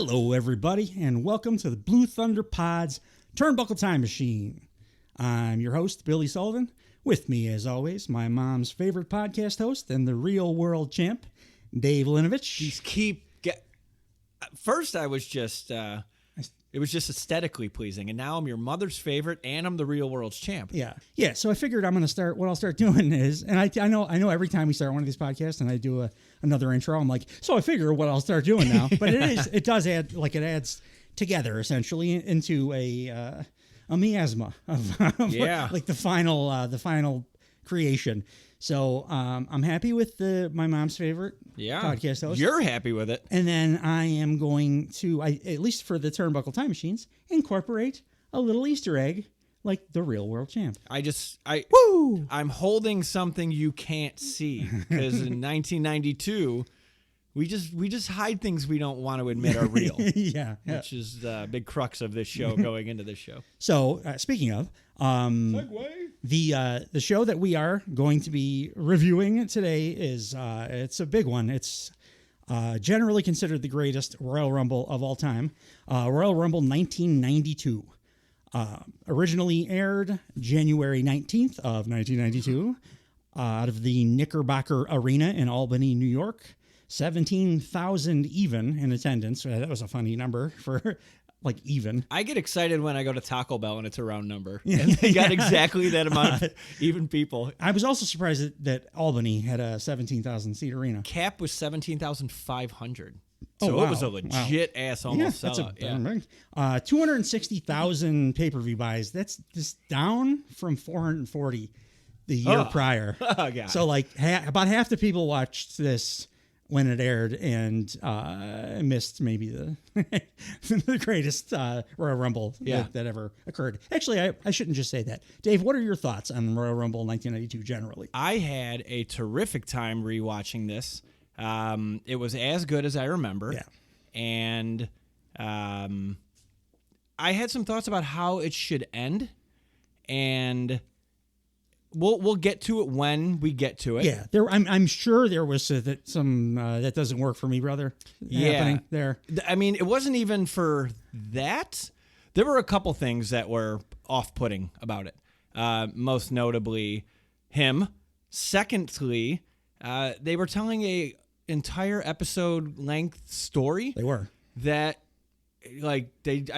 Hello, everybody, and welcome to the Blue Thunder Pod's Turnbuckle Time Machine. I'm your host, Billy Sullivan. With me, as always, my mom's favorite podcast host and the real world champ, Dave Linovich. First, I was just it was just aesthetically pleasing, and now I'm your mother's favorite, and I'm the real world's champ. Yeah. So I figured I'm going to start. What I'll start doing is, and I know every time we start one of these podcasts, and I do another intro, I'm like, so I figure what I'll start doing now. But it adds together essentially into a miasma of like the final creation. So I'm happy with my mom's favorite podcast host. You're happy with it. And then I am going to, at least for the Turnbuckle Time Machines, incorporate a little Easter egg like the real world champ. I'm holding something you can't see because in 1992, we just hide things we don't want to admit are real. yeah. Which is the big crux of this show going into this show. So speaking of, segue. The show that we are going to be reviewing today is it's a big one. It's generally considered the greatest Royal Rumble of all time. Royal Rumble 1992. Originally aired January 19th of 1992 out of the Knickerbocker Arena in Albany, New York. 17,000 even in attendance. That was a funny number for like even. I get excited when I go to Taco Bell and it's a round number. And they got exactly that amount of even people. I was also surprised that Albany had a 17,000 seat arena. Cap was 17,500. So wow. It was a legit ass almost sellout. 260,000 pay-per-view buys. That's just down from 440 the year prior. Oh, God. So like about half the people watched this when it aired and missed maybe the greatest Royal Rumble that ever occurred. Actually, I shouldn't just say that. Dave, what are your thoughts on Royal Rumble 1992 generally? I had a terrific time rewatching this. It was as good as I remember. Yeah. And I had some thoughts about how it should end. And we'll get to it when we get to it. Yeah, I'm sure there was some that doesn't work for me, brother. Happening there. I mean, it wasn't even for that. There were a couple things that were off-putting about it. Most notably, him. Secondly, they were telling a entire episode length story. They were that, I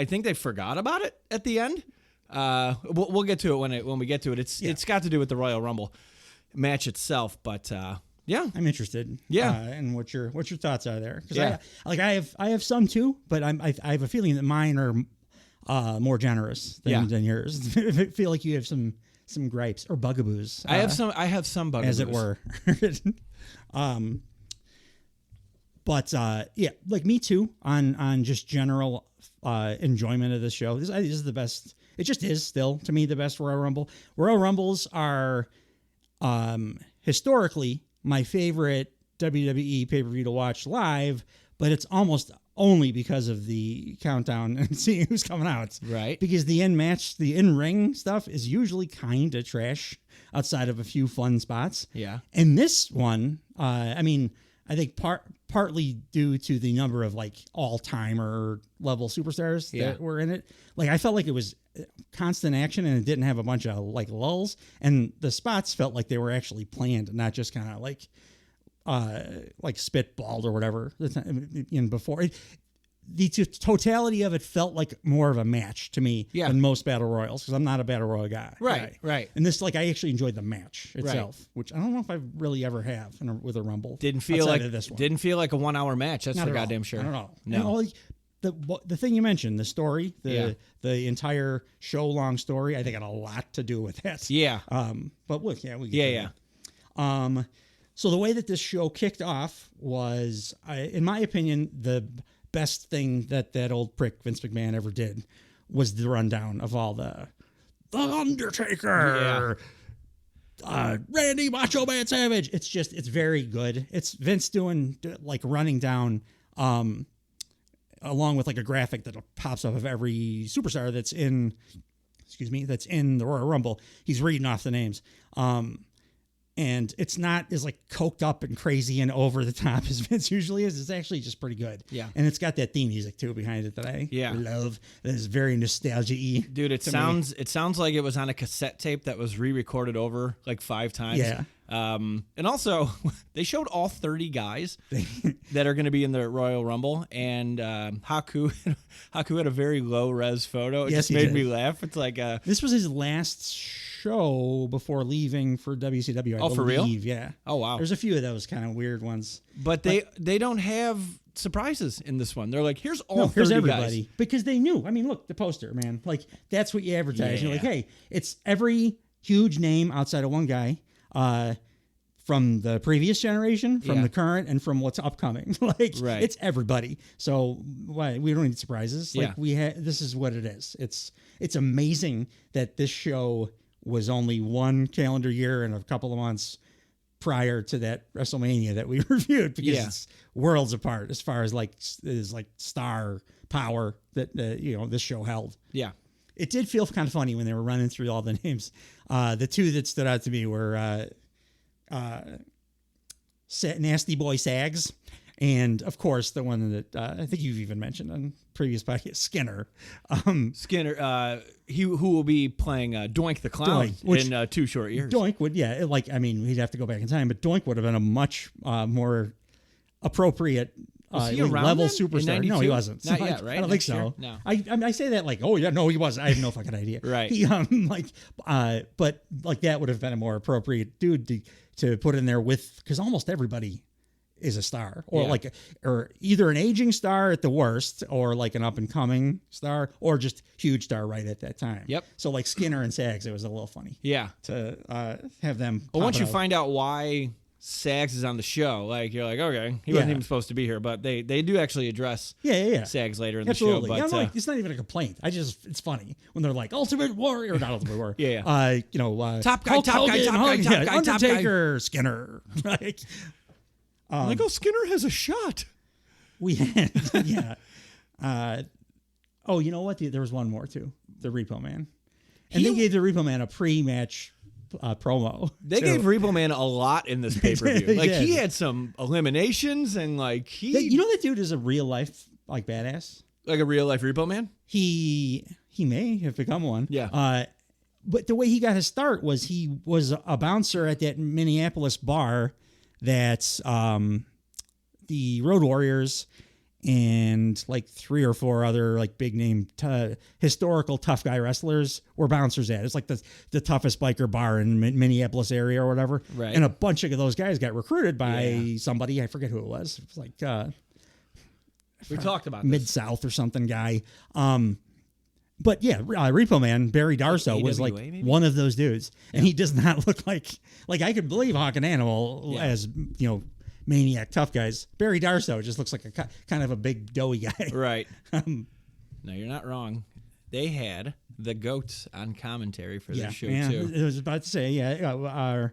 think they forgot about it at the end. We'll get to it when we get to it. It's got to do with the Royal Rumble match itself, but yeah, I'm interested. And what your thoughts are there? Because I have some too, but I have a feeling that mine are more generous than yours. I feel like you have some gripes or bugaboos. I have some bugaboos, as it were. But like me too on just general enjoyment of this show. This is the best. It just is still, to me, the best Royal Rumble. Royal Rumbles are historically my favorite WWE pay-per-view to watch live, but it's almost only because of the countdown and seeing who's coming out. Right. Because the in-ring stuff is usually kind of trash outside of a few fun spots. Yeah. And this one, I think partly due to the number of like all-timer level superstars that were in it. Like I felt like it was constant action and it didn't have a bunch of like lulls, and the spots felt like they were actually planned, not just kind of like spitballed or whatever. In before the totality of it felt like more of a match to me than most battle royals, because I'm not a battle royal guy. Right. And this, I actually enjoyed the match itself, which I don't know if I really ever have with a Rumble. Didn't feel like a 1 hour match. That's for goddamn sure. I don't know. No. The thing you mentioned, the story, the entire show long story, I think had a lot to do with that. Yeah. But we get to that. So the way that this show kicked off was, in my opinion, the best thing that old prick Vince McMahon ever did was the rundown of all the Undertaker, Randy Macho Man Savage. It's very good. It's Vince doing running down, along with a graphic that pops up of every superstar that's in the Royal Rumble. He's reading off the names. And it's not as like coked up and crazy and over the top as Vince usually is. It's actually just pretty good. Yeah. And it's got that theme music too behind it that I love. That is very nostalgia-y. Dude, it sounds like it was on a cassette tape that was re-recorded over like 5 times. Yeah. And also, they showed all 30 guys that are going to be in the Royal Rumble, and Haku had a very low-res photo. It just made me laugh. It's like this was his last show before leaving for WCW. I believe. For real? Yeah. Oh, wow. There's a few of those kind of weird ones. But they don't have surprises in this one. They're like, here's 30 everybody. guys. Because they knew. I mean, look, the poster, man. Like, that's what you advertise. Yeah. You're like, hey, it's every huge name outside of one guy. From the previous generation, from the current, and from what's upcoming. It's everybody. So we don't need surprises. This is what it is. It's amazing that this show was only one calendar year and a couple of months prior to that WrestleMania that we reviewed, because it's worlds apart as far as star power that this show held. Yeah. It did feel kind of funny when they were running through all the names. The two that stood out to me were Nasty Boy Sags, and of course the one that I think you've even mentioned on previous podcast, Skinner. Skinner, who will be playing Doink the Clown in 2 short years. Doink would, he'd have to go back in time, but Doink would have been a much more appropriate level superstar. No, he wasn't. Not yet, right? I don't think so. No. I say that like, oh yeah, no, he wasn't. I have no fucking idea. Right. He but like that would have been a more appropriate dude to put in there because almost everybody is a star, or either an aging star at the worst, or like an up and coming star, or just huge star right at that time. Yep. So like Skinner and Sags, it was a little funny. Yeah. To have them. But once you find out why Sags is on the show, like you're like, okay, he wasn't even supposed to be here, but they do actually address Sags later in the show. But it's not even a complaint. It's funny when they're like Ultimate Warrior, or not Ultimate Warrior. Top guy, Undertaker, Skinner. Skinner has a shot. We had, you know what? There was one more too. The Repo Man, and they gave the Repo Man a pre-match promo. They gave Repo Man a lot in this pay-per-view. He had some eliminations, and that dude is a real life badass, like a real life Repo Man. He may have become one. Yeah. But the way he got his start was he was a bouncer at that Minneapolis bar that the Road Warriors and 3 or 4 other big name historical tough guy wrestlers were bouncers at. It's like the toughest biker bar in Minneapolis area or whatever. Right. And a bunch of those guys got recruited by somebody. I forget who it was. It was we talked about Mid-South or something guy. But Repo Man, Barry Darsow, was maybe? one of those dudes. And he does not look like I could believe Hawk and Animal as, maniac tough guys. Barry Darsow just looks like a kind of a big doughy guy. Right. No, you're not wrong. They had the goats on commentary for this show too. I was about to say, our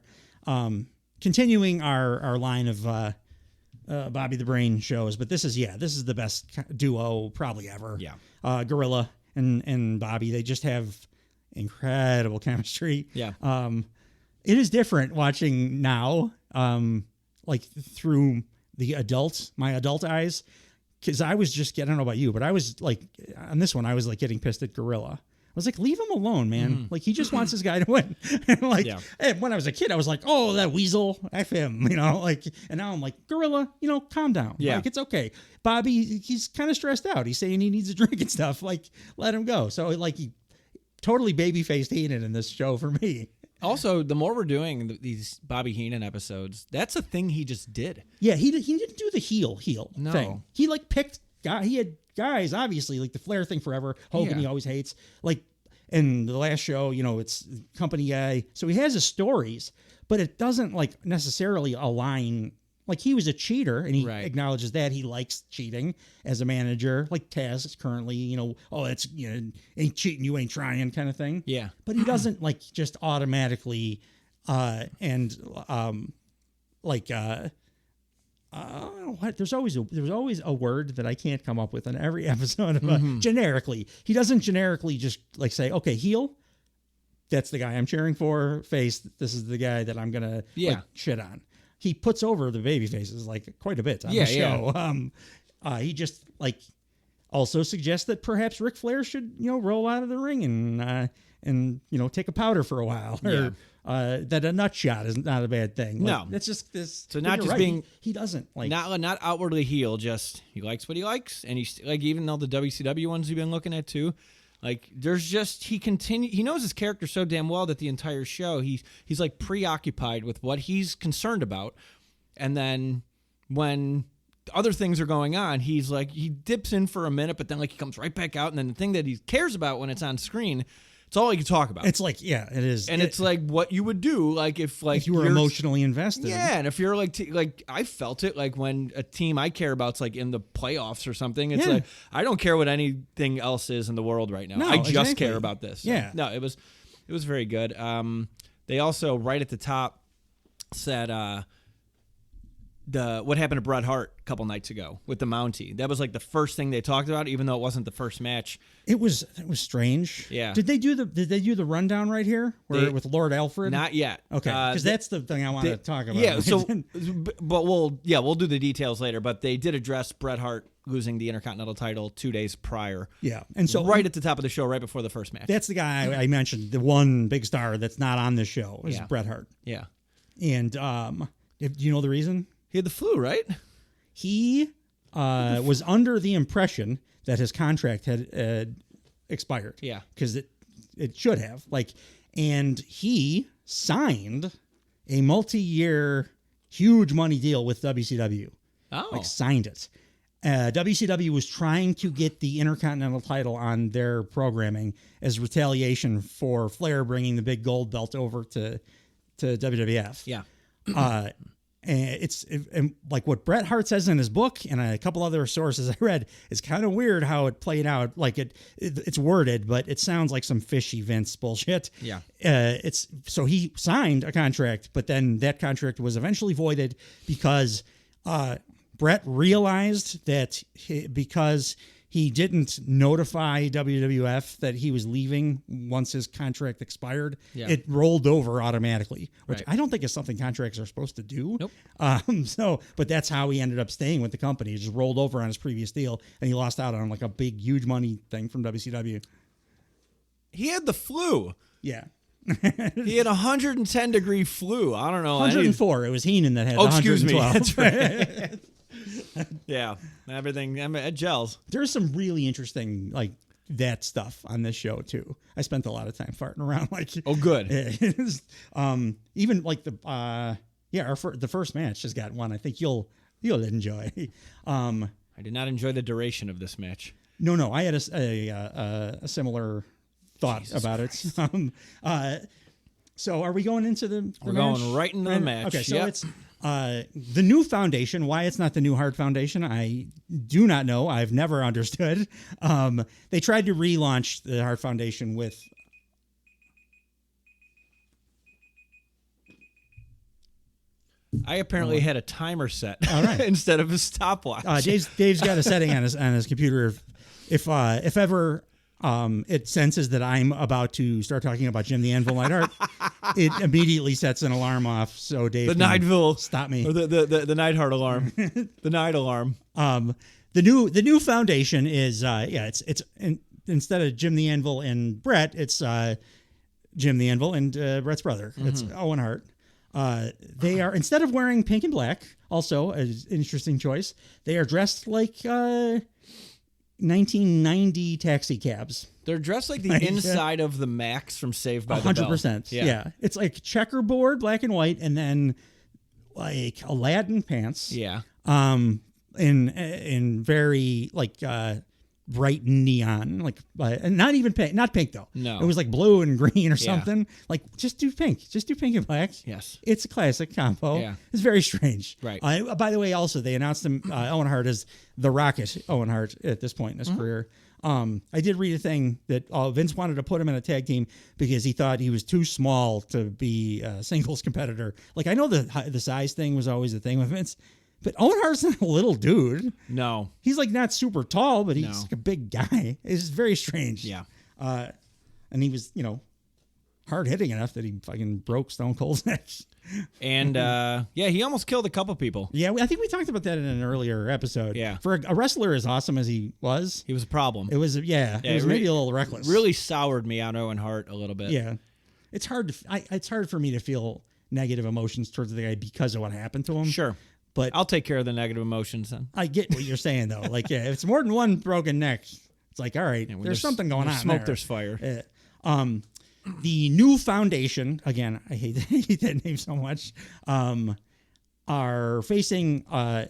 continuing our line of Bobby the Brain shows, but this is the best duo probably ever. Yeah. Gorilla and Bobby, they just have incredible chemistry. Yeah. It is different watching now, through my adult eyes, because I was just I don't know about you, but I was on this one, I was getting pissed at Gorilla. I was like, leave him alone, man. He just wants this guy to win. And and when I was a kid, I was like, oh, that weasel, F him, and now I'm like, Gorilla, calm down. Yeah. It's okay. Bobby, he's kind of stressed out. He's saying he needs a drink and stuff. Let him go. So he totally baby-faced Heenan in this show for me. Also, the more we're doing these Bobby Heenan episodes, that's a thing he just did. Yeah, he didn't do the heel thing. He picked guy. He had guys, obviously, the Flair thing forever. Hogan he always hates. In the last show, it's company guy. So he has his stories, but it doesn't necessarily align. He was a cheater, and he acknowledges that he likes cheating as a manager. Taz is currently, it's ain't cheating, you ain't trying kind of thing. Yeah, but he doesn't just automatically there's always a word that I can't come up with in every episode of generically. He doesn't generically just say, okay, heel. that's the guy I'm cheering for. Face, this is the guy that I'm gonna like, shit on. He puts over the baby faces like quite a bit on the show. He just like also suggests that perhaps Ric Flair should roll out of the ring and take a powder for a while, or that a nut shot is not a bad thing. Like, that's just this. So not just being he doesn't like not outwardly heel, just he likes what he likes, and he's like, even though the WCW ones you've been looking at too. Like, there's just, he knows his character so damn well that the entire show, he's like preoccupied with what he's concerned about. And then when other things are going on, he's like, he dips in for a minute, but then like he comes right back out. And then the thing that he cares about when it's on screen, it's all he can talk about. It's like, it is. And it's like what you would do, like if you were emotionally invested. Yeah, and if you're like I felt it like when a team I care about's like in the playoffs or something. It's like I don't care what anything else is in the world right now. No, I just care about this. So, yeah. No, it was very good. They also right at the top said what happened to Bret Hart a couple nights ago with the Mountie. That was like the first thing they talked about, even though it wasn't the first match. It was strange. Yeah. Did they do the rundown right here with Lord Alfred? Not yet. Okay, because that's the thing I want to talk about. Yeah. So, but we'll do the details later. But they did address Bret Hart losing the Intercontinental title 2 days prior. Yeah, and so right at the top of the show, right before the first match. That's the guy I mentioned. The one big star that's not on this show is Bret Hart. Yeah. And do you know the reason? He had the flu, right? He was under the impression that his contract had expired. Yeah. Because it should have. And he signed a multi-year, huge money deal with WCW. Oh. Signed it. WCW was trying to get the Intercontinental title on their programming as retaliation for Flair bringing the big gold belt over to WWF. Yeah. And like what Bret Hart says in his book and a couple other sources I read, it's kind of weird how it played out. Like it's worded, but it sounds like some fishy Vince bullshit. Yeah. So he signed a contract, but then that contract was eventually voided because Bret realized that because he didn't notify WWF that he was leaving once his contract expired. Yeah. It rolled over automatically, which Right. I don't think is something contracts are supposed to do. Nope. But that's how he ended up staying with the company. He just rolled over on his previous deal, and he lost out on like a big, huge money thing from WCW. He had the flu. Yeah. He had 110-degree flu. I don't know. 104. It was Heenan that had Oh, excuse me. 112. That's right. Yeah, everything. It gels. There's some really interesting that stuff on this show too. I spent a lot of time farting around. Oh, good. Even like the first match has got one I think you'll enjoy. I did not enjoy the duration of this match. No, I had a similar thought Jesus about Christ. it. So are we going into the We're match? going right into the match. Okay, so Yep. it's the new foundation. Why it's not the new Hart Foundation, I do not know. I've never understood. They tried to relaunch the Hart Foundation with I apparently had a timer set All right. instead of a stopwatch. Dave's got a setting on his computer. If ever it senses that I'm about to start talking about Jim the Anvil Neidhart, it immediately sets an alarm off. So Dave, the Neidville stop me. Or the Neidhart alarm, the Neid alarm. The new foundation is it's instead of Jim the Anvil and Bret, it's Jim the Anvil and Bret's brother. Mm-hmm. It's Owen Hart. They are, instead of wearing pink and black, also an interesting choice, they are dressed like 1990 taxi cabs. They're dressed like the inside of the Max from Saved by the Bell. 100%. Yeah. It's like checkerboard, black and white, and then like Aladdin pants. Yeah. In very like bright neon, like not even pink, not pink though. No. It was like blue and green or something. Like just do pink and black. Yes. It's a classic combo. Yeah. It's very strange. Right. By the way, also they announced him Owen Hart as the Rocket Owen Hart at this point in his career. I did read a thing that Vince wanted to put him in a tag team because he thought he was too small to be a singles competitor. Like I know the size thing was always the thing with Vince, but Owen Hart's not a little dude. No. He's like not super tall, but he's like a big guy. It's very strange. Yeah. And he was, hard hitting enough that he fucking broke Stone Cold's neck. And he almost killed a couple people. Yeah, I think we talked about that in an earlier episode. Yeah. For a wrestler as awesome as he was a problem. It was, it was maybe a little reckless. Really soured me on Owen Hart a little bit. Yeah. It's hard for me to feel negative emotions towards the guy because of what happened to him. Sure. But I'll take care of the negative emotions then. I get what you're saying, though. Like, if it's more than one broken neck, it's like, all right, there's something going on smoke, there. there's fire. The new foundation, again, I hate that name so much, are facing a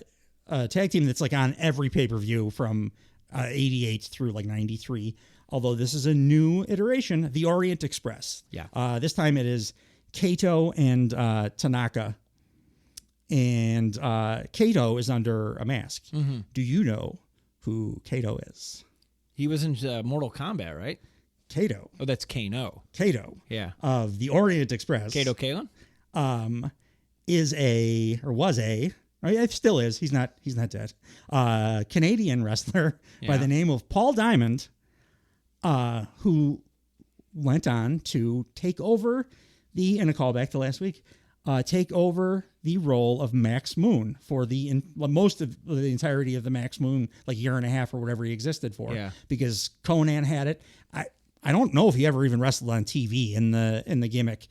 tag team that's like on every pay-per-view from 88 through like 93. Although this is a new iteration, the Orient Express. Yeah. This time it is Kato and Tanaka. And Kato is under a mask. Mm-hmm. Do you know who Kato is? He was in Mortal Kombat, right? Kato. Oh, that's Kano. Kato. Yeah. Of the Orient Express. Kato Kalin? Still is. He's not dead. Canadian wrestler by the name of Paul Diamond, who went on to take over in a callback to last week, take over the role of Max Moon for most of the entirety of the Max Moon, like year and a half or whatever he existed for. Yeah. Because Conan had it. I don't know if he ever even wrestled on TV in the gimmick.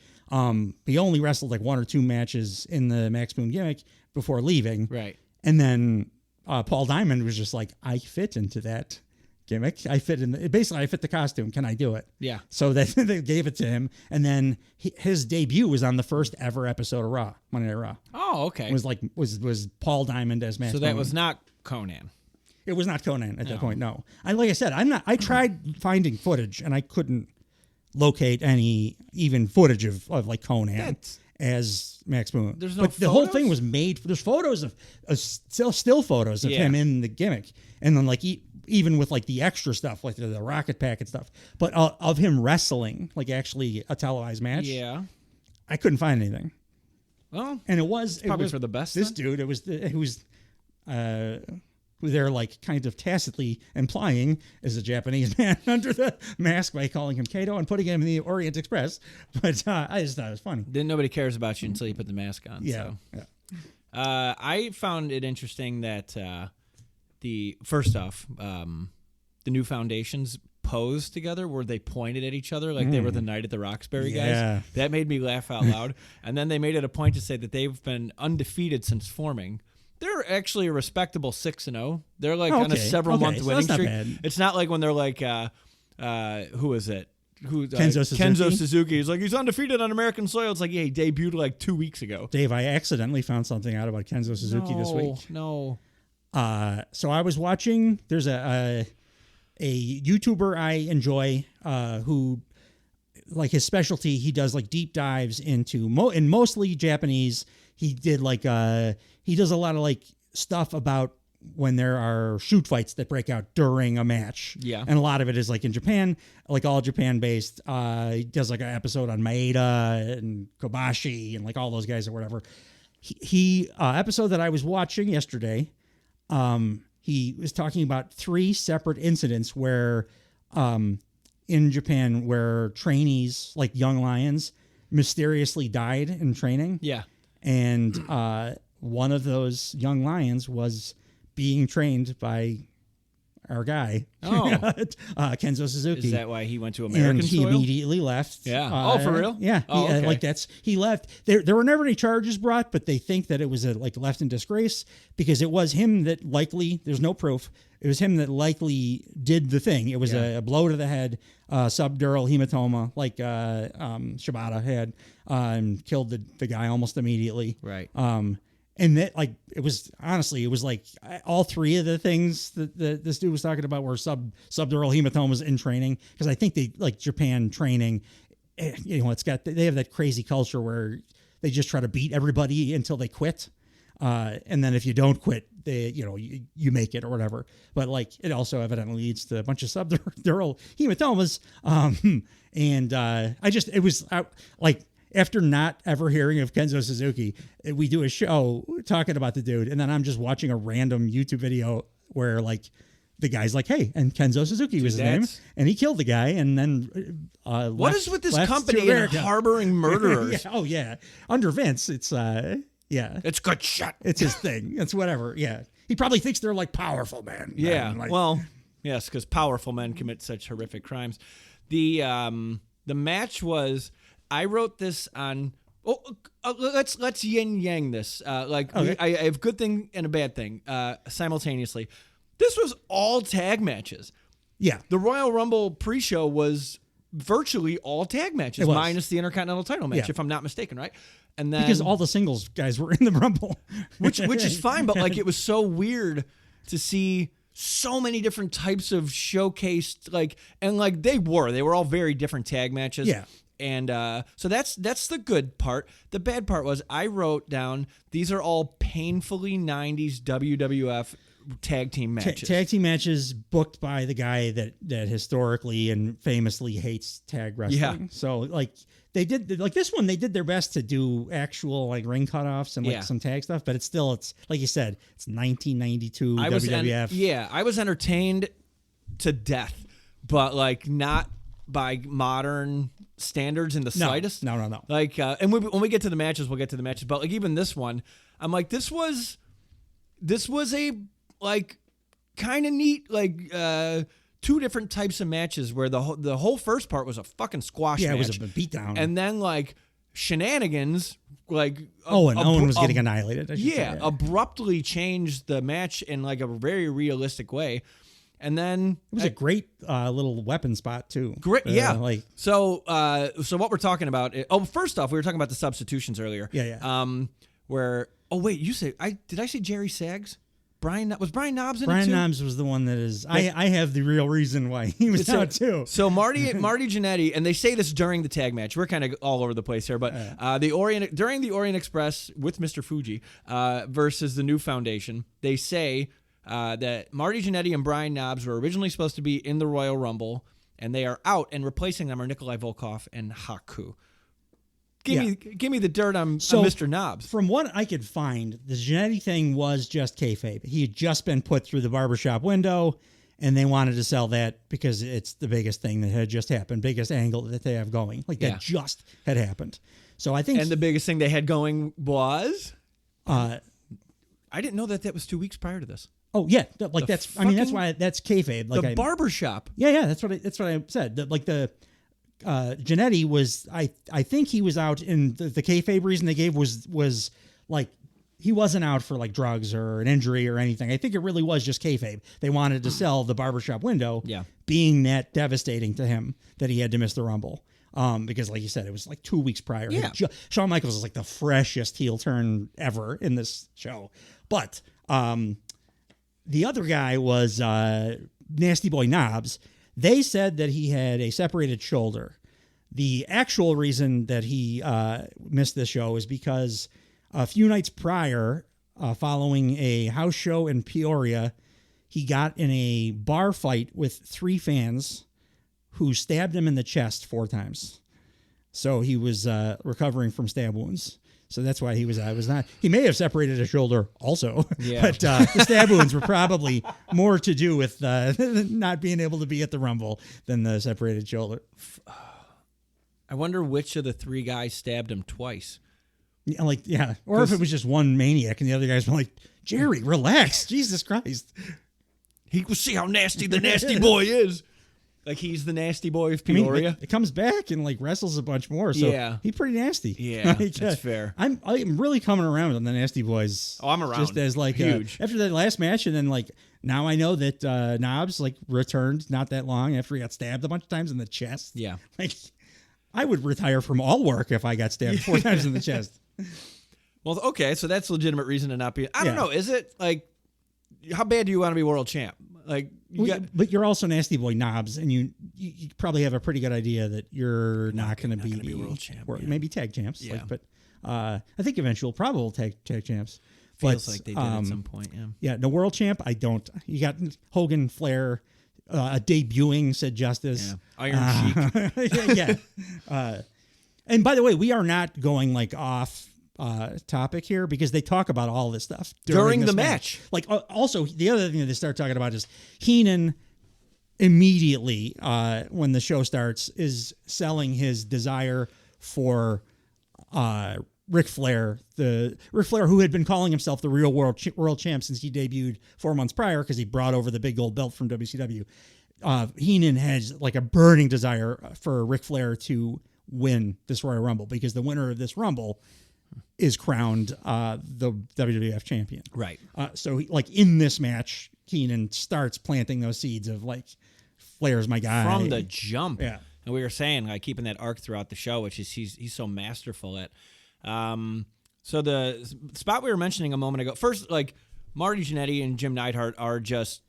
He only wrestled like one or two matches in the Max Moon gimmick before leaving. Right. And then Paul Diamond was just like, I fit into that gimmick. I fit the costume. Can I do it? Yeah. So they gave it to him. And then his debut was on the first ever episode of Raw, Monday Night Raw. Oh, okay. It was Paul Diamond as Max Moon. So that was not Conan. It was not Conan at that point. No, like I said, I tried finding footage and I couldn't locate any even footage of like Conan as Max Moon. There's no. But the whole thing was made. There's photos of still photos of him in the gimmick, and then like even with like the extra stuff, like the rocket packet stuff, but of him wrestling, like actually a televised match. Yeah, I couldn't find anything. Well, and it was probably for the best. This dude, it was. Who they're like kind of tacitly implying is a Japanese man under the mask by calling him Kato and putting him in the Orient Express. But I just thought it was funny. Then nobody cares about you until you put the mask on. Yeah. So. Yeah. I found it interesting that the new foundations posed together where they pointed at each other like they were the Night at the Roxbury guys. That made me laugh out loud. And then they made it a point to say that they've been undefeated since forming. They're actually a respectable 6-0. They're like on a several-month winning streak. Bad. It's not like when they're like, who is it? Kenzo Suzuki. Kenzo Suzuki. He's like, he's undefeated on American soil. It's like, yeah, he debuted like 2 weeks ago. Dave, I accidentally found something out about Kenzo Suzuki this week. No. So I was watching. There's a YouTuber I enjoy who, like his specialty, he does like deep dives into mostly Japanese. He did like he does a lot of like stuff about when there are shoot fights that break out during a match. Yeah. And a lot of it is like in Japan, like all Japan based. He does like an episode on Maeda and Kobashi and like all those guys or whatever. He episode that I was watching yesterday, he was talking about 3 separate incidents where in Japan where trainees like young lions mysteriously died in training. Yeah. And one of those young lions was being trained by our guy, Kenzo Suzuki. Is that why he went to American and he soil? immediately left. Yeah. For real? Yeah. Oh, okay. He left. There were never any charges brought, but they think that it was left in disgrace because it was him that likely. There's no proof. It was him that likely did the thing. It was a blow to the head, subdural hematoma, like Shibata had, and killed the guy almost immediately. Right. And that, like, it was like all 3 of the things that this dude was talking about were subdural hematomas in training. Because I think they like Japan training, they have that crazy culture where they just try to beat everybody until they quit. And then if you don't quit, you make it or whatever. But like it also evidently leads to a bunch of subdural hematomas. After not ever hearing of Kenzo Suzuki, we do a show talking about the dude, and then I'm just watching a random YouTube video where like the guy's like, hey, and Kenzo Suzuki was his name, and he killed the guy, and then what is with this company and harboring murderers? Oh yeah, under Vince, it's it's good shit. It's his thing. It's whatever. Yeah, he probably thinks they're like powerful men. Yeah, like, well, yes, because powerful men commit such horrific crimes. The match was. I wrote this on. Let's yin yang this. Okay. I have good thing and a bad thing simultaneously. This was all tag matches. Yeah, the Royal Rumble pre-show was virtually all tag matches, minus the Intercontinental title match, if I'm not mistaken, right? And then because all the singles guys were in the Rumble, which is fine, but like it was so weird to see so many different types of showcased they were all very different tag matches. Yeah. And so that's the good part. The bad part was I wrote down these are all painfully 90s WWF tag team matches. Tag team matches booked by the guy that historically and famously hates tag wrestling. Yeah. So like they did like this one, they did their best to do actual like ring cutoffs and like some tag stuff, but it's like you said, it's 1992 WWF. I was entertained to death, but like not by modern standards in the slightest. No. Like, and when we get to the matches, we'll get to the matches. But like even this one, I'm like, this was a like kind of neat two different types of matches where the whole first part was a fucking squash match. Yeah, it was a beatdown. And then like shenanigans, like Owen was getting annihilated. Abruptly changed the match in like a very realistic way. And then it was a great little weapon spot too. Great, So what we're talking about? First off, we were talking about the substitutions earlier. Yeah. Where wait, you say did I say Jerry Sags? Was Brian Knobbs in it too? Brian Knobbs was the one that is. I have the real reason why he was out too. So Marty Jannetty, and they say this during the tag match. We're kind of all over the place here, but during the Orient Express with Mr. Fuji versus the New Foundation, they say. That Marty Jannetty and Brian Knobbs were originally supposed to be in the Royal Rumble, and they are out, and replacing them are Nikolai Volkov and Haku. Give me the dirt on Mr. Knobbs. From what I could find, the Jannetty thing was just kayfabe. He had just been put through the barbershop window, and they wanted to sell that because it's the biggest thing that had just happened, biggest angle that they have going. That just had happened. So I think... And the biggest thing they had going was... I didn't know that was 2 weeks prior to this. Oh yeah, that's why that's kayfabe. Like the barbershop. Yeah, that's what I said. Jannetty was I think he was out, in the kayfabe reason they gave was like he wasn't out for like drugs or an injury or anything. I think it really was just kayfabe. They wanted to sell the barbershop window, being that devastating to him that he had to miss the Rumble. Because like you said, it was like 2 weeks prior. Yeah. Shawn Michaels is like the freshest heel turn ever in this show, but the other guy was Nasty Boy Knobbs. They said that he had a separated shoulder. The actual reason that he missed this show is because a few nights prior, following a house show in Peoria, he got in a bar fight with 3 fans who stabbed him in the chest 4 times. So he was recovering from stab wounds. So that's why he was not. He may have separated a shoulder also, but the stab wounds were probably more to do with not being able to be at the Rumble than the separated shoulder. I wonder which of the 3 guys stabbed him twice. Or if it was just one maniac and the other guys were like, Jerry, relax, Jesus Christ. He will see how nasty the nasty boy is. Like he's the nasty boy of Peoria. I mean, it comes back and like wrestles a bunch more. So he's pretty nasty. Yeah, that's fair. I'm really coming around on the Nasty Boys. Oh, I'm around. Just as like huge. After that last match, and then like now I know that Knobbs like returned not that long after he got stabbed a bunch of times in the chest. Yeah, like I would retire from all work if I got stabbed 4 times in the chest. Well, okay, so that's a legitimate reason to not be. I don't know. Is it like how bad do you want to be world champ? Like, but you're also Nasty Boy Knobbs, and you probably have a pretty good idea that you're not going to be world champ, maybe tag champs. Yeah. But I think eventually probable tag champs. Feels like they did at some point. Yeah. Yeah. No world champ. I don't. You got Hogan, Flair, debuting Sid Justice, Iron Sheik. yeah. And by the way, we are not going like off topic here because they talk about all this stuff During this the match. Like, also, the other thing that they start talking about is Heenan immediately, when the show starts, is selling his desire for Ric Flair, who had been calling himself the real world champ since he debuted 4 months prior because he brought over the big gold belt from WCW. Heenan has like a burning desire for Ric Flair to win this Royal Rumble because the winner of this Rumble is crowned the WWF champion. Right. So in this match, Heenan starts planting those seeds of like, Flair's my guy. From the jump. Yeah. And we were saying, like, keeping that arc throughout the show, which is he's so masterful at. So the spot we were mentioning a moment ago, first, like, Marty Jannetty and Jim Neidhart are just,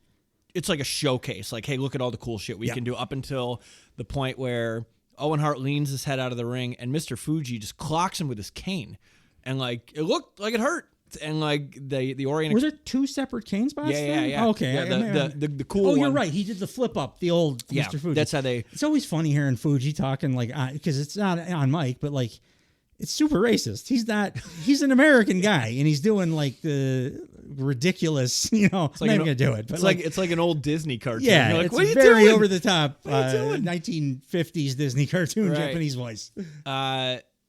it's like a showcase. Like, hey, look at all the cool shit we can do, up until the point where Owen Hart leans his head out of the ring and Mr. Fuji just clocks him with his cane. And, like, it looked like it hurt. And, like, the Orient... Were there two separate cane spots? Yeah. Oh, okay. Yeah, the cool one. Oh, you're right. He did the flip up, the old Mr. Fuji. That's how they... It's always funny hearing Fuji talking, like, because it's not on mic, but, like, it's super racist. He's an American guy, and he's doing, like, the ridiculous, I'm not even going to do it. But it's like an old Disney cartoon. Yeah, you're like, it's what are you very doing? over the top 1950s Disney cartoon Right. Japanese voice.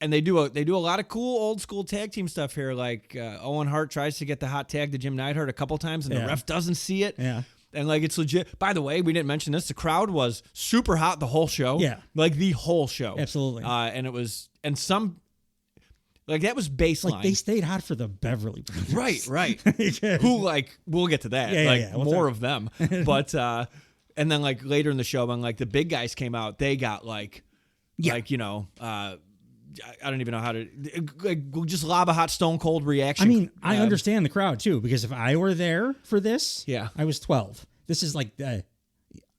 And they do a lot of cool old school tag team stuff here. Like Owen Hart tries to get the hot tag to Jim Neidhart a couple times, and the ref doesn't see it. Yeah. And like it's legit. By the way, we didn't mention this. The crowd was super hot the whole show. Yeah. Like the whole show. Absolutely. And it was, and some, like that was baseline. Like they stayed hot for the Beverly Brothers. Right. Who, like, we'll get to that. Yeah. More of them. But and then like later in the show, when like the big guys came out, they got like I don't even know how to just lob a hot stone cold reaction. I mean, I understand the crowd too, because if I were there for this, I was 12. This is like,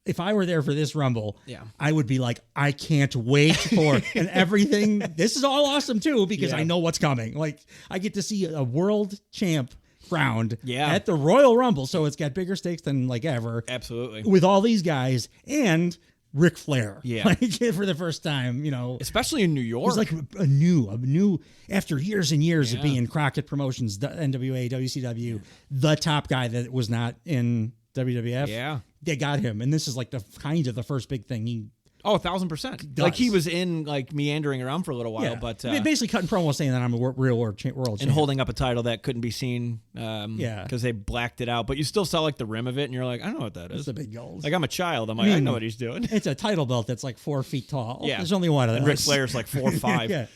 if I were there for this Rumble, I would be like, I can't wait for and everything. This is all awesome too, because I know what's coming. Like I get to see a world champ crowned at the Royal Rumble, so it's got bigger stakes than like ever. Absolutely. With all these guys and Ric Flair, like, for the first time, especially in New York. It was like a new after years and years of being Crockett Promotions, the NWA, WCW, the top guy that was not in WWF. Yeah, they got him, and this is like the first big thing he. Oh, 100%. Like he was in like meandering around for a little while, but basically cutting promo saying that I'm a real world champ, and holding up a title that couldn't be seen, because they blacked it out. But you still saw like the rim of it, and you're like, I know what that is. It's a big gold. Like I'm a child. I'm like, I know what he's doing. It's a title belt that's like 4 feet tall. Yeah, there's only one of those. And Ric Flair's like 4 or 5.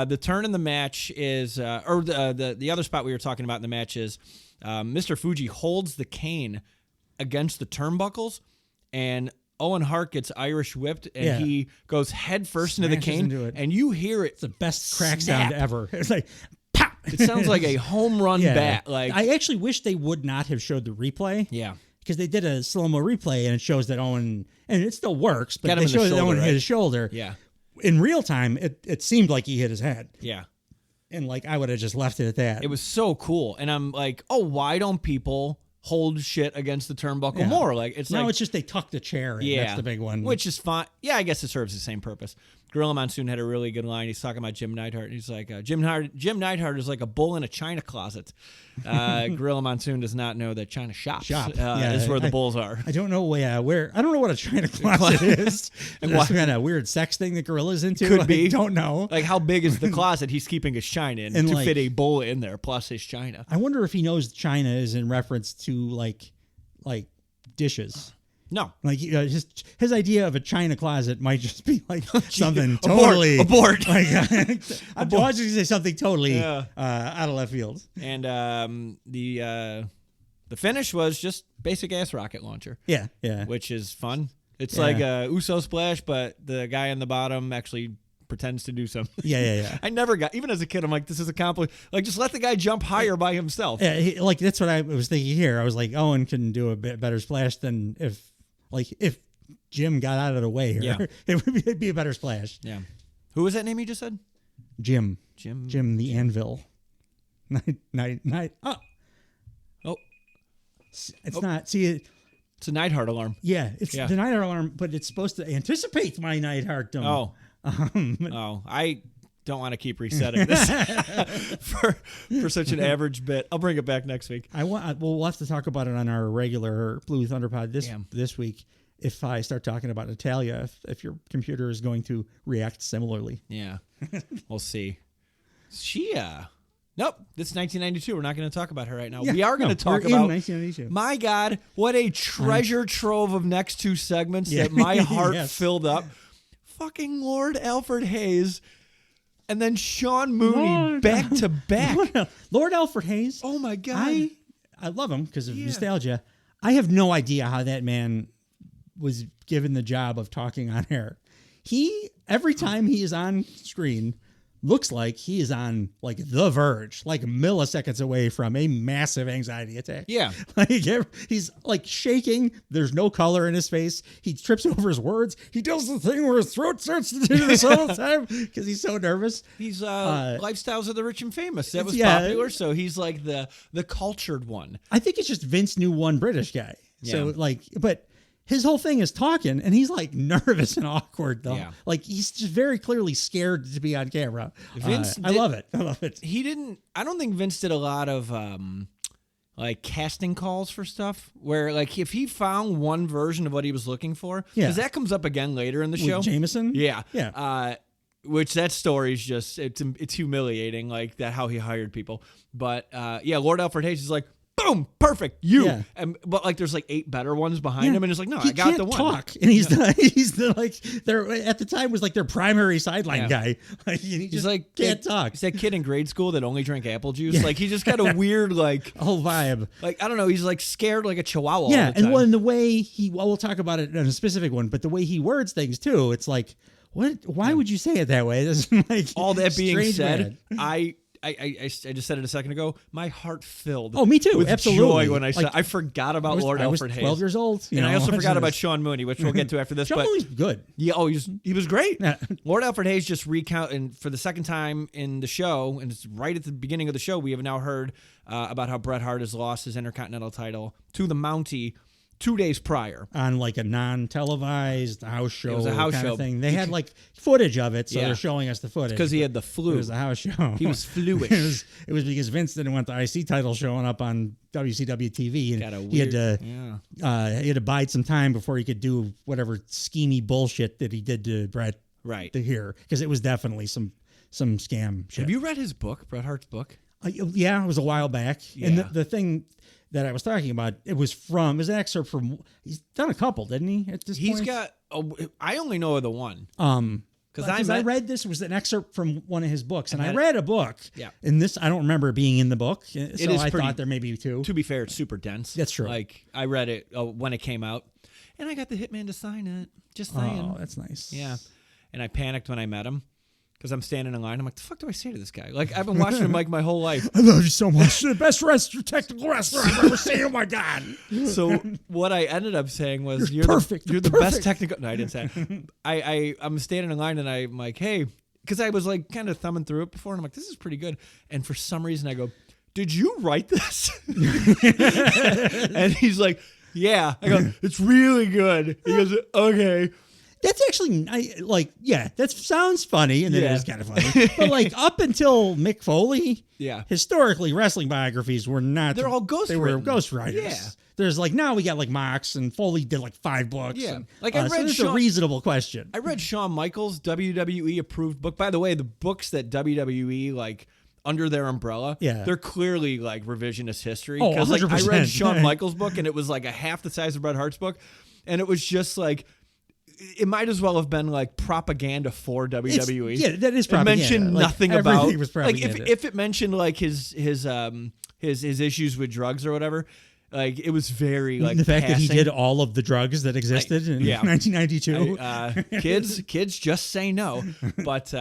The turn in the match is, or the other spot we were talking about in the match is, Mr. Fuji holds the cane against the turnbuckles, and Owen Hart gets Irish whipped, and he goes head first into the cane, and you hear it. It's the best crack sound ever. It's like, pop! It sounds like a home run bat. Like I actually wish they would not have showed the replay. Yeah. Because they did a slow-mo replay, and it shows that Owen, and it still works, but they show that Owen hit his shoulder. Yeah. In real time, it seemed like he hit his head. Yeah. And like I would have just left it at that. It was so cool. And I'm like, oh, why don't people hold shit against the turnbuckle more? Like it's it's just they tuck the chair in. That's the big one. Which is fine. Yeah, I guess it serves the same purpose. Gorilla Monsoon had a really good line. He's talking about Jim Neidhart. He's like, Jim Neidhart is like a bull in a china closet. Gorilla Monsoon does not know that China shops is where the bulls are. I don't know where. I don't know what a china closet is. And what kind of weird sex thing that Gorilla's into? Could be. I don't know. Like how big is the closet he's keeping his china in and to fit a bull in there plus his china? I wonder if he knows China is in reference to like dishes. No, like his idea of a china closet might just be like something totally abort. Like I'm going to say something totally out of left field. And the finish was just basic ass rocket launcher. Yeah, which is fun. It's like a Uso splash, but the guy on the bottom actually pretends to do something. Yeah. I never got, even as a kid, I'm like, this is a compliment. Like, just let the guy jump higher by himself. Yeah, like that's what I was thinking here. I was like, Owen can do a bit better splash than if Jim got out of the way here. Yeah. It'd be a better splash. Yeah. Who was that name you just said? Jim the Anvil. Night. Oh. It's not. See it. It's a Neidhart alarm. Yeah, it's the Neidhart alarm, but it's supposed to anticipate my Neidhart. don't want to keep resetting this for such an average bit. I'll bring it back next week. We'll have to talk about it on our regular Blue Thunderpod this week. If I start talking about Natalia, if your computer is going to react similarly. Yeah, we'll see. Nope, this is 1992. We're not going to talk about her right now. We are going to talk about 1992. My God, what a treasure trove of next two segments that my heart filled up. Fucking Lord Alfred Hayes, and then Sean Mooney back to back. Lord Alfred Hayes. Oh my God, I love him because of nostalgia. I have no idea how that man was given the job of talking on air. Every time he is on screen, looks like he is on like the verge, like milliseconds away from a massive anxiety attack. Yeah. Like he's like shaking. There's no color in his face. He trips over his words. He does the thing where his throat starts to do this all the time because he's so nervous. He's Lifestyles of the Rich and Famous. That was popular. So he's like the cultured one. I think it's just Vince knew one British guy. So but his whole thing is talking, and he's like nervous and awkward though. Yeah. Like he's just very clearly scared to be on camera. I love it. I don't think Vince did a lot of like casting calls for stuff where like if he found one version of what he was looking for, because that comes up again later in the show. With Jameson? Yeah. Which that story is just it's humiliating, like that how he hired people. But Lord Alfred Hayes is like, boom, perfect, but like there's like 8 better ones behind him, and it's like, no, I got the one. Talk, and he's the like there at the time was like their primary sideline guy. Like, he's like can't talk. He's that kid in grade school that only drank apple juice. Like he just got a weird like whole vibe. Like I don't know, he's like scared like a chihuahua. Yeah, all the time. and the way we'll talk about it in a specific one, but the way he words things too, it's like, what? Why would you say it that way? It doesn't like all that being said, man. I just said it a second ago. My heart filled. Oh, me too. With absolutely. Joy when I said I forgot about Lord Alfred Hayes. 12 years old. And I also forgot about Sean Mooney, which we'll get to after this. Sean Mooney's good. Yeah. Oh, he was great. Lord Alfred Hayes just recounted for the second time in the show, and it's right at the beginning of the show. We have now heard about how Bret Hart has lost his Intercontinental title to the Mountie 2 days prior on like a non-televised house show. It was a house kind show of thing. They had like footage of it, so they're showing us the footage because he had the flu. It was a house show. He was fluish. It was because Vince didn't want the IC title showing up on WCW TV, and he had to bide some time before he could do whatever schemy bullshit that he did to Bret. Right to hear, because it was definitely some scam shit. Have you read his book, Bret Hart's book? Yeah, it was a while back. Yeah. And the thing that I was talking about, it was an excerpt from. He's done a couple, didn't he? At this point, I only know of the one. Because I read this was an excerpt from one of his books, and I read a book. Yeah. And this I don't remember being in the book, so I pretty, thought there may be 2. To be fair, it's super dense. That's true. Like I read it when it came out, and I got the hitman to sign it. Just saying. Oh, that's nice. Yeah. And I panicked when I met him. Because I'm standing in line, I'm like, the fuck do I say to this guy? Like, I've been watching him like my whole life. I love you so much. You're the best technical wrestler I've ever seen. Oh my God. So what I ended up saying was, you're perfect. You're the best technical. No, I didn't say that. I'm standing in line and I'm like, hey, because I was like kind of thumbing through it before, and I'm like, this is pretty good. And for some reason I go, did you write this? And he's like, yeah. I go, it's really good. He goes, okay. That's actually that sounds funny, and then it is kind of funny. But like up until Mick Foley, historically wrestling biographies were not. They're all ghost. They were ghostwriters. Yeah. There's like now we got like Mox, and Foley did like 5 books. Yeah. And, like I read a reasonable question. I read Shawn Michaels' WWE approved book. By the way, the books that WWE like under their umbrella, they're clearly like revisionist history. Oh, 100%. Like I read Shawn Michaels' book, and it was like a half the size of Bret Hart's book, and it was just like. It might as well have been like propaganda for WWE. That is propaganda. It mentioned nothing about was propaganda. Like if it mentioned like his issues with drugs or whatever, like it was very like the fact passing. that he did all of the drugs that existed in 1992. Kids just say no, but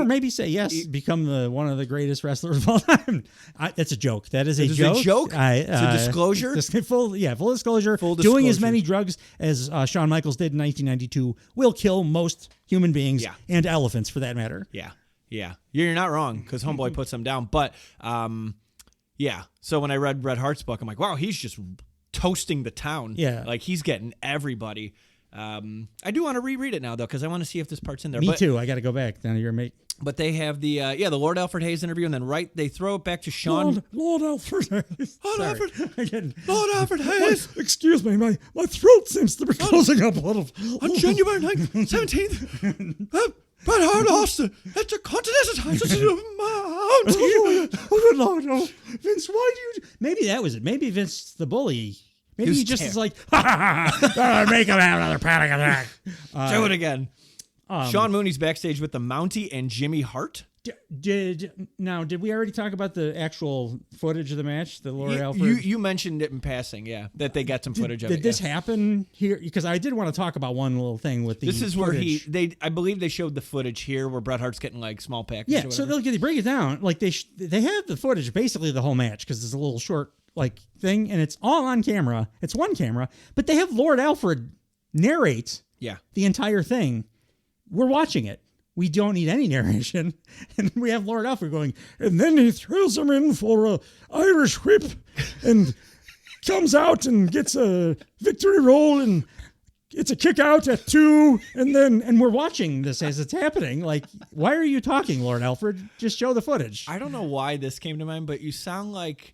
maybe say yes. Become one of the greatest wrestlers of all time. That's a joke. That is a joke. It's a disclosure. Full disclosure. Doing as many drugs as Shawn Michaels did in 1992 will kill most human beings and elephants, for that matter. Yeah. You're not wrong, because Homeboy puts them down. But so when I read Bret Hart's book, I'm like, wow, he's just toasting the town. Yeah, like he's getting everybody. I do want to reread it now though, because I want to see if this part's in there. Me too. I got to go back. Now you're But they have the Lord Alfred Hayes interview, and then they throw it back to Sean. Lord Alfred Hayes. Lord Alfred Hayes. Excuse me, my throat seems to be closing up a little. On January 17th, Bret Hart lost at the Continental title to Mountie. Vince, why do you... Maybe that was it. Maybe Vince the bully. Maybe he just is like, make him have another panic attack. Do it again. Sean Mooney's backstage with the Mountie and Jimmy Hart. Did we already talk about the actual footage of the match? The Lord Alfred? You mentioned it in passing, that they got some footage of it. Did this happen here? Because I did want to talk about one little thing with the. This is footage. where I believe they showed the footage here where Bret Hart's getting like small packages. Yeah, so they break it down. Like they have the footage basically the whole match because it's a little short like thing and it's all on camera. It's one camera, but they have Lord Alfred narrate the entire thing. We're watching it. We don't need any narration. And we have Lord Alfred going, and then he throws him in for a Irish whip and comes out and gets a victory roll and it's a kick out at 2. And we're watching this as it's happening. Like, why are you talking, Lord Alfred? Just show the footage. I don't know why this came to mind, but you sound like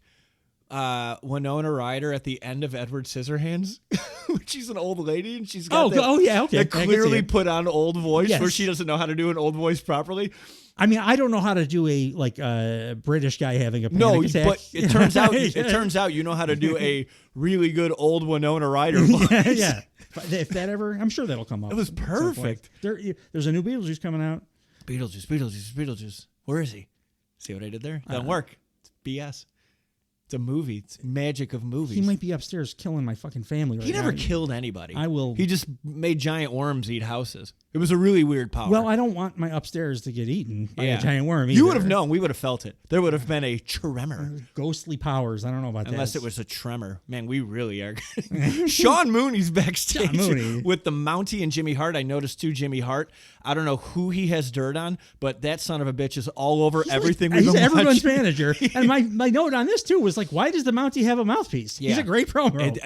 Winona Ryder at the end of Edward Scissorhands. She's an old lady and she's got that clearly put on old voice where she doesn't know how to do an old voice properly. I mean, I don't know how to do a British guy having a panic attack. But it turns out you know how to do a really good old Winona Ryder voice. Yeah. If that ever, I'm sure that'll come up. It was perfect. There's a new Beetlejuice coming out. Beetlejuice. Where is he? See what I did there? Doesn't work. It's BS. It's a movie. It's magic of movies. He might be upstairs killing my fucking family right now. He never killed anybody. I will. He just made giant worms eat houses. It was a really weird power. Well, I don't want my upstairs to get eaten by a giant worm either. You would have known. We would have felt it. There would have been a tremor. Ghostly powers. I don't know about that. Unless it was a tremor. Man, we really are. Sean Mooney's backstage with the Mountie and Jimmy Hart. I noticed too, Jimmy Hart. I don't know who he has dirt on, but that son of a bitch is all over everything we've been watching. He's everyone's manager. And my note on this too was like, why does the Mountie have a mouthpiece? He's a great promo.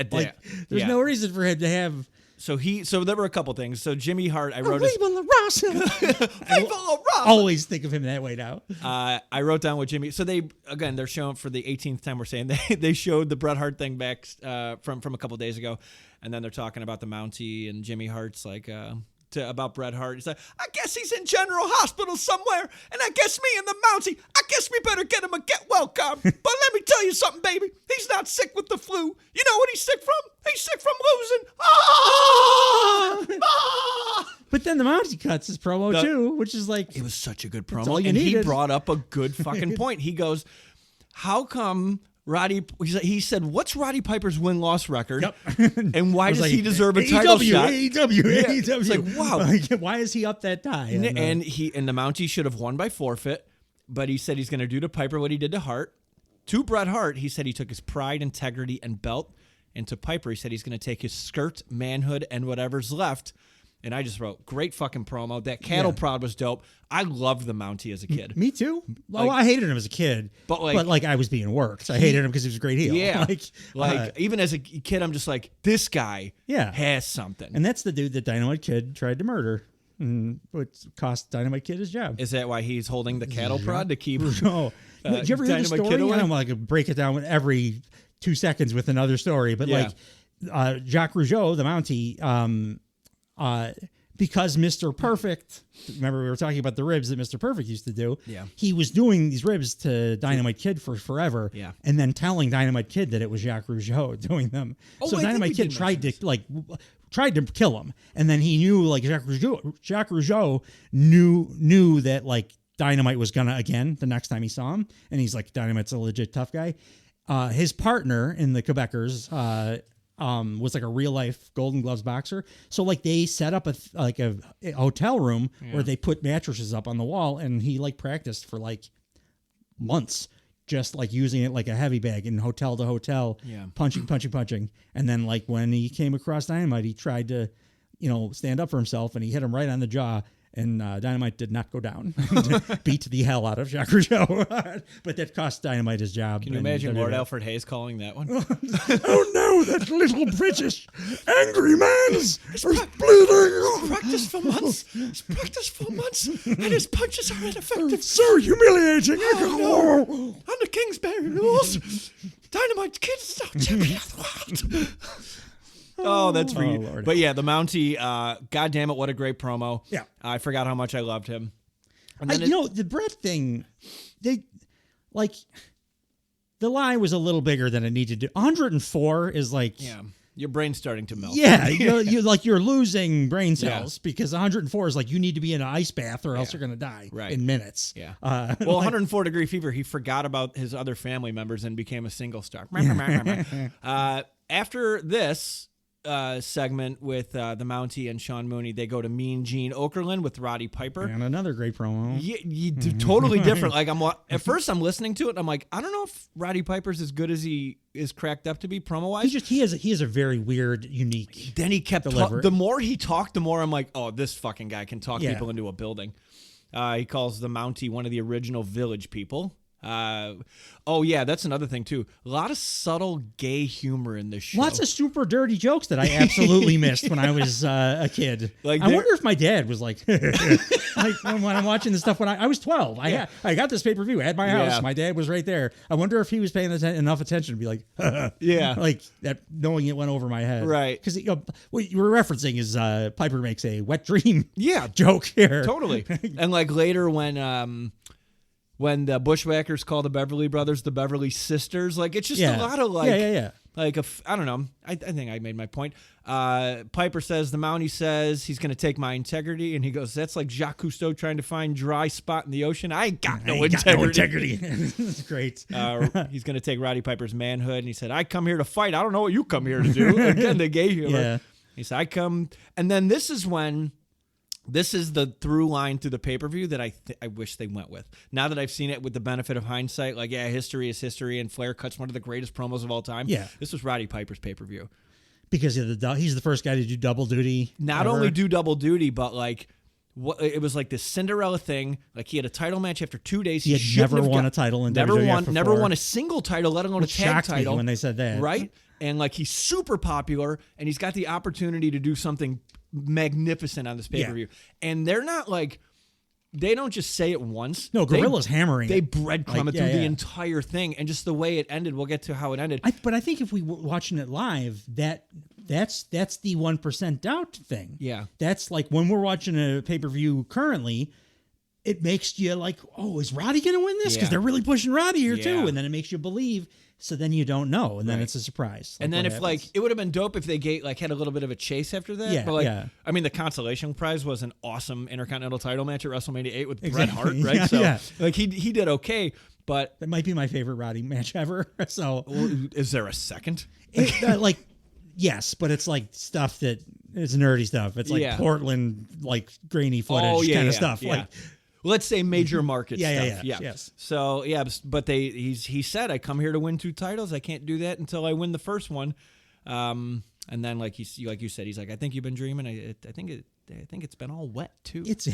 There's no reason for him to have. So there were a couple things. So Jimmy Hart, I wrote always think of him that way now. I wrote down what Jimmy. So they're showing for the 18th time. We're saying they showed the Bret Hart thing back from a couple days ago, and then they're talking about the Mountie and Jimmy Hart's like. About Bret Hart. He's like, I guess he's in General Hospital somewhere, and I guess me and the Mountie, I guess we better get him a get well card. But let me tell you something, baby. He's not sick with the flu. You know what he's sick from? He's sick from losing. But then the Mountie cuts his promo too, which is like... It was such a good promo. And he brought up a good fucking point. He goes, how come... he said, what's Roddy Piper's win-loss record? Yep. And why does he deserve a title shot? AEW. It's like, wow. Why is he up that high? And the Mountie should have won by forfeit, but he said he's going to do to Piper what he did to Hart. To Bret Hart, he said he took his pride, integrity, and belt. And to Piper, he said he's going to take his skirt, manhood, and whatever's left. And I just wrote, great fucking promo. That cattle prod was dope. I loved the Mountie as a kid. Me too. Well, I hated him as a kid, but I was being worked. So I hated him because he was a great heel. Yeah. Even as a kid, I'm just like, this guy has something. And that's the dude that Dynamite Kid tried to murder. Which cost Dynamite Kid his job. Is that why he's holding the cattle prod to keep... No. Did you ever hear the story? I don't want to break it down with every 2 seconds with another story, but Jacques Rougeau, the Mountie, because Mr. Perfect, remember we were talking about the ribs that Mr. Perfect used to do. Yeah. He was doing these ribs to Dynamite Kid for forever. Yeah. And then telling Dynamite Kid that it was Jacques Rougeau doing them. So Dynamite Kid tried to kill him. And then he knew Jacques Rougeau knew that Dynamite was gonna again the next time he saw him. And he's like, Dynamite's a legit tough guy. His partner in the Quebecers, was like a real life Golden Gloves boxer. So they set up a hotel room where they put mattresses up on the wall, and he practiced for months, just using it like a heavy bag in hotel to hotel, punching. And then when he came across Dynamite, he tried to, stand up for himself, and he hit him right on the jaw. and Dynamite did not go down. Beat the hell out of Shocker Joe, but that cost Dynamite his job. Can you imagine Lord Alfred Hayes calling that one? Oh no, that little British angry man is bleeding. Practiced for months. He's practiced for months, and his punches are ineffective. So humiliating. Oh, no. I'm the Kingsbury rules. Dynamite kids now champion of the world. Oh, that's for you. Lord. But yeah, the Mountie, God damn it, what a great promo. Yeah. I forgot how much I loved him. And then the Brett thing, they like the lie was a little bigger than it needed to. 104 is like, yeah, your brain's starting to melt. Yeah, you're losing brain cells because 104 is like you need to be in an ice bath or else you're gonna die in minutes. Yeah. Well, 104 degree fever. He forgot about his other family members and became a single star. After this segment with the Mountie and Sean Mooney, they go to Mean Gene Okerlund with Roddy Piper. And another great promo. Yeah, totally different. Like at first I'm listening to it and I'm like, I don't know if Roddy Piper's as good as he is cracked up to be promo wise. He has a very weird, unique. Then he kept the more he talked, the more I'm like, oh, this fucking guy can talk people into a building. He calls the Mountie one of the original Village people. Oh yeah, that's another thing too. A lot of subtle gay humor in this show. Lots of super dirty jokes that I absolutely missed when I was a kid. Like I wonder if my dad was like when I'm watching this stuff when I was 12. I got this pay-per-view at my house. My dad was right there. I wonder if he was paying enough attention to be like, like that, knowing it went over my head, right? Because what you were referencing is Piper makes a wet dream, joke here, totally. And like later when the Bushwhackers call the Beverly Brothers the Beverly Sisters, like it's just a lot of like, like I don't know. I think I made my point. Piper says the Mountie says he's going to take my integrity, and he goes, "That's like Jacques Cousteau trying to find dry spot in the ocean. I ain't got no integrity." That's great. He's going to take Roddy Piper's manhood, and he said, "I come here to fight. I don't know what you come here to do." Again, the gay humor. Yeah. He said, "I come," and then this is when. This is the through line through the pay-per-view that I wish they went with. Now that I've seen it with the benefit of hindsight, like, history is history, and Flair cuts one of the greatest promos of all time. Yeah. This was Roddy Piper's pay-per-view. Because he's the first guy to do double duty. Not only do double duty, but, like, it was like this Cinderella thing. Like, he had a title match after 2 days. He had never won a title in WWF before. Never won a single title, let alone a tag title. Me when they said that. Right? And, like, he's super popular, and he's got the opportunity to do something magnificent on this pay-per-view. And they're not like, they don't just say it once. No, Gorilla's hammering They it. breadcrumb it through the entire thing. And just the way it ended, we'll get to how it ended. But I think if we were watching it live, that's the 1% doubt thing. Yeah. That's like when we're watching a pay-per-view currently, it makes you like, oh, is Roddy going to win this? Because they're really pushing Roddy here too. And then it makes you believe. So then you don't know, and then it's a surprise. And then if happens. It would have been dope if they had a little bit of a chase after that. Yeah, but I mean, the consolation prize was an awesome Intercontinental title match at WrestleMania 8 with Bret Hart, right? Like he did okay, but that might be my favorite Roddy match ever. So is there a second? Yes, but it's like stuff that is nerdy stuff. It's like Portland, like grainy footage kind of stuff. Yeah. Like. Let's say major market stuff. Yes. So but he said, I come here to win 2 titles. I can't do that until I win the first one. And then like you said, he's like, I think you've been dreaming. I think it's been all wet too. It's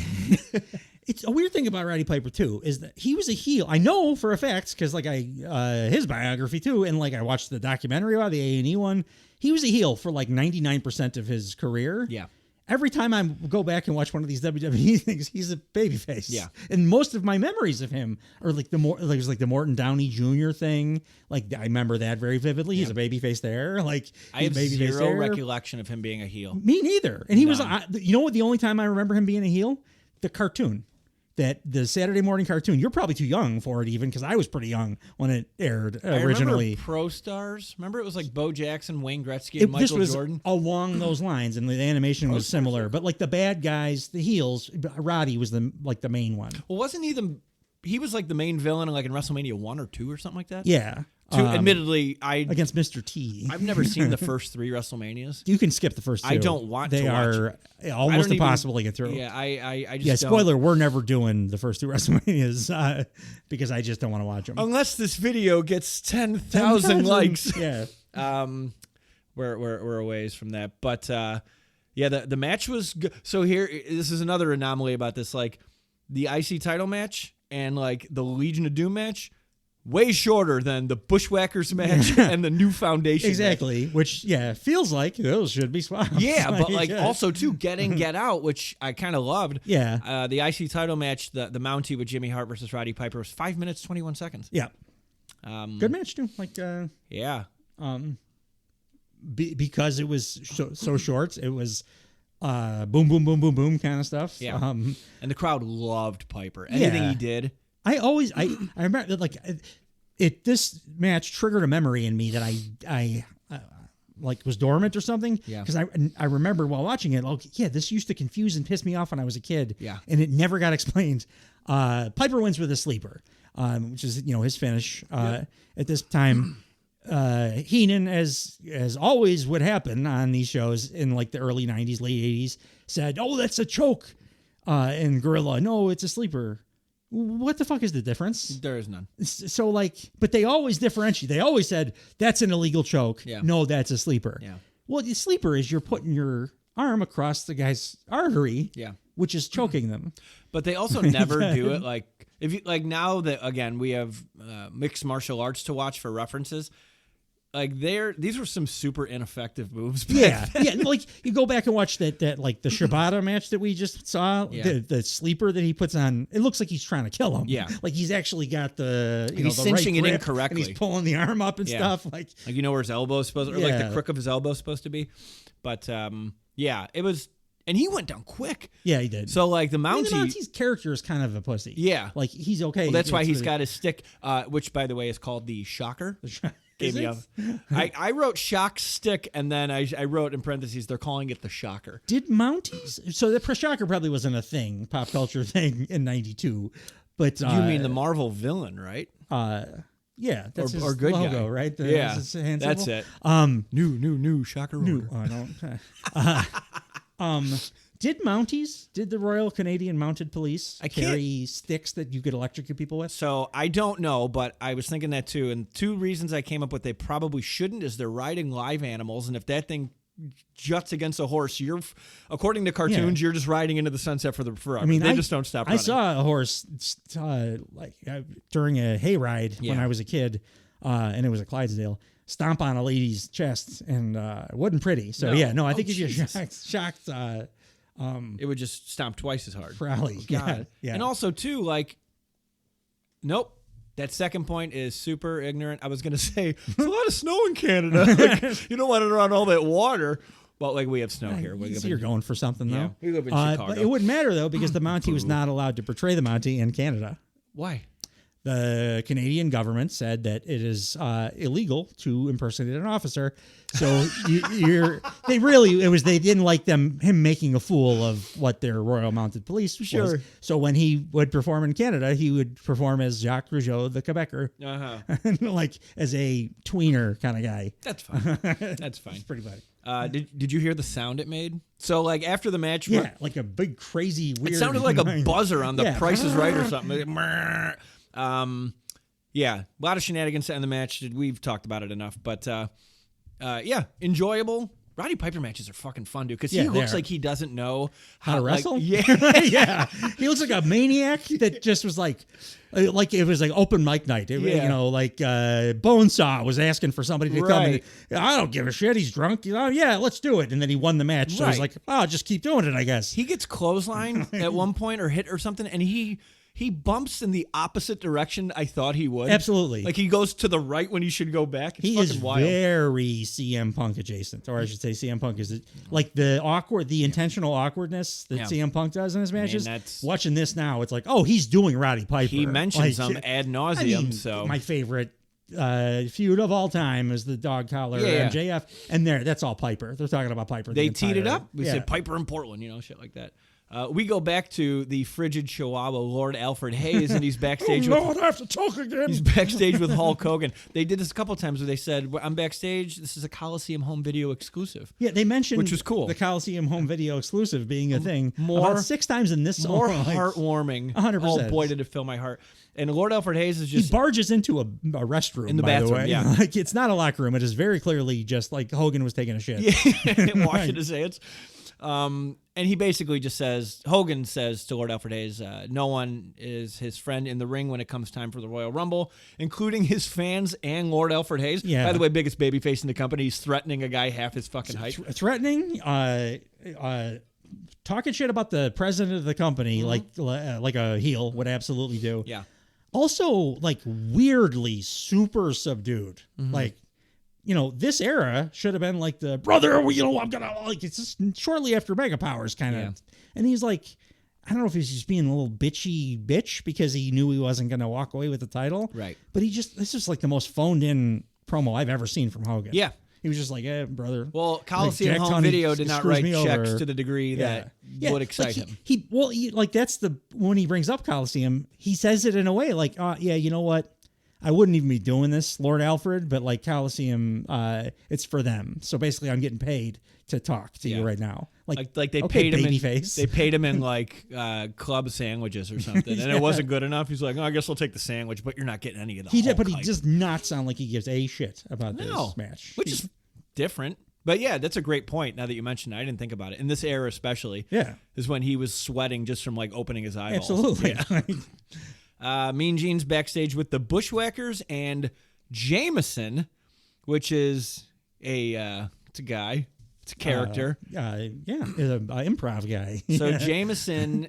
a weird thing about Roddy Piper too is that he was a heel. I know for a fact because like his biography too, and like I watched the documentary about the A&E one. He was a heel for like 99% of his career. Yeah. Every time I go back and watch one of these WWE things, he's a babyface. Yeah, and most of my memories of him are like the Morton Downey Jr. thing. Like I remember that very vividly. He's a babyface there. Like I have zero recollection of him being a heel. Me neither. And he was. You know what? The only time I remember him being a heel, the cartoon. The Saturday morning cartoon. You're probably too young for it even because I was pretty young when it aired originally. I remember Pro Stars. Remember it was like Bo Jackson, Wayne Gretzky, and Michael Jordan? Along those lines, and the animation was similar. But like the bad guys, the heels, Roddy was the main one. Well, wasn't he was like the main villain in WrestleMania 1 or 2 or something like that? Yeah. Admittedly, against Mr. T. I've never seen the first 3 WrestleManias. You can skip the first 2. I don't want to. They are almost impossible to get through. Yeah, I just spoiler, we're ne're never doing the first 2 WrestleManias because I just don't want to watch them. Unless this video gets 10,000 likes. Yeah. We're a ways from that. But Yeah, the match was good. So here, this is another anomaly about this. Like, the IC title match and, like, the Legion of Doom match, way shorter than the Bushwhackers match and the New Foundation exactly, match. Which, feels like those should be swapped. Yeah, but, like, also, too, Get Out, which I kind of loved. Yeah. The IC title match, the Mountie with Jimmy Hart versus Roddy Piper, was 5 minutes, 21 seconds. Yeah. Good match, too. Like, yeah. Because it was so short, it was boom, boom, boom, boom, boom kind of stuff. Yeah. And the crowd loved Piper. Anything he did. I remember that, like, this match triggered a memory in me that I like was dormant or something. Yeah. Because I remember while watching it, this used to confuse and piss me off when I was a kid. Yeah. And it never got explained. Piper wins with a sleeper, which is his finish. At this time, Heenan, as always would happen on these shows in like the early '90s, late '80s, said, "Oh, that's a choke," and Gorilla, "No, it's a sleeper." What the fuck is the difference? There is none. So, like, but they always differentiate. They always said, that's an illegal choke. Yeah. No, that's a sleeper. Yeah. Well, the sleeper is you're putting your arm across the guy's artery, which is choking them. But they also never do it like, if you like, now that, again, we have mixed martial arts to watch for references. Like, these were some super ineffective moves. Yeah. Like, you go back and watch that like the Shibata match that we just saw, the sleeper that he puts on. It looks like he's trying to kill him. Yeah. Like, he's actually got the, he's the cinching right it grip, incorrectly. And he's pulling the arm up and stuff. Like, where his elbow is supposed to, or like the crook of his elbow is supposed to be. But, it was, and he went down quick. Yeah, he did. So, like, the Mountie. the Mountie's character is kind of a pussy. Yeah. Like, he's okay. Well, that's why he's got his stick, which, by the way, is called the Shocker. I wrote shock stick, and then I wrote in parentheses, they're calling it the Shocker. Did Mounties? So the Shocker probably wasn't a thing, pop culture thing in '92. But you mean the Marvel villain, right? Yeah, that's his good logo, guy. right? That's it. New Shocker. New. Did the Royal Canadian Mounted Police carry sticks that you could electrocute people with? So I don't know, but I was thinking that too. And two reasons I came up with they probably shouldn't is they're riding live animals. And if that thing juts against a horse, according to cartoons, you're just riding into the sunset forever. I mean, they just don't stop running. I saw a horse during a hayride when I was a kid, and it was a Clydesdale, stomp on a lady's chest, and it wasn't pretty. So, I think if you're shocked... it would just stomp twice as hard. Probably. God. Yeah. And also, too, like, nope. That second point is super ignorant. I was going to say, there's a lot of snow in Canada. Like, you don't want it around all that water. Well, like, we have snow here. You're going for something, though. Yeah, we live in Chicago. But it wouldn't matter, though, because the Mountie was not allowed to portray the Mountie in Canada. Why? The Canadian government said that it is illegal to impersonate an officer. So they didn't like him making a fool of what their Royal Mounted Police was. Sure. So when he would perform in Canada, he would perform as Jacques Rougeau, the Quebecer, like as a tweener kind of guy. That's fine. That's fine. It's pretty funny. Did you hear the sound it made? So, like, after the match, like a big crazy weird. It sounded like a buzzer on The Price is Right or something. A lot of shenanigans in the match. We've talked about it enough, but enjoyable. Roddy Piper matches are fucking fun, dude, because he looks like he doesn't know how to wrestle. Yeah. He looks like a maniac that just was like it was like open mic night. Bonesaw was asking for somebody to come in. I don't give a shit. He's drunk. Let's do it. And then he won the match. So he's like, I'll just keep doing it, I guess. He gets clotheslined at one point or hit or something, and he bumps in the opposite direction I thought he would. Absolutely. Like he goes to the right when he should go back. It's fucking wild. Very CM Punk adjacent. Or I should say CM Punk is like the intentional awkwardness that CM Punk does in his matches. Watching this now, it's like, oh, he's doing Roddy Piper. He mentions them ad nauseum. So my favorite feud of all time is the dog collar MJF. And that's all Piper. They're talking about Piper. They teed it up. We said Piper in Portland, shit like that. We go back to the frigid Chihuahua, Lord Alfred Hayes, and he's backstage. I have to talk again. He's backstage with Hulk Hogan. They did this a couple times where they said, "I'm backstage. This is a Coliseum home video exclusive." Yeah, they mentioned which was cool. The Coliseum home video exclusive being a thing about 6 times in this song. More heartwarming. 100%. Oh boy, did it fill my heart. And Lord Alfred Hayes is just... He barges into a restroom, in the by bathroom, the way. yeah. Like, it's not a locker room. It is very clearly just like Hogan was taking a shit. Yeah, washing his hands. And he basically just says, Hogan says to Lord Alfred Hayes, no one is his friend in the ring when it comes time for the Royal Rumble, including his fans and Lord Alfred Hayes. Yeah. By the way, biggest babyface in the company. He's threatening a guy half his fucking height. Threatening, talking shit about the president of the company, like a heel would absolutely do. Yeah. Also, like, weirdly super subdued. Like, this era should have been like the brother, I'm gonna, like, it's just shortly after Mega Powers kind of. Yeah. And he's like, I don't know if he's just being a little bitch because he knew he wasn't going to walk away with the title. Right. But this is like the most phoned in promo I've ever seen from Hogan. Yeah. He was just like, brother. Well, Coliseum Jack Home Tunney Video did not screws write me checks over. to the degree that would excite him. That's when he brings up Coliseum, he says it in a way like, you know what? I wouldn't even be doing this, Lord Alfred, but like Coliseum, it's for them. So basically I'm getting paid to talk to you right now. Like they okay, paid him babyface. They paid him in like club sandwiches or something, and it wasn't good enough. He's like, I guess I'll take the sandwich, but you're not getting any of the He did, Hulk but he hype. does not sound like he gives a shit about this match. Which is different. But yeah, that's a great point. Now that you mentioned it, I didn't think about it. In this era, especially, is when he was sweating just from like opening his eyeballs. Absolutely. Yeah. Mean Gene's backstage with the Bushwhackers and Jameson, which is it's a guy, it's a character. Is an improv guy. So Jameson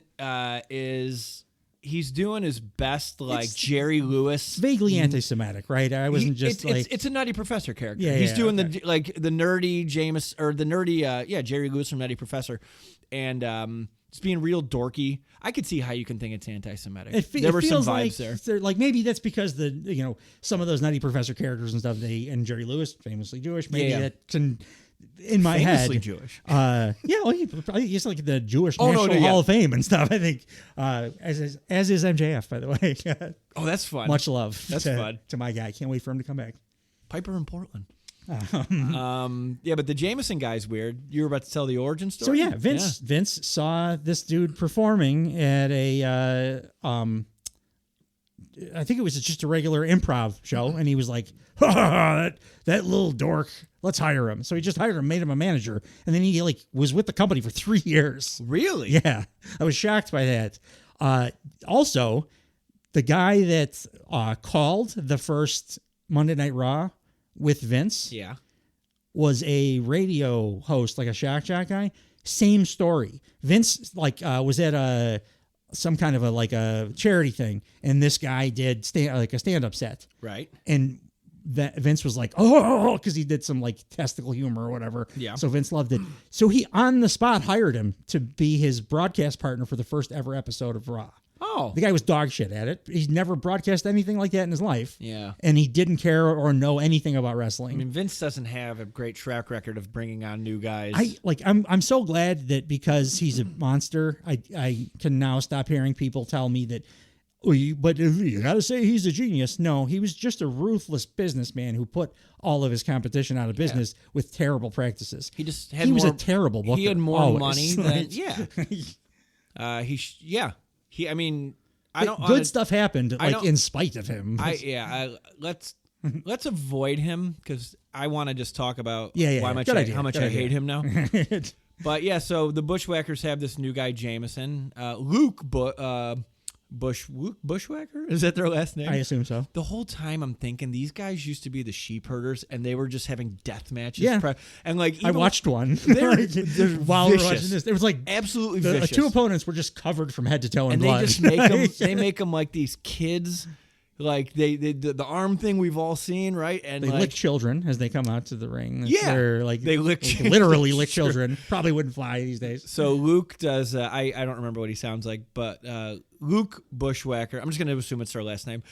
he's doing his best, like Jerry Lewis. Vaguely anti-Semitic, right? I wasn't it's a Nutty Professor character. Yeah, He's yeah, doing okay. the nerdy Jameson, or the nerdy, Jerry Lewis from Nutty Professor. And it's being real dorky. I could see how you can think it's anti-Semitic. There were some vibes there. Like maybe that's because some of those Nutty Professor characters and stuff, and Jerry Lewis, famously Jewish, maybe that can, in my Famously head. Jewish. He's like the Jewish National Hall of Fame and stuff, I think. As is MJF, by the way. Oh, that's fun. Much love. That's fun. To my guy. Can't wait for him to come back. Piper in Portland. But the Jameson guy's weird. You were about to tell the origin story? So Vince saw this dude performing at I think it was just a regular improv show, and he was like, that little dork, let's hire him. So he just hired him, made him a manager, and then he was with the company for 3 years. Really? Yeah. I was shocked by that. Also, the guy that called the first Monday Night Raw with Vince was a radio host, like a shock jock guy. Same story. Vince was at some kind of a charity thing, and this guy did a stand-up set. Right. And that Vince was like, oh, because he did some like testicle humor or whatever. Yeah. So Vince loved it. So he on the spot hired him to be his broadcast partner for the first ever episode of Raw. Oh. The guy was dog shit at it. He's never broadcast anything like that in his life. Yeah. And he didn't care or know anything about wrestling. I mean, Vince doesn't have a great track record of bringing on new guys. I'm so glad that because he's a monster, I can now stop hearing people tell me that, but you got to say he's a genius. No, he was just a ruthless businessman who put all of his competition out of business with terrible practices. He just had was a terrible booker. He had more always. money than I mean, I don't. Good stuff happened, in spite of him. Let's avoid him because I want to just talk about how much I hate him now. But yeah, so the Bushwhackers have this new guy, Jameson. Luke Bushwhacker? Is that their last name? I assume so. The whole time I'm thinking these guys used to be the sheep herders and they were just having death matches. Yeah. And I watched one. They're while we were watching this. It was like absolutely the vicious. Two opponents were just covered from head to toe in and blood. They just make them. They make them like these kids. Like the arm thing we've all seen, right? And they lick children as they come out to the ring. They're they literally lick children. Probably wouldn't fly these days. So Luke does. I don't remember what he sounds like, but Luke Bushwhacker. I'm just going to assume it's her last name.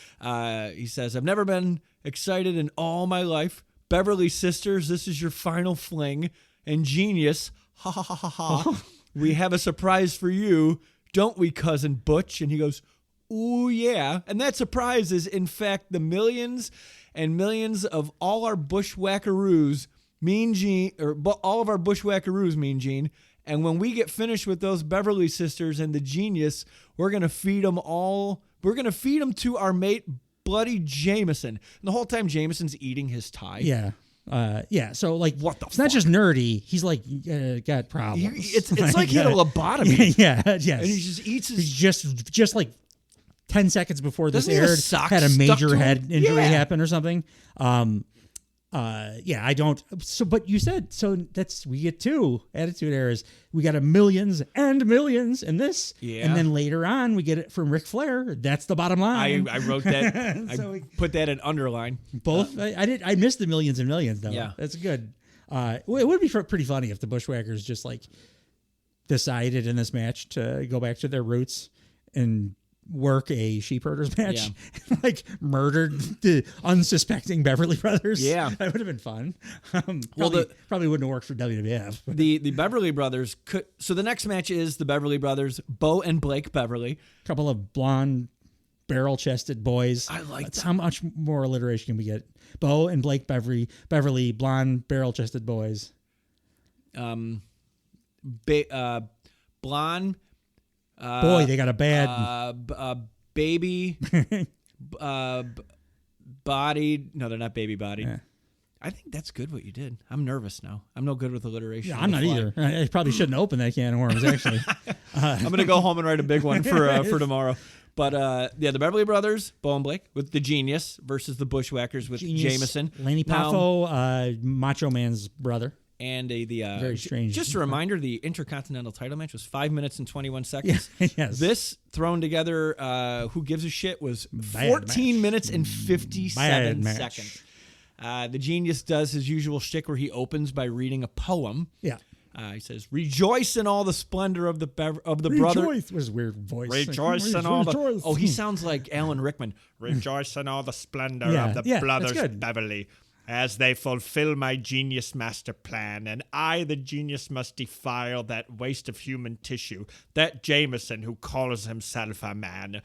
He says, "I've never been excited in all my life. Beverly Sisters, this is your final fling. And Genius, ha ha ha ha ha. We have a surprise for you, don't we, cousin Butch?" And he goes, "Ooh, yeah." And that surprise is, in fact, the millions and millions of all our bushwhackaroos, Mean Gene, all of our bushwhackaroos, Mean Gene. And when we get finished with those Beverly Sisters and the Genius, we're going to feed them all. We're going to feed them to our mate, Bloody Jameson. And the whole time, Jameson's eating his tie. Yeah. Yeah, so like, What the it's not just nerdy. He's like got problems. It's like he had a lobotomy. Yeah, yes. And he just eats his... He's just like 10 seconds before this Doesn't he have aired, socks had a stuck major to him? head injury Yeah. happen or something. Yeah, I don't. So, but you said so. We get 2 Attitude Eras. We got a millions and millions in this, Yeah. and then later on we get it from Ric Flair. That's the bottom line. I wrote that. So I put that in underline. Both. I missed the millions and millions though. Yeah. That's good. It would be pretty funny if the Bushwhackers just like decided in this match to go back to their roots and work a sheepherders match, like murdered the unsuspecting Beverly Brothers. Yeah. That would have been fun. Well, probably wouldn't have worked for WWF. The Beverly Brothers could. So the next match is the Beverly Brothers, Bo and Blake Beverly. Couple of blonde, barrel-chested boys. I like That's that. how much more alliteration can we get? Bo and Blake Beverly, blonde, barrel-chested boys. Blonde. Boy, they got a bad Baby. Bodied. No, they're not baby bodied. Yeah. I think that's good what you did. I'm nervous now. I'm no good with alliteration. Yeah, on I'm the not fly. either. I probably shouldn't open that can of worms, actually. I'm gonna go home and write a big one for tomorrow. But the Beverly Brothers, Bo and Blake, with the Genius versus the Bushwhackers with Genius, Jameson. Lanny Now- Poffo, Macho Man's brother. And the Very strange. Just a reminder: the Intercontinental Title match was 5 minutes and 21 seconds. Yes. This thrown together, who gives a shit, was Bad 14 match. minutes and 57 Bad match. seconds. The Genius does his usual shtick where he opens by reading a poem. Yeah. He says, "Rejoice in all the splendor of the brother." Rejoice was a weird voice. Rejoice in all the. Rejoice. Oh, he sounds like Alan Rickman. Rejoice in all the splendor Yeah, of the yeah, that's brothers good. Beverly, as they fulfill my genius master plan, and I, the genius, must defile that waste of human tissue, that Jameson who calls himself a man.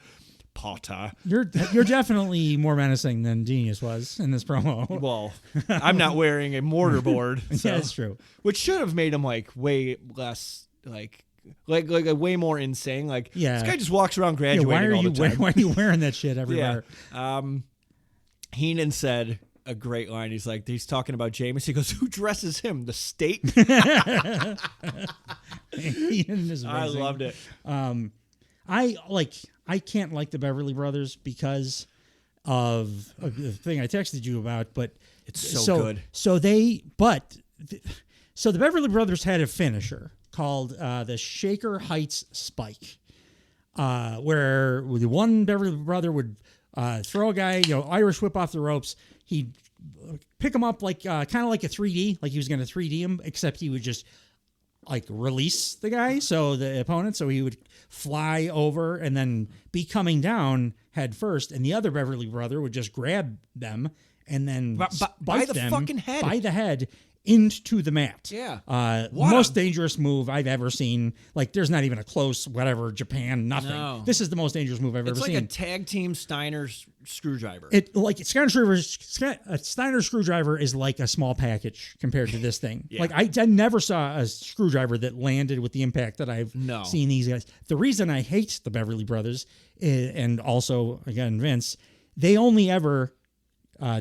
Potter. You're definitely more menacing than Genius was in this promo. Well, I'm not wearing a mortarboard. So, Yeah, that's true. Which should have made him like way less like way more insane. Like Yeah. this guy just walks around Yeah, graduating all the time. why are you wearing that shit everywhere? Yeah. Heenan said a great line. He's talking about Jameis. He goes, "Who dresses him? The state?" Ian is I amazing. loved it. I can't like the Beverly Brothers because of the thing I texted you about, but It's so good. So the Beverly Brothers had a finisher called the Shaker Heights Spike, where the one Beverly brother would throw a guy, Irish whip off the ropes. He'd pick him up like kind of like a 3D, like he was going to 3D him, except he would just like release the guy, so the opponent, so he would fly over and then be coming down head first, and the other Beverly brother would just grab them and then By spike the them fucking head. by the head into the mat. Yeah. Most dangerous move I've ever seen. Like, there's not even a close whatever Japan, nothing. No. This is the most dangerous move I've It's ever like seen. a tag team Steiner's screwdriver. A Steiner screwdriver is like a small package compared to this thing. Yeah. Like I never saw a screwdriver that landed with the impact that I've No. seen these guys. The reason I hate the Beverly Brothers and also again Vince, they only ever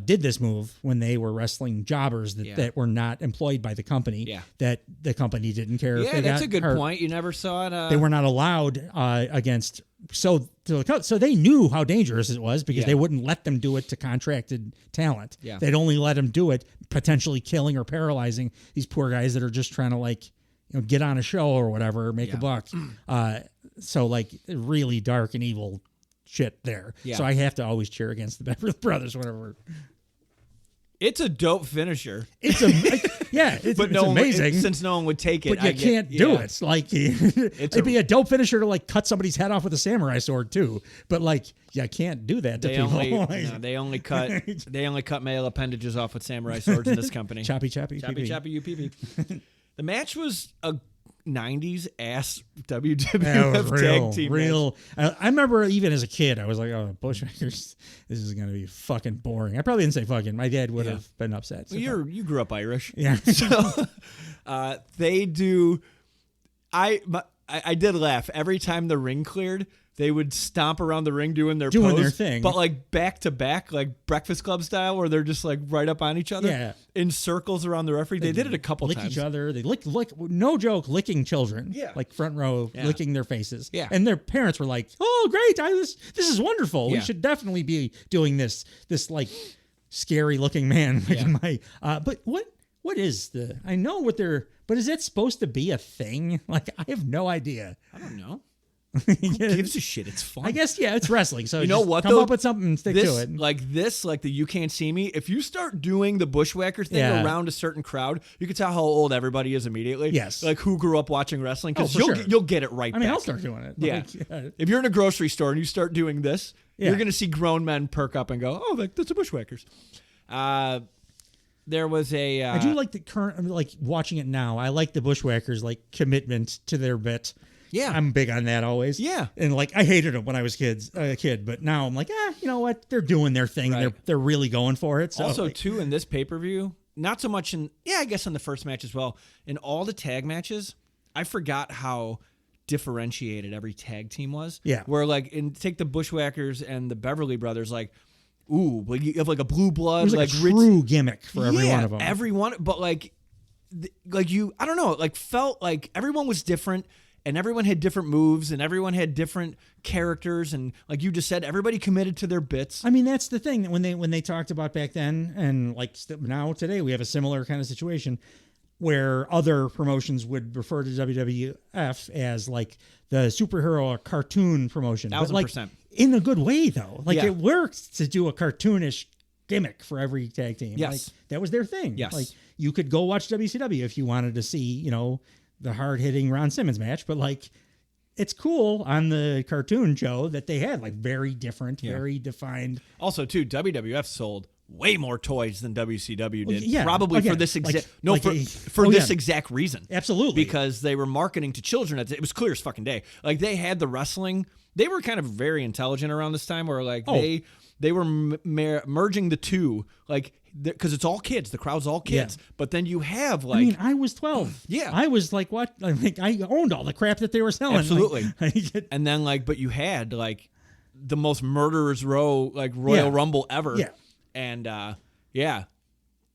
did this move when they were wrestling jobbers that were not employed by the company. Yeah. That the company didn't care if Yeah, they that's got a good hurt. point. You never saw it. They were not allowed against. So they knew how dangerous it was because Yeah. they wouldn't let them do it to contracted talent. Yeah. They'd only let them do it, potentially killing or paralyzing these poor guys that are just trying to get on a show or whatever, make a buck. So really dark and evil shit there. Yeah. So I have to always cheer against the Beverly Brothers whenever. It's a dope finisher. It's it's amazing. Since no one would take it. But you can't do it. Like it'd be a dope finisher to cut somebody's head off with a samurai sword too. But you can't do that to people. They only cut male appendages off with samurai swards in this company. Choppy, Choppy, pee-pee. UPP. The match was a 90s ass That was WWF tag team real. I remember even as a kid, I was like, "Oh, Bushwhackers, this is gonna be fucking boring." I probably didn't say fucking. My dad would have been upset. So You grew up Irish. Yeah. So they do. I did laugh every time the ring cleared. They would stomp around the ring doing their pose, thing, but like back to back, like Breakfast Club style, where they're just like right up on each other, in circles around the referee. They did it a couple lick times. Each other. They lick, no joke, licking children. Yeah, like front row, licking their faces. Yeah, and their parents were like, "Oh, great! This is wonderful. We should definitely be doing this. This like scary looking man." But what is the? I know what they're. But is that supposed to be a thing? Like, I have no idea. I don't know. Who gives a shit? It's fun. I guess, it's wrestling. So you know what? Come up with something and stick to it. Like the You Can't See Me. If you start doing the Bushwhacker thing around a certain crowd, you can tell how old everybody is immediately. Yes. Like who grew up watching wrestling. Because you'll get it right back. I'll start doing it. Yeah. If you're in a grocery store and you start doing this, you're going to see grown men perk up and go, oh, that's the Bushwhackers. There was a... I do like the current... like watching it now. I like the Bushwhackers like commitment to their bit. Yeah. I'm big on that always. Yeah. And like I hated them when I was a kid, but now I'm like, you know what? They're doing their thing. Right. They're really going for it. So, also, too, in this pay-per-view, not so much I guess in the first match as well. In all the tag matches, I forgot how differentiated every tag team was. Yeah. Where take the Bushwhackers and the Beverly Brothers, ooh, like you have like a blue blood, it was like a true gimmick for every one of them. Everyone, but I don't know, felt like everyone was different. And everyone had different moves, and everyone had different characters, and like you just said, everybody committed to their bits. I mean, that's the thing that when they talked about back then, and now today we have a similar kind of situation where other promotions would refer to WWF as like the superhero cartoon promotion, 1000%. In a good way though. It works to do a cartoonish gimmick for every tag team. Yes, that was their thing. Yes, like you could go watch WCW if you wanted to see, the hard-hitting Ron Simmons match, but it's cool on the cartoon show that they had very different, very defined. Also, too, WWF sold way more toys than WCW did. Yeah, probably again, for this exact exact reason. Absolutely, because they were marketing to children. It was clear as fucking day. Like they had the wrestling. They were kind of very intelligent around this time, where they were merging the two, because it's all kids. The crowd's all kids. Yeah. But then you have I mean, I was 12. Yeah. I was what? I owned all the crap that they were selling. Absolutely. And then but you had the most murderer's row Royal Rumble ever. Yeah. And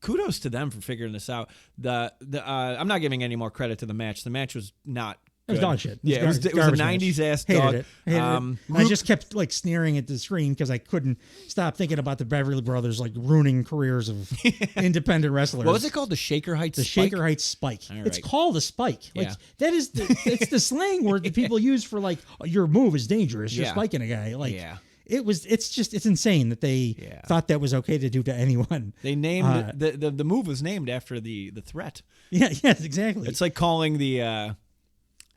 kudos to them for figuring this out. I'm not giving any more credit to the match. The match was not. It was dog shit. It was a 90s ass dog. Hated it. I just kept sneering at the screen because I couldn't stop thinking about the Beverly Brothers ruining careers of independent wrestlers. What was it called? The Shaker Heights Spike? The Shaker Heights Spike. Right. It's called a spike. That is it's the slang word that people use for your move is dangerous. You're spiking a guy. It's insane that they thought that was okay to do to anyone. They named the move was named after the threat. Yeah, yes, exactly. It's like calling the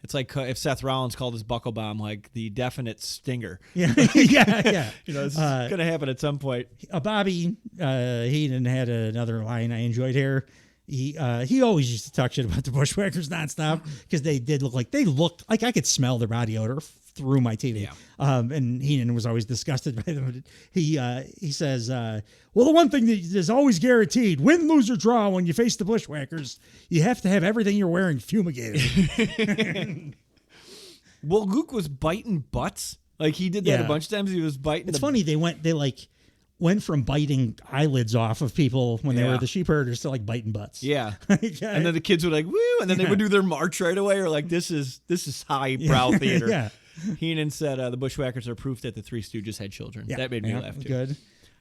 it's like if Seth Rollins called his buckle bomb the definite stinger. Yeah, yeah. It's going to happen at some point. Bobby Heenan had another line I enjoyed here. He always used to talk shit about the Bushwhackers nonstop because they looked like I could smell their body odor through my TV. Yeah. And Heenan was always disgusted by them. He says, well, the one thing that is always guaranteed, win, lose, or draw when you face the Bushwhackers, you have to have everything you're wearing fumigated. Well, Luke was biting butts. He did that a bunch of times. He was biting. It's funny. They went from biting eyelids off of people when they were the sheep herders to biting butts. Yeah. And then the kids would woo, and then they would do their march right away, or this is highbrow theater. Yeah. Heenan said the Bushwhackers are proof that the Three Stooges had children. Yeah. That made me laugh too. Good.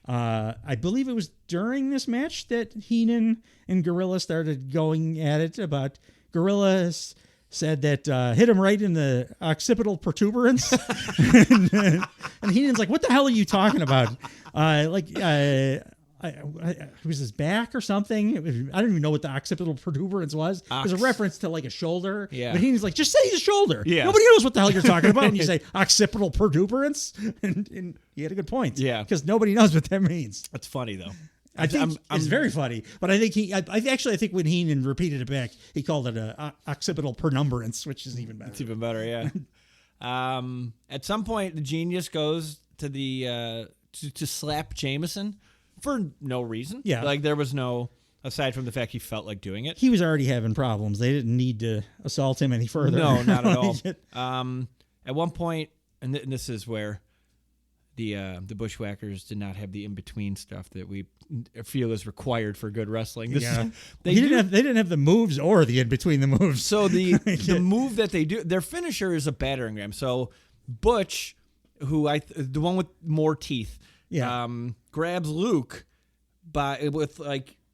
I believe it was during this match that Heenan and Gorilla started going at it about Gorilla said that hit him right in the occipital protuberance. and Heenan's like, what the hell are you talking about? It was his back or something. I don't even know what the occipital protuberance was. It was a reference to a shoulder. Yeah. But Heenan's like, just say the shoulder. Yeah. Nobody knows what the hell you're talking about when you say occipital protuberance. And he had a good point. Yeah. Because nobody knows what that means. That's funny though. I think it's very funny, but I think I think when Heenan repeated it back, he called it a occipital pernumbrance, which is even better. It's even better, yeah. At some point, the Genius goes to the to slap Jameson for no reason. Yeah, there was no aside from the fact he felt like doing it. He was already having problems. They didn't need to assault him any further. No, not at all. At one point, and this is where the Bushwhackers did not have the in-between stuff that we feel is required for good wrestling. They didn't have the moves or the in-between the moves. So the move that they do, their finisher is a battering ram. So Butch, the one with more teeth, grabs Luke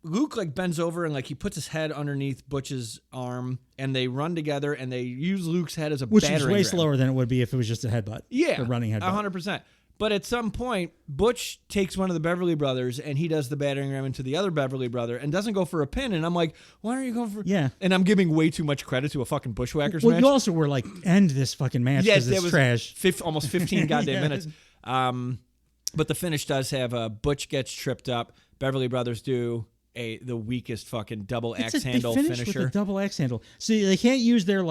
Luke bends over and he puts his head underneath Butch's arm, and they run together and they use Luke's head as a battering ram. Which is way slower than it would be if it was just a headbutt. Yeah, a running headbutt. 100%. But at some point, Butch takes one of the Beverly Brothers and he does the battering ram into the other Beverly brother and doesn't go for a pin. And I'm like, why are you going for? Yeah. And I'm giving way too much credit to a fucking Bushwhackers match. You also were like, end this fucking match because it's trash. Almost 15 goddamn minutes. But the finish does have Butch gets tripped up. Beverly Brothers do the weakest fucking double axe handle finisher. With a double axe handle. See, they can't use their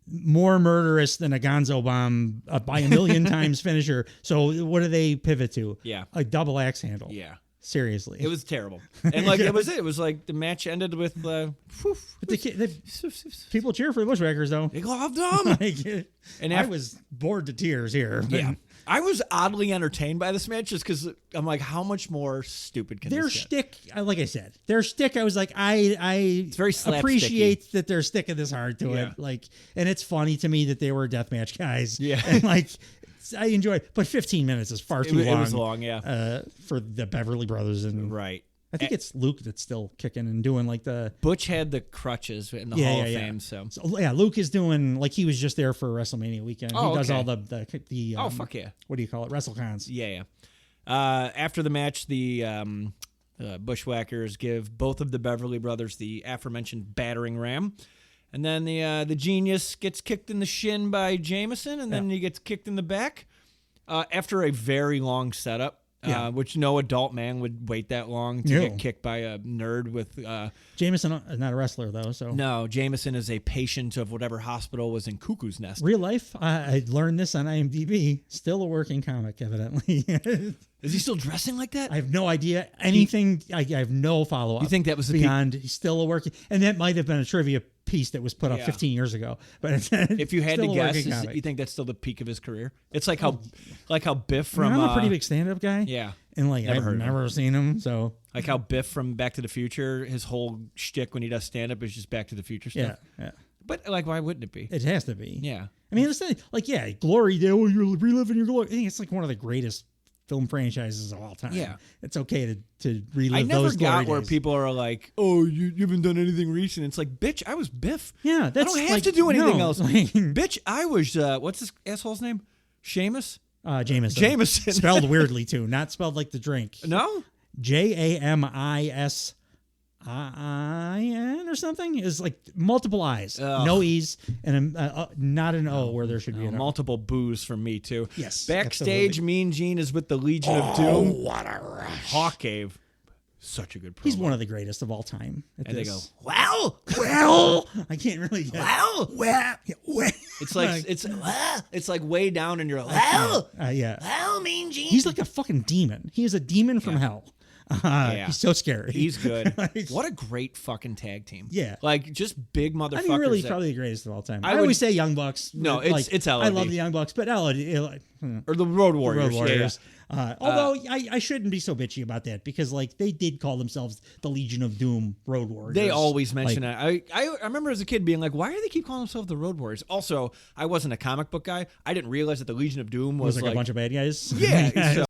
more murderous than a Gonzo bomb by a million times finisher. So what do they pivot to? Yeah, a double axe handle. Yeah, seriously, it was terrible. And it was it. It was the match ended with. People cheer for the Bushwhackers though. They loved them. And I was bored to tears here. Yeah. I was oddly entertained by this match just because I'm like, how much more stupid can their this get? Shtick, like I said, their shtick, I was like, it's very appreciate that they're sticking this hard to it. And it's funny to me that they were deathmatch guys. Yeah. And I enjoy it. But 15 minutes is far too long. It was long, yeah. For the Beverly Brothers. Right. I think it's Luke that's still kicking and doing the... Butch had the crutches in the Hall of Fame, so Luke is doing, he was just there for WrestleMania weekend. He does all the fuck yeah. What do you call it? WrestleCons. Yeah. After the match, the Bushwhackers give both of the Beverly Brothers the aforementioned battering ram. And then the Genius gets kicked in the shin by Jameson, and then he gets kicked in the back after a very long setup. Which no adult man would wait that long to get kicked by a nerd with... Jameson is not a wrestler, though. So no, Jameson is a patient of whatever hospital was in Cuckoo's Nest. Real life, I learned this on IMDb. Still a working comic, evidently. Is he still dressing like that? I have no idea. Anything, I have no follow-up. You think that was beyond he's still a working... And that might have been a trivia piece that was put up 15 years ago. But if you had to guess, you think that's still the peak of his career? It's like how Biff from... I'm a pretty big stand-up guy. Yeah. And I've never seen him, so... Like how Biff from Back to the Future, his whole shtick when he does stand-up is just Back to the Future stuff. Yeah. But why wouldn't it be? It has to be. Yeah. I mean, it's glory day. Oh, you're reliving your glory. I think it's one of the greatest film franchises of all time. Yeah. It's okay to relive I never those got glory where days. people are like, oh, you haven't done anything recent. It's like, bitch, I was Biff. Yeah, I don't have to do anything else. Bitch, I was, what's this asshole's name? Seamus? Jameson. Spelled weirdly, too. Not spelled like the drink. No? Jamisine or something is multiple I's, no E's, and not an O where there should be an O. Multiple boos from me too. Yes, backstage, absolutely. Mean Gene is with the Legion of Doom. What a rush! Hawk gave such a good promo. He's one of the greatest of all time. They go, well, I can't really. Well. It's like way down, and you're like, well, Mean Gene. He's like a fucking demon. He is a demon from hell. He's so scary. He's good. What a great fucking tag team. Yeah. Just big motherfuckers. I mean, really, probably the greatest of all time. I always say Young Bucks. No, it's LOD. I love the Young Bucks, but LOD. Or the Road Warriors. Yeah. Although I shouldn't be so bitchy about that because they did call themselves the Legion of Doom Road Warriors. They always mention that. I remember as a kid being like, why do they keep calling themselves the Road Warriors? Also, I wasn't a comic book guy. I didn't realize that the Legion of Doom was a bunch of bad guys. Yeah.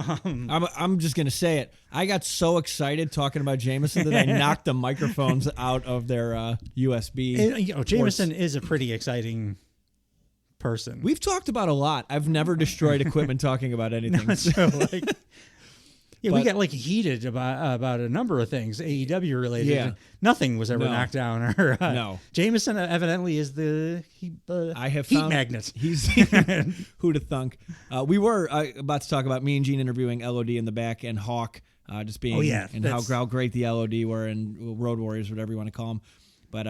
I'm just gonna say it. I got so excited talking about Jameson that I knocked the microphones out of their USB. Jameson is a pretty exciting person. We've talked about a lot. I've never destroyed equipment talking about anything. We got heated about a number of things AEW related. Yeah. Nothing was ever knocked down. No. Jameson evidently is the heat magnet. He's who'd have thunk. We were about to talk about me and Gene interviewing LOD in the back and Hawk just being and how great the LOD were and Road Warriors, whatever you want to call them. But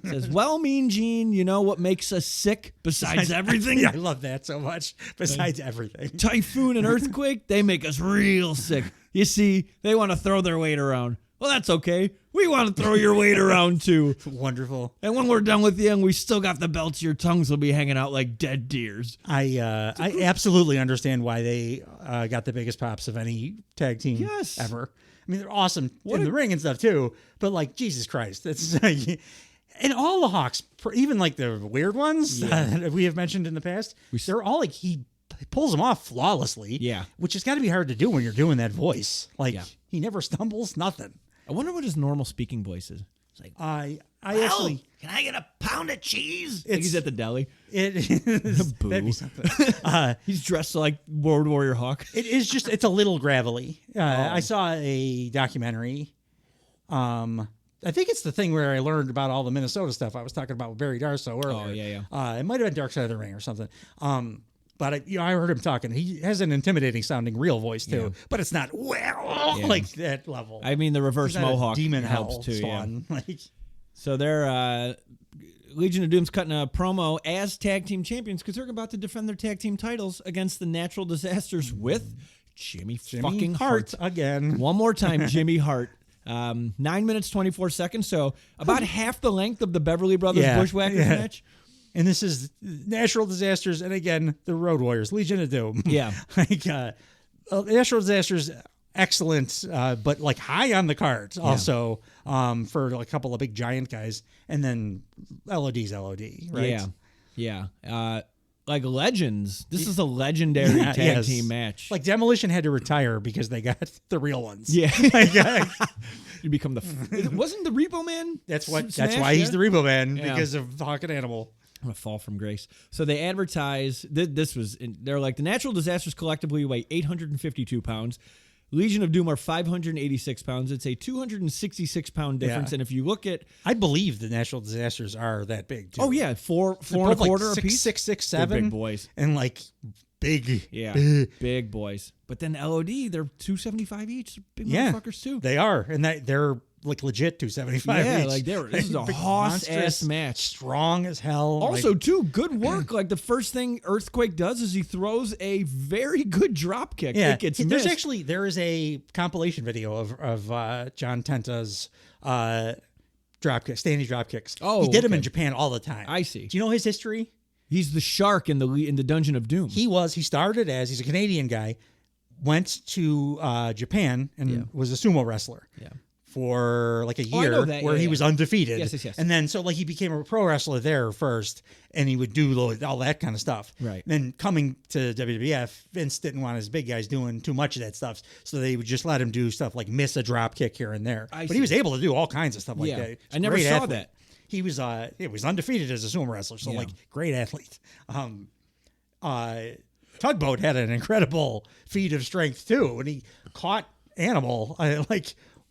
says, Mean Gene, you know what makes us sick besides everything? I love that so much. Besides everything, typhoon and earthquake, they make us real sick. You see, they want to throw their weight around. Well, that's okay. We want to throw your weight around too. Wonderful. And when we're done with you and we still got the belts, your tongues will be hanging out like dead deers. I absolutely understand why they got the biggest pops of any tag team ever. I mean, they're awesome in the ring and stuff too. But like, Jesus Christ, that's and all the Hawks, even like the weird ones that we have mentioned in the past, they're all like he pulls them off flawlessly. Yeah, which has got to be hard to do when you're doing that voice. Like he never stumbles, nothing. I wonder what his normal speaking voice is. It's like, actually, can I get a pound of cheese? Like he's at the deli. It is. That'd be something. He's dressed like World Warrior Hawk. It is just, it's a little gravelly. I saw a documentary. I think it's the thing where I learned about all the Minnesota stuff I was talking about with Barry Darso earlier. Oh, yeah. It might have been Dark Side of the Ring or something. But I heard him talking. He has an intimidating sounding real voice too, but it's not like that level. I mean, the reverse mohawk demon helps hell too. spawn. Yeah. Like, so they're Legion of Doom's cutting a promo as tag team champions because they're about to defend their tag team titles against the Natural Disasters with Jimmy fucking Hart again. One more time, Jimmy Hart. 9 minutes 24 seconds, so about half the length of the Beverly Brothers Bushwhackers match. And this is Natural Disasters, and again, the Road Warriors, Legion of Doom. Yeah. Like, Natural Disasters, excellent, but like high on the card also for like a couple of big giant guys. And then LOD's LOD, right? Yeah. Like legends. This is a legendary tag team match. Like Demolition had to retire because they got the real ones. Yeah. Like, you become wasn't the Repo Man? That's why he's the Repo Man because of Hawk and Animal. I'm gonna fall from grace. So they advertise they're like the Natural Disasters collectively weigh 852 pounds. Legion of Doom are 586 pounds. It's a 266 pound difference. And if you look at, I believe the Natural Disasters are that big too. Oh yeah, four and a quarter like a piece. 6'6", 6'7", They're big boys, and like big, big boys. But then LOD, they're 275 each. They're big motherfuckers too. They are, and they're like legit 275 yeah, each. Like this is a hoss ass match, strong as hell. Also, too good work. Like the first thing Earthquake does is he throws a very good drop kick. Yeah, it gets there is a compilation video of John Tenta's standing drop kicks. Oh, he did them in Japan all the time. I see. Do you know his history? He's the shark in the Dungeon of Doom. He started as, he's a Canadian guy, went to Japan and was a sumo wrestler. Yeah. For like a year where he was undefeated. Yes. And then so like he became a pro wrestler there first and he would do all that kind of stuff. Right. Then coming to WWF, Vince didn't want his big guys doing too much of that stuff. So they would just let him do stuff like miss a drop kick here and there. But he was able to do all kinds of stuff like that. I never saw that. He was undefeated as a sumo wrestler. So like great athlete. Tugboat had an incredible feat of strength too. When he caught Animal,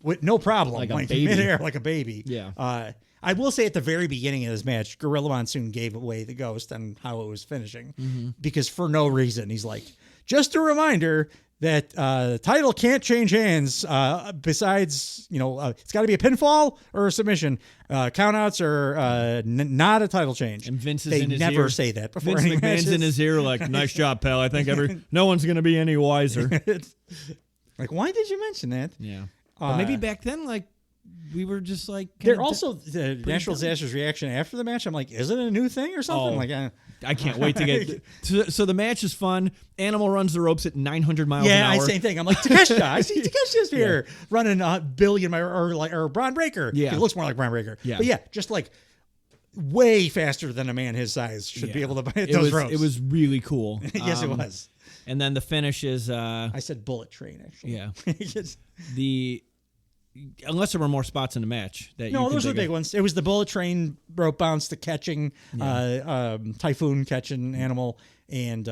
with no problem, like a baby. Midair, like a baby. Yeah. I will say at the very beginning of this match, Gorilla Monsoon gave away the ghost on how it was finishing because for no reason he's like, just a reminder that the title can't change hands. Besides, it's got to be a pinfall or a submission. Countouts are not a title change. And Vince is they in his never ear. say that before. Vince McMahon's in his ear, like, nice job, pal. I think no one's gonna be any wiser. Like, why did you mention that? Yeah. But maybe back then, like, we were just like... They're also the Natural Disasters reaction after the match. I'm like, is it a new thing or something? I can't wait to get... So the match is fun. Animal runs the ropes at 900 miles an hour. Yeah, same thing. I'm like, Takeshita. I see Takeshita's here running Billion or Braun Breaker. Yeah. He looks more like Braun Breaker. Yeah. But just like way faster than a man his size should be able to hit those ropes. It was really cool. Yes, it was. And then the finish is... I said Bullet Train, actually. Yeah. Unless there were more spots in the match. Those were the big ones. It was the Bullet Train rope bounce, the catching, Typhoon catching Animal, and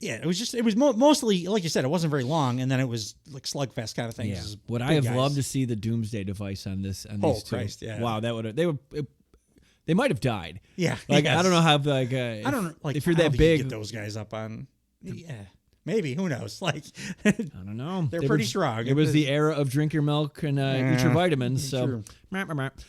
it was mostly, like you said, it wasn't very long, and then it was like slugfest kind of thing. Yeah. Would I have loved to see the Doomsday device on this? On these two? Christ, yeah. Wow, that would have... They might have died. Yeah. Like, I don't know how, like... I don't know, like, if you're that that big... get those guys up on... Yeah. Maybe, who knows? Like, I don't know. They're pretty strong. It was the era of drink your milk and eat your vitamins. So, true.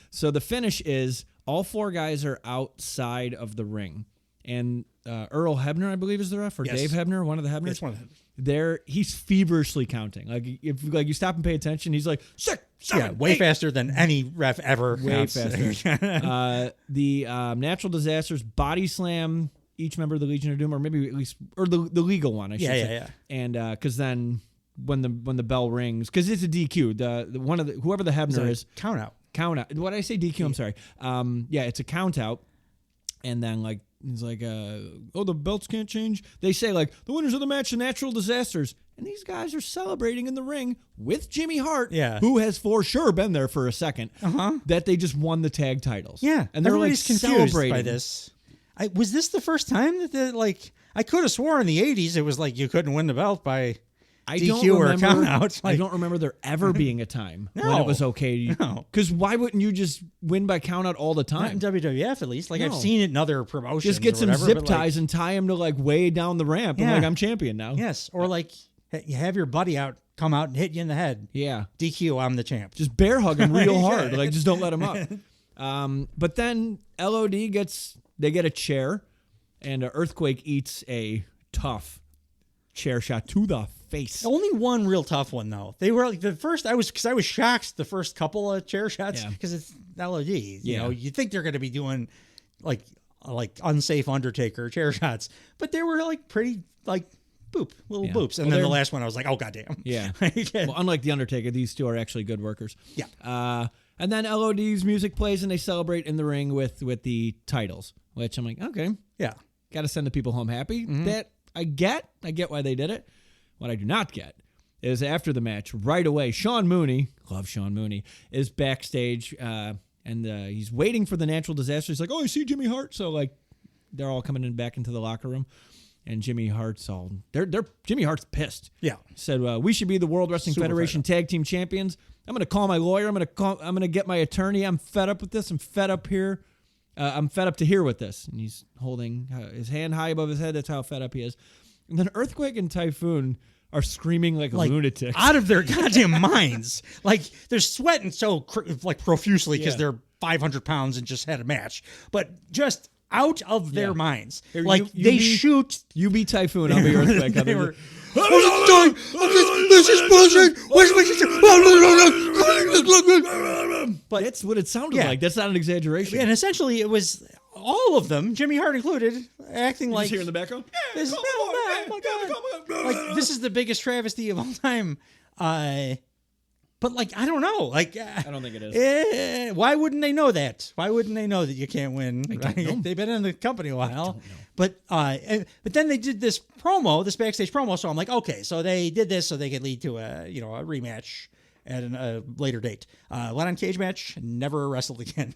So the finish is all four guys are outside of the ring, and Earl Hebner, I believe, is the ref, or Yes. Dave Hebner, one of the Hebners. It's one of them. He's feverishly counting. Like if you stop and pay attention, he's like 6, 7, Yeah, way 8. faster than any ref ever. Way counts. faster. The natural disasters body slam each member of the Legion of Doom, or maybe at least, or the legal one, I should say. Yeah. And because then when the bell rings, because it's a DQ, the one of the whoever the Hebner is, count out. What did I say? DQ. I'm sorry. Yeah, it's a count out, and then like he's like, oh, the belts can't change. They say like the winners of the match, the natural disasters. And these guys are celebrating in the ring with Jimmy Hart, who has for sure been there for a second, that they just won the tag titles. Yeah, and they're like confused celebrating by this. Was this the first time that I could have sworn in the 80s it was like you couldn't win the belt by DQ or count out. I don't remember there ever being a time when it was okay. Because why wouldn't you just win by count out all the time? Not in WWF, at least. Like I've seen it in other promotions. Just get some zip ties and tie him to like way down the ramp. And like I'm champion now. Yes, or like you have your buddy come out and hit you in the head. Yeah, DQ, I'm the champ. Just bear hug him real hard. Like just don't let him up. But then LOD they get a chair, and Earthquake eats a tough chair shot to the face. Only one real tough one though. They were like the first. I was shocked the first couple of chair shots because it's LOD. You know, you think they're going to be doing like unsafe Undertaker chair shots, but they were like pretty like little boops. And then the last one, I was like, oh goddamn. Yeah. Well, unlike the Undertaker, these two are actually good workers. Yeah. And then LOD's music plays and they celebrate in the ring with the titles, which I'm like, okay, yeah, got to send the people home happy. That I get why they did it. What I do not get is after the match, right away, Sean Mooney, love Sean Mooney, is backstage and he's waiting for the natural disaster. He's like, oh, I see Jimmy Hart. So like they're all coming back into the locker room. And Jimmy Hart's Jimmy Hart's pissed. Yeah, said we should be the World Wrestling Federation Tag Team Champions. I'm going to call my lawyer. I'm going to get my attorney. I'm fed up with this. I'm fed up here. I'm fed up to here with this. And he's holding his hand high above his head. That's how fed up he is. And then Earthquake and Typhoon are screaming like lunatics, out of their goddamn minds. Like they're sweating so profusely because they're 500 pounds and just had a match, but just out of their minds. Here, like you shoot. You be Typhoon. I'll be Earthquake. They were, this is bullshit. But that's what it sounded like. That's not an exaggeration. And essentially, it was all of them, Jimmy Hart included, acting like here in the background. This is the biggest travesty of all time. But I don't know. I don't think it is. Why wouldn't they know that? Why wouldn't they know that you can't win? They've been in the company a while. But then they did this backstage promo. So I'm like, okay, so they did this so they could lead to a rematch at a later date. Went on cage match, never wrestled again.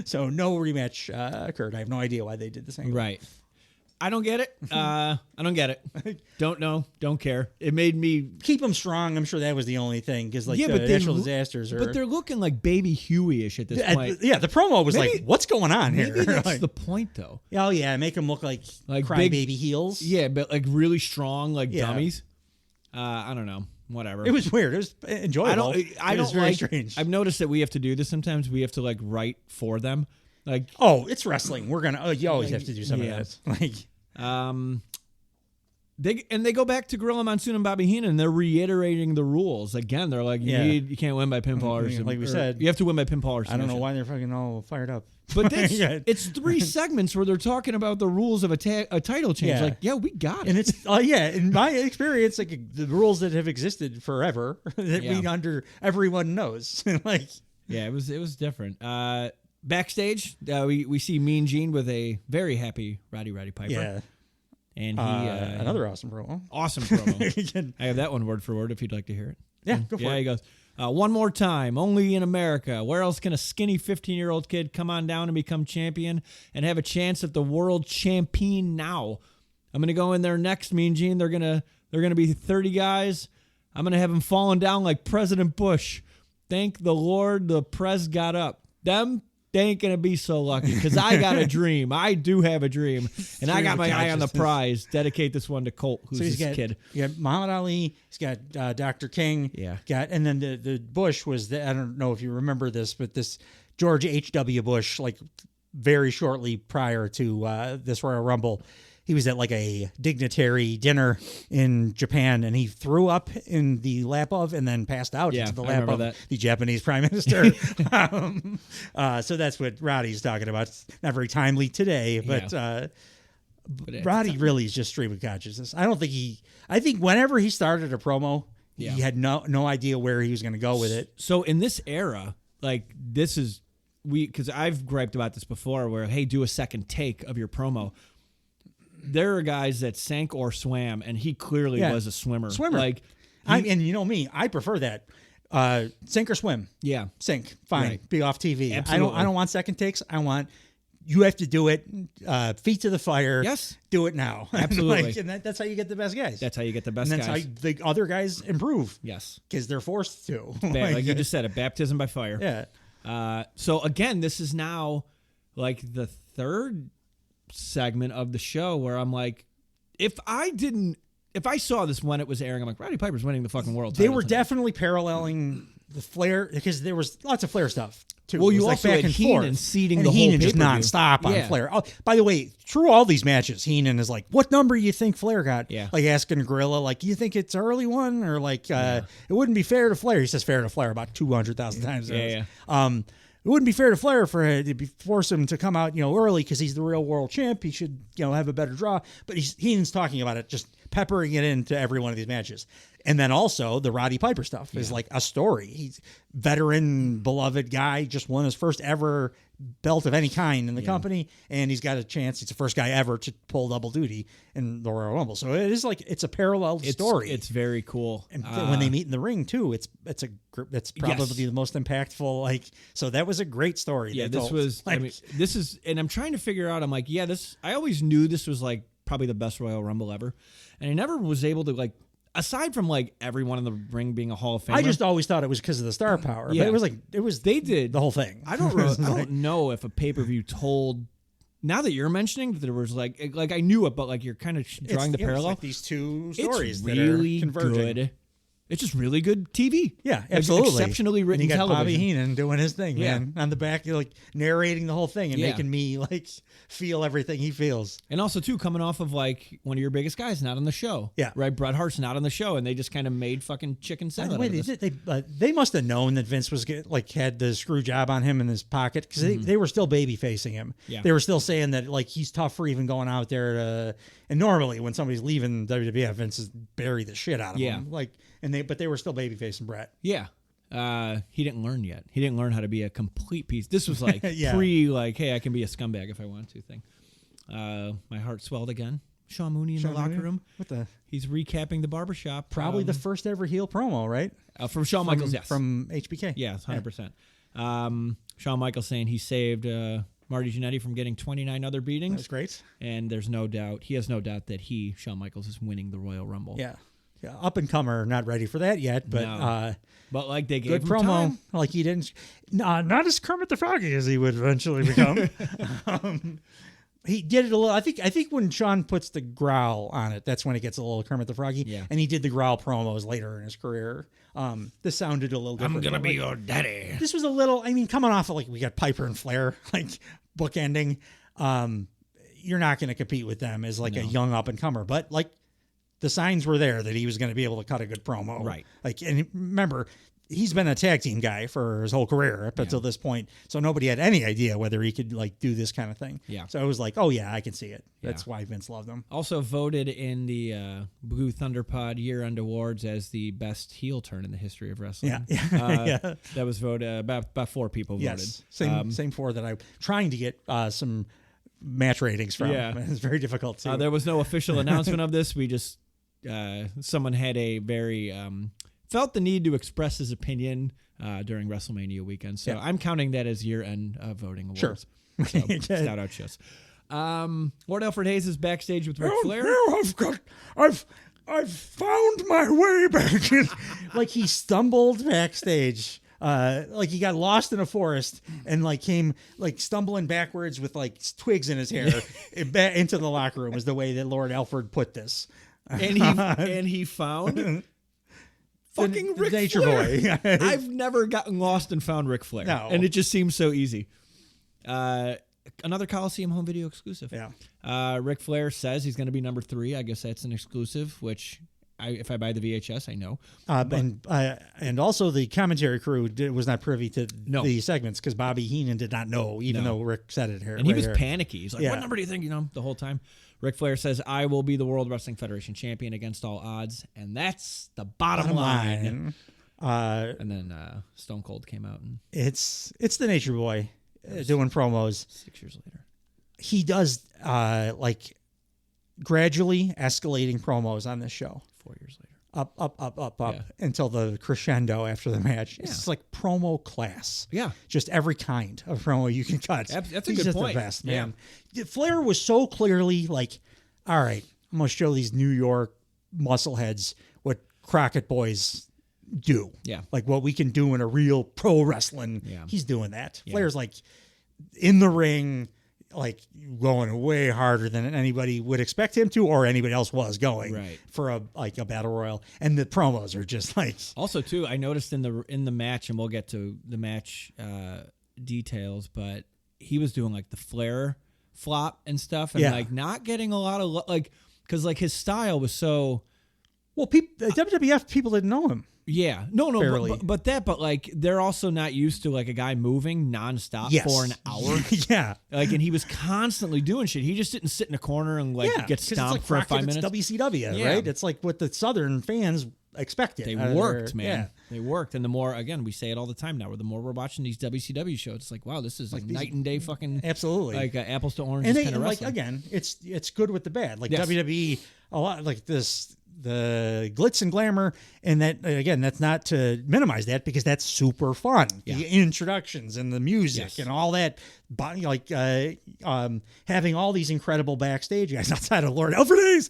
So no rematch occurred. I have no idea why they did the same. Right. I don't get it. I don't get it. Don't know. Don't care. It made me keep them strong. I'm sure that was the only thing because the natural disasters are. But they're looking like Baby Huey-ish at this point. Yeah, the promo was like, "What's going on here?" Maybe that's the point, though. Oh yeah, make them look like crybaby heels. Yeah, but like really strong, like dummies. I don't know. Whatever. It was weird. It was enjoyable. I don't very like. Strange. I've noticed that we have to do this sometimes. We have to write for them. Like, oh, it's wrestling. We're gonna. You always have to do some of that. They go back to Gorilla Monsoon and Bobby Heenan, and they're reiterating the rules again. They're like, you can't win by pinfall or like we said, you have to win by pinfall or submission. I don't know why they're fucking all fired up. But it's 3 segments where they're talking about the rules of a title change. We got it. And it's in my experience, the rules that have existed forever that everyone knows. It was different. Backstage, we see Mean Gene with a very happy Roddy Piper. Yeah. And he another awesome promo. Awesome promo. I have that one word for word if you'd like to hear it. Yeah, go for it. Yeah, he goes, one more time, only in America. Where else can a skinny 15-year-old kid come on down and become champion and have a chance at the world champion now? I'm gonna go in there next, Mean Gene. They're gonna be 30 guys. I'm gonna have them falling down like President Bush. Thank the Lord the Prez got up. They ain't going to be so lucky because I got a dream. I do have a dream. And I got my eye on the prize. Dedicate this one to Colt, who's his kid. You got Muhammad Ali. He's got Dr. King. Yeah. And then the Bush was, I don't know if you remember this, but this George H.W. Bush, very shortly prior to this Royal Rumble, he was at like a dignitary dinner in Japan, and he threw up in the lap of and then passed out into the lap of the Japanese Prime Minister. So that's what Roddy's talking about. It's not very timely today, but Roddy really is just stream of consciousness. I think whenever he started a promo, he had no idea where he was going to go with it. So in this era, like because I've griped about this before where, hey, do a second take of your promo. There are guys that sank or swam, and he clearly was a swimmer. Like, and you know me, I prefer that. Sink or swim. Yeah. Sink. Fine. Right. Be off TV. Absolutely. I don't want second takes. You have to do it. Feet to the fire. Yes. Do it now. Absolutely. And that's how you get the best guys. That's how you get the best guys. And that's how the other guys improve. Yes. Because they're forced to. Like you just said, a baptism by fire. Yeah. So again, this is now like the third segment of the show where I'm like, if I saw this when it was airing, I'm like, Roddy Piper's winning the fucking world title. They were definitely paralleling the Flair, because there was lots of Flair stuff too. Well, you also had Heenan seeding the whole Heenan just nonstop on Flair. Oh, by the way, through all these matches, Heenan is like, "What number you think Flair got?" Yeah. Like asking Gorilla, like, "You think it's early one, or like it wouldn't be fair to Flair?" He says "fair to Flair" about 200,000 times. Yeah. It wouldn't be fair to Flair to force him to come out, early, because he's the real world champ. He should, have a better draw. But Heenan's talking about it, just peppering it into every one of these matches. And then also the Roddy Piper stuff is like a story. He's veteran, beloved guy, just won his first ever belt of any kind in the company, and he's got a chance. He's the first guy ever to pull double duty in the Royal Rumble. So it is like it's a parallel story. It's very cool. And when they meet in the ring too, it's probably the most impactful. Like, so that was a great story. Yeah, this was. Like, this is, and I'm trying to figure out. I'm like, I always knew this was like probably the best Royal Rumble ever, and I never was able to like. Aside from like everyone in the ring being a Hall of Famer, I just always thought it was because of the star power. Yeah. But they did the whole thing. I don't know if a pay-per-view told. Now that you're mentioning that there was like I knew it, but like you're kind of drawing the parallel. Like these two stories it's really that are converging. Good. It's just really good TV. Yeah, absolutely. Exceptionally written and you got television. Bobby Heenan doing his thing, man. On the back, like narrating the whole thing and making me like feel everything he feels. And also too, coming off of like one of your biggest guys not on the show. Yeah. Right. Bret Hart's not on the show, and they just kind of made fucking chicken salad. By the way, they must have known that Vince was had the screw job on him in his pocket, because they were still baby facing him. Yeah. They were still saying that like he's tough for even going out there to. And normally when somebody's leaving WWF, Vince is bury the shit out of him. Like. But they were still babyfacing Bret. Yeah. He didn't learn yet. He didn't learn how to be a complete piece. This was like pre, like, hey, I can be a scumbag if I want to thing. My heart swelled again. Sean Mooney in the locker room. He's recapping the barbershop. Probably the first ever heel promo, right? From Shawn Michaels, yes. From HBK. Yeah, 100%. Shawn Michaels saying he saved Marty Jannetty from getting 29 other beatings. That's great. And he has no doubt that Shawn Michaels, is winning the Royal Rumble. Yeah. Yeah, up and comer, not ready for that yet, but but like they gave good him promo. Time. Like he didn't, not as Kermit the Froggy as he would eventually become. He did it a little. I think when Sean puts the growl on it, that's when it gets a little Kermit the Froggy. Yeah. And he did the growl promos later in his career. This sounded a little different. I'm gonna be your daddy. This was a little. I mean, coming off of like we got Piper and Flair, like bookending. You're not going to compete with them as like a young up and comer, but like. The signs were there that he was going to be able to cut a good promo. Right. Like, and remember, he's been a tag team guy for his whole career up until this point. So nobody had any idea whether he could like do this kind of thing. Yeah. So it was like, oh yeah, I can see it. That's why Vince loved him. Also voted in the Blue Thunder Pod year-end awards as the best heel turn in the history of wrestling. Yeah. That was voted, about 4 people voted. Yes. Same 4 that I'm trying to get some match ratings from. Yeah. It's very difficult to. There was no official announcement of this. We just, someone had a very, felt the need to express his opinion during WrestleMania weekend. So I'm counting that as year-end voting awards. Sure. So, shout out shows. Lord Alfred Hayes is backstage with Ric Flair. I've found my way back in. Like he stumbled backstage. Like he got lost in a forest and like came like stumbling backwards with like twigs in his hair into the locker room, is the way that Lord Alfred put this. And he found fucking Ric Nature Flair. Boy. I've never gotten lost and found Ric Flair. No. And it just seems so easy. another Coliseum home video exclusive. Yeah. Ric Flair says he's going to be number 3. I guess that's an exclusive, which if I buy the VHS, I know. And also the commentary crew was not privy to the segments because Bobby Heenan did not know, even though Rick said it here. And he was panicky. He's like, what number do you think? The whole time. Ric Flair says, I will be the World Wrestling Federation champion against all odds. And that's the bottom line. And then Stone Cold came out. And it's the Nature Boy doing promos. 6 years later. He does gradually escalating promos on this show. 4 years later. Up until the crescendo after the match. Yeah. It's like promo class. Yeah. Just every kind of promo you can cut. That's a He's good just point. The best, man. Yeah. Flair was so clearly like, all right, I'm going to show these New York muscleheads what Crockett boys do. Yeah. Like what we can do in a real pro wrestling. Yeah. He's doing that. Yeah. Flair's like in the ring, like going way harder than anybody would expect him to, or anybody else was going for a battle royal. And the promos are just like. Also, too, I noticed in the match, and we'll get to the match details, but he was doing like the Flair flop and stuff, and like not getting a lot of because like his style was so. Well, WWF people didn't know him. Yeah, no, but like they're also not used to like a guy moving nonstop for an hour. Yeah, like, and he was constantly doing shit. He just didn't sit in a corner and get stomped for 5 minutes. It's WCW, right? It's like what the Southern fans expected. They worked, man. Yeah. They worked, and the more, again, we say it all the time now. Where the more we're watching these WCW shows, it's like, wow, this is like night and day, fucking absolutely like apples to oranges kind of wrestling. Like again, it's good with the bad. Like WWE, a lot like this. The glitz and glamour, and that again, that's not to minimize that because that's super fun. Yeah. The introductions and the music and all that, like having all these incredible backstage guys outside of Lord Alfred's,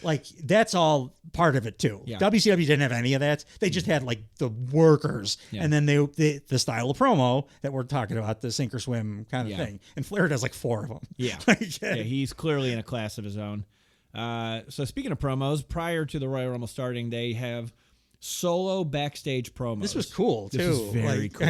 like that's all part of it too. Yeah. WCW didn't have any of that. They just had like the workers, and then the style of promo that we're talking about, the sink or swim kind of thing. And Flair does like 4 of them. Yeah, he's clearly in a class of his own. So speaking of promos, prior to the Royal Rumble starting, they have solo backstage promos. This was cool too. This was very cool.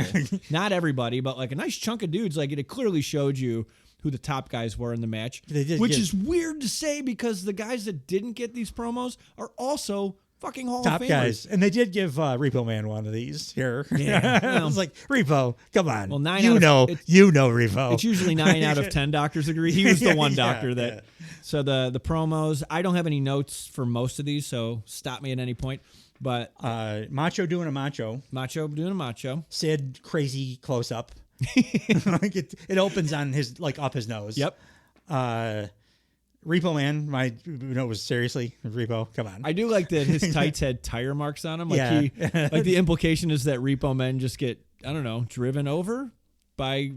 Not everybody, but like a nice chunk of dudes. Like it clearly showed you who the top guys were in the match, which is weird to say because the guys that didn't get these promos are also fucking Hall top of Famers. Guys. And they did give Repo Man one of these here. Yeah, I was like, Repo, come on. Well, you know Repo. It's usually 9 out of 10 doctors agree. He was the one doctor that. Yeah. So the promos, I don't have any notes for most of these, so stop me at any point. But Macho doing a macho. Macho doing a macho. Sid crazy close up. Like it opens on his up his nose. Yep. Repo Man, my note was seriously Repo. Come on. I do like that his tights had tire marks on them. Like like the implication is that Repo Men just get driven over by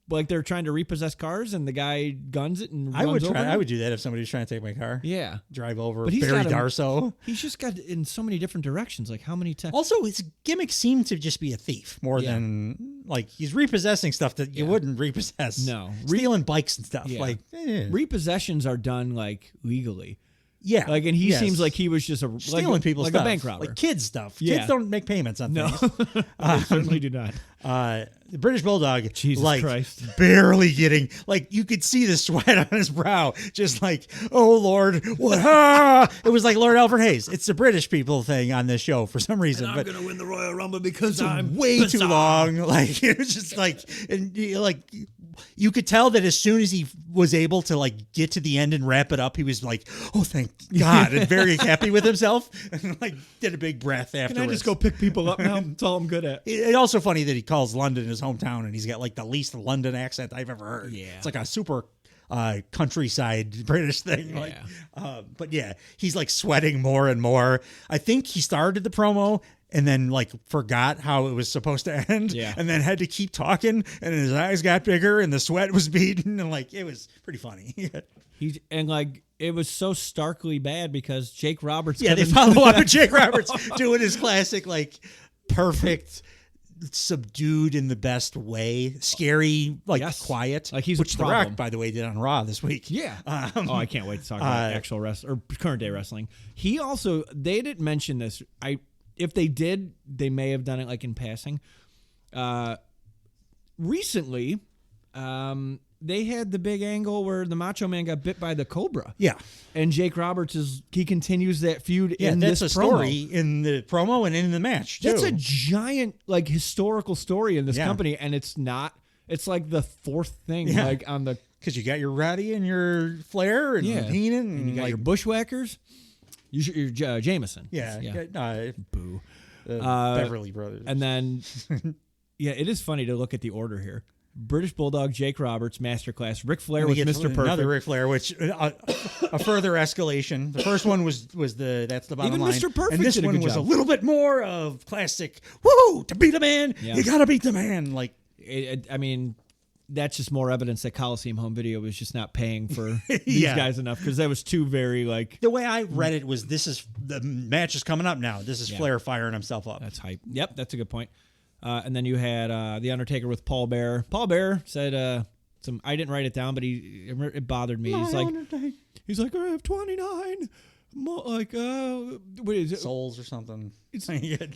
like they're trying to repossess cars and the guy guns it and runs over them. I would do that if somebody was trying to take my car. Yeah. Drive over Barry Darso. He's just got in so many different directions. Like how many times? Also, his gimmick seemed to just be a thief more than like he's repossessing stuff that you wouldn't repossess. No. Stealing bikes and stuff. Yeah. Like repossessions are done like legally. Yeah. Like, and he seems like he was just stealing people's stuff. A bank robber. Like kids stuff. Yeah. Kids don't make payments on things. They certainly do not. The British Bulldog, Jesus Christ. barely getting, like, you could see the sweat on his brow, just like, oh, Lord, what? It was like Lord Alfred Hayes. It's the British people thing on this show for some reason. And I'm going to win the Royal Rumble because I'm way bizarre. too long. Like, it was just like, and you could tell that as soon as he was able to like get to the end and wrap it up, he was like, oh, thank God, and very happy with himself, and like did a big breath afterwards. Can I just go pick people up now? That's all I'm good at. It's also funny that he calls London his hometown, and he's got like the least London accent I've ever heard. Yeah, it's like a super countryside British thing. Yeah. Like, but yeah, he's like sweating more and more. I think he started the promo and then like forgot how it was supposed to end, and then had to keep talking, and his eyes got bigger, and the sweat was beading, and like it was pretty funny. It was so starkly bad because Jake Roberts. They follow up with Jake Roberts doing his classic like perfect, subdued in the best way, scary, quiet, like he's which The Rock, by the way, did on Raw this week. Yeah. I can't wait to talk about actual wrestling or current day wrestling. He also, they didn't mention this. If they did, they may have done it like in passing. Recently, they had the big angle where the Macho Man got bit by the Cobra. Yeah. And Jake Roberts he continues that feud Yeah, in that's this a story in the promo and in the match, too. That's a giant, like, historical story in this company, and it's not. It's like the fourth thing, like, on the... Because you got your Roddy and your Flair and Heenan. And you got your Bushwhackers. Your Jameson. Yeah. Boo. Beverly Brothers. And then, it is funny to look at the order here. British Bulldog, Jake Roberts, Masterclass, Ric Flair with Mr. Perfect. Another Ric Flair, which a further escalation. The first one was that's the bottom Even line. Mr. Perfect and this did a one good was job. a little bit more of classic. Woo! To beat a man, you gotta beat the man. Like, I mean, that's just more evidence that Coliseum Home Video was just not paying for these guys enough, because that was too very like. The way I read it was, this is the match is coming up now. This is Flair firing himself up. That's hype. Yep, that's a good point. And then you had The Undertaker with Paul Bearer. Paul Bearer said I didn't write it down, but it bothered me. He's like, I have 29 what is it? Souls or something. It's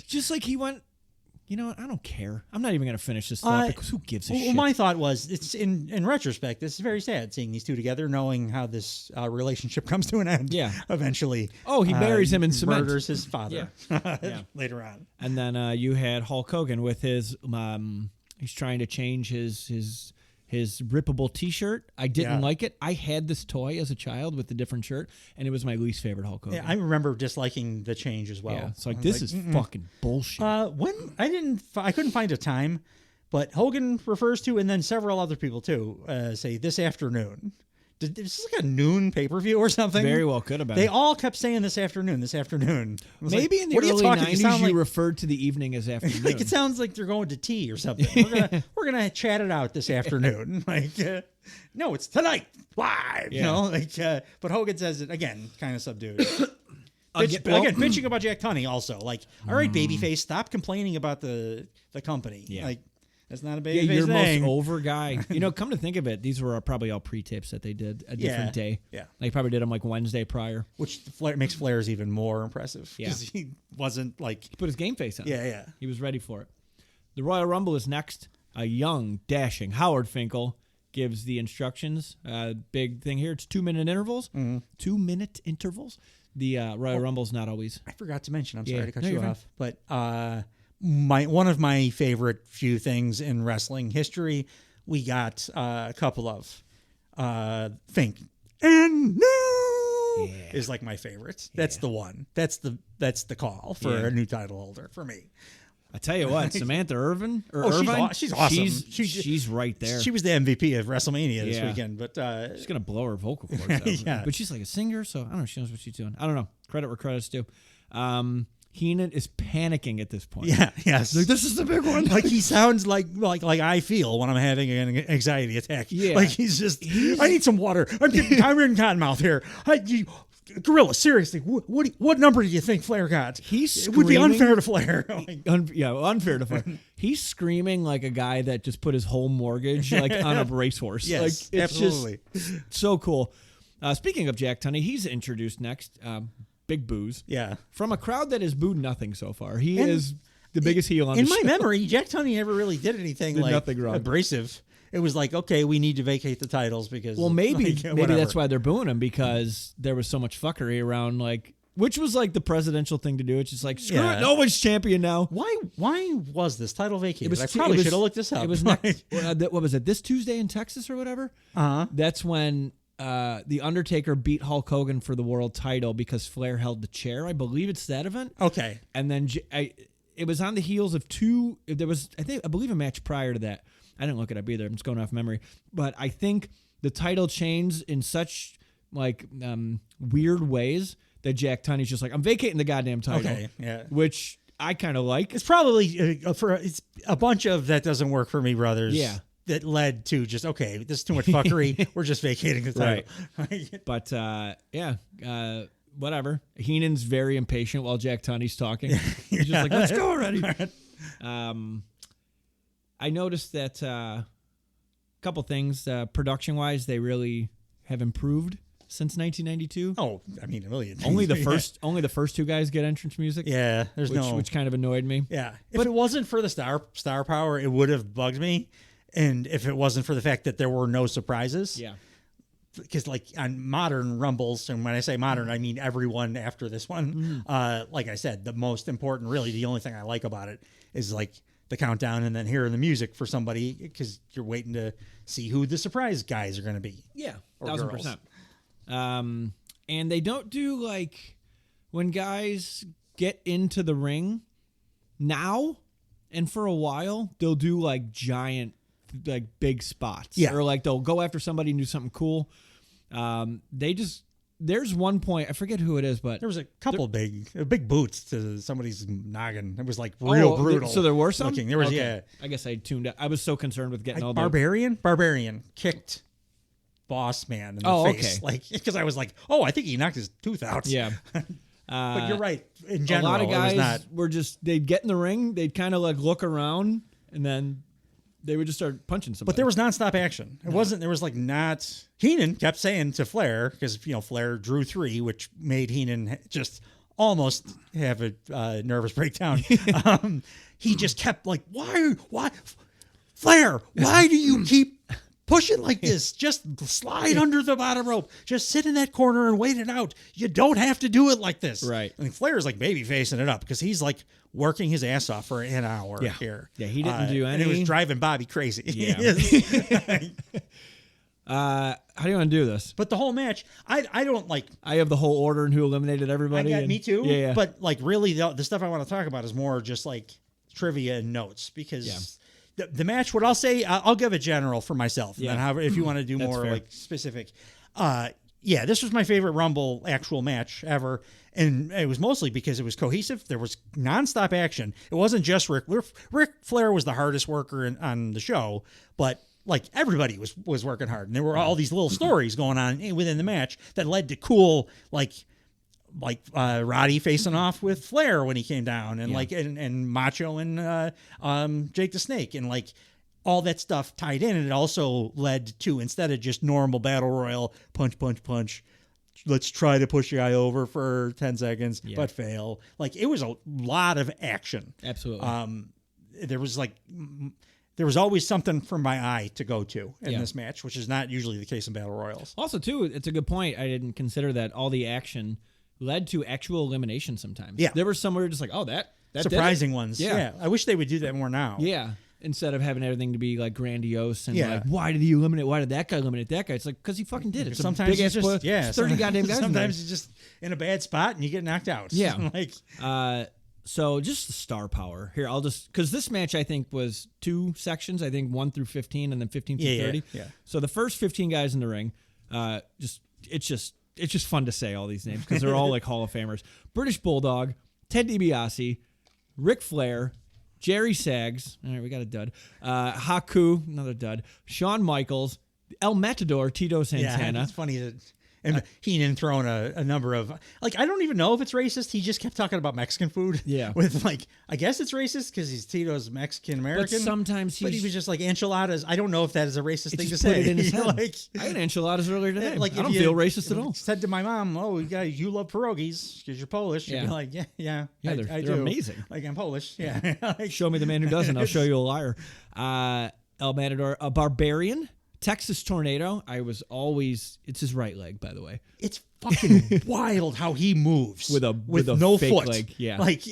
just like he went, you know what? I don't care. I'm not even going to finish this thought, because who gives a shit? My thought was, it's in retrospect, this is very sad seeing these two together, knowing how this relationship comes to an end. Yeah. Eventually. Oh, he buries him in cement. Murders his father. Later on. And then you had Hulk Hogan with his he's trying to change his rippable T-shirt. I didn't like it. I had this toy as a child with the different shirt, and it was my least favorite Hulk Hogan. Yeah, I remember disliking the change as well. Yeah, it's like, this is fucking bullshit. When I couldn't find a time, but Hogan refers to, and then several other people too, say this afternoon. Is this like a noon pay-per-view or something? Very well could have been. They all kept saying this afternoon. Maybe in the early 90s you referred to the evening as afternoon. Like, it sounds like they're going to tea or something. We're gonna chat it out this afternoon. No, it's tonight live. Yeah. But Hogan says it again, kind of subdued. Bitching about Jack Tunney also. Like, all right, babyface, stop complaining about the company. Yeah. Like, that's not a babyface you're thing. most over guy. Come to think of it, these were probably all pre-tapes that they did a different day. Yeah. They probably did them like Wednesday prior. Which makes Flair's even more impressive. Because he wasn't like... He put his game face on. Yeah. He was ready for it. The Royal Rumble is next. A young, dashing Howard Finkel gives the instructions. Big thing here. It's 2-minute intervals. 2-minute intervals. The Royal Rumble's not always. I forgot to mention. I'm sorry to cut you off. But... one of my favorite few things in wrestling history, we got a couple of Think and New is like my favorite. That's the one. That's the call for a new title holder for me. I tell you what, Samantha Irvine Irvine, she's awesome. She's right there. She was the MVP of WrestleMania this weekend, but she's gonna blow her vocal cords out. But she's like a singer, so I don't know. She knows what she's doing. I don't know. Credit where credit's due. Heenan is panicking at this point. Yeah, yes. Like, this is the big one. Like, he sounds like I feel when I'm having an anxiety attack. Yeah. Like, he's I need some water. I'm getting cotton mouth here. Gorilla, seriously, what number do you think Flair got? It would be unfair to Flair. Unfair to Flair. He's screaming like a guy that just put his whole mortgage on a racehorse. Yes, like, it's absolutely. Just so cool. Speaking of Jack Tunney, he's introduced next. Big boos. Yeah. From a crowd that has booed nothing so far. He is the biggest heel on the show. In my memory, Jack Tunney never really did anything nothing wrong. Abrasive. It was like, okay, we need to vacate the titles because... Well, maybe that's why they're booing him, because there was so much fuckery around, like... Which was like the presidential thing to do. It's just like, screw it, no one's champion now. Why was this title vacated? I probably should have looked this up. It was what was it, this Tuesday in Texas or whatever? Uh-huh. That's when... The Undertaker beat Hulk Hogan for the world title because Flair held the chair. I believe it's that event. Okay. And then it was on the heels of two. There was, I believe, a match prior to that. I didn't look it up either. I'm just going off memory. But I think the title changed in such weird ways that Jack Tunney's just like, I'm vacating the goddamn title. Okay. Yeah. Which I kind of like. It's probably it's a bunch of that doesn't work for me, brothers. Yeah. That led to just, okay, this is too much fuckery. We're just vacating the title. Right. But, whatever. Heenan's very impatient while Jack Tunney's talking. He's just like, let's go already. I noticed that a couple things. Production-wise, they really have improved since 1992. Oh, I mean, a million. Only the first two guys get entrance music. Yeah, which kind of annoyed me. Yeah. If it wasn't for the star power, it would have bugged me. And if it wasn't for the fact that there were no surprises, Yeah. because like on modern Rumbles, and when I say modern, I mean everyone after this one. Like I said, the most important, really, the only thing I like about it is like the countdown and then hearing the music for somebody, because you're waiting to see who the surprise guys are going to be. Yeah, Or 1,000%. And they don't do like when guys get into the ring now, and for a while they'll do like giant, like big spots. Yeah. Or like they'll go after somebody and do something cool. There's one point, I forget who it is, but There was a couple big boots to somebody's noggin. It was like real brutal. So there were some? looking. There was, Okay. yeah. I guess I tuned out. I was so concerned with getting all the Barbarian kicked Boss Man in the face. Okay. Like, because I was like, oh, I think he knocked his tooth out. Yeah. But you're right. In general, a lot of it was not. guys were just, they'd get in the ring, they'd kind of like look around, and then they would just start punching somebody. But there was nonstop action. It wasn't. There was like not. Heenan kept saying to Flair, because Flair drew 3, which made Heenan just almost have a nervous breakdown. He just kept like, why, Flair? Why do you keep pushing like this? Just slide under the bottom rope. Just sit in that corner and wait it out. You don't have to do it like this. Right. I mean, Flair's like baby facing it up because he's like working his ass off for an hour here. Yeah, he didn't do and any. it was driving Bobby crazy. Yeah. How do you want to do this? But the whole match, I don't like. I have the whole order and who eliminated everybody. Me too. Yeah. But like really, the stuff I want to talk about is more just like trivia and notes, because the match. What I'll say, I'll give a general for myself. Yeah. And then however, if you want to do That's more fair. like specific, this was my favorite Rumble actual match ever. And it was mostly because it was cohesive. There was nonstop action. It wasn't just Ric Flair was the hardest worker on the show, but like everybody was working hard, and there were all these little stories going on within the match that led to cool like Roddy facing off with Flair when he came down, and and Macho and Jake the Snake, and like all that stuff tied in. And it also led to, instead of just normal battle royal punch, let's try to push the guy over for 10 seconds but fail. Like it was a lot of action. Absolutely. There was always something for my eye to go to in this match, which is not usually the case in battle royals. Also, too, it's a good point. I didn't consider that all the action led to actual elimination sometimes. Yeah. There were some where you're just like, oh, that surprising did it? ones. Yeah. I wish they would do that more now. Yeah. Instead of having everything to be like grandiose and like, why did that guy eliminate that guy? It's like, because he fucking did it. It's sometimes a big ass just, spoiler. There's 30 goddamn guys. Sometimes you're just in a bad spot and you get knocked out. Yeah. like So just the star power here. I'll just, because this match I think was 2 sections. I think 1 through 15 and then 15 through 30. Yeah. So the first 15 guys in the ring, it's just fun to say all these names because they're all like Hall of Famers. British Bulldog, Ted DiBiase, Ric Flair, Jerry Sags. All right, we got a dud. Haku, another dud. Shawn Michaels, El Matador, Tito Santana. Yeah, it's funny that. And Heenan throwing a number of, like, I don't even know if it's racist. He just kept talking about Mexican food. Yeah. With, like, I guess it's racist because he's Tito's Mexican-American. But sometimes he was just like, enchiladas. I don't know if that is a racist thing to just say. put it in his head. Like, I had enchiladas earlier today. like I don't feel racist at all. Said to my mom, oh, you love pierogies because you're Polish. She'd be like, yeah, I they're do. amazing. Like, I'm Polish. Yeah. Like, Show me the man who doesn't. I'll show you a liar. El Matador, a Barbarian, Texas Tornado. It's his right leg, by the way. It's fucking wild how he moves with a no fake foot. leg. Yeah, like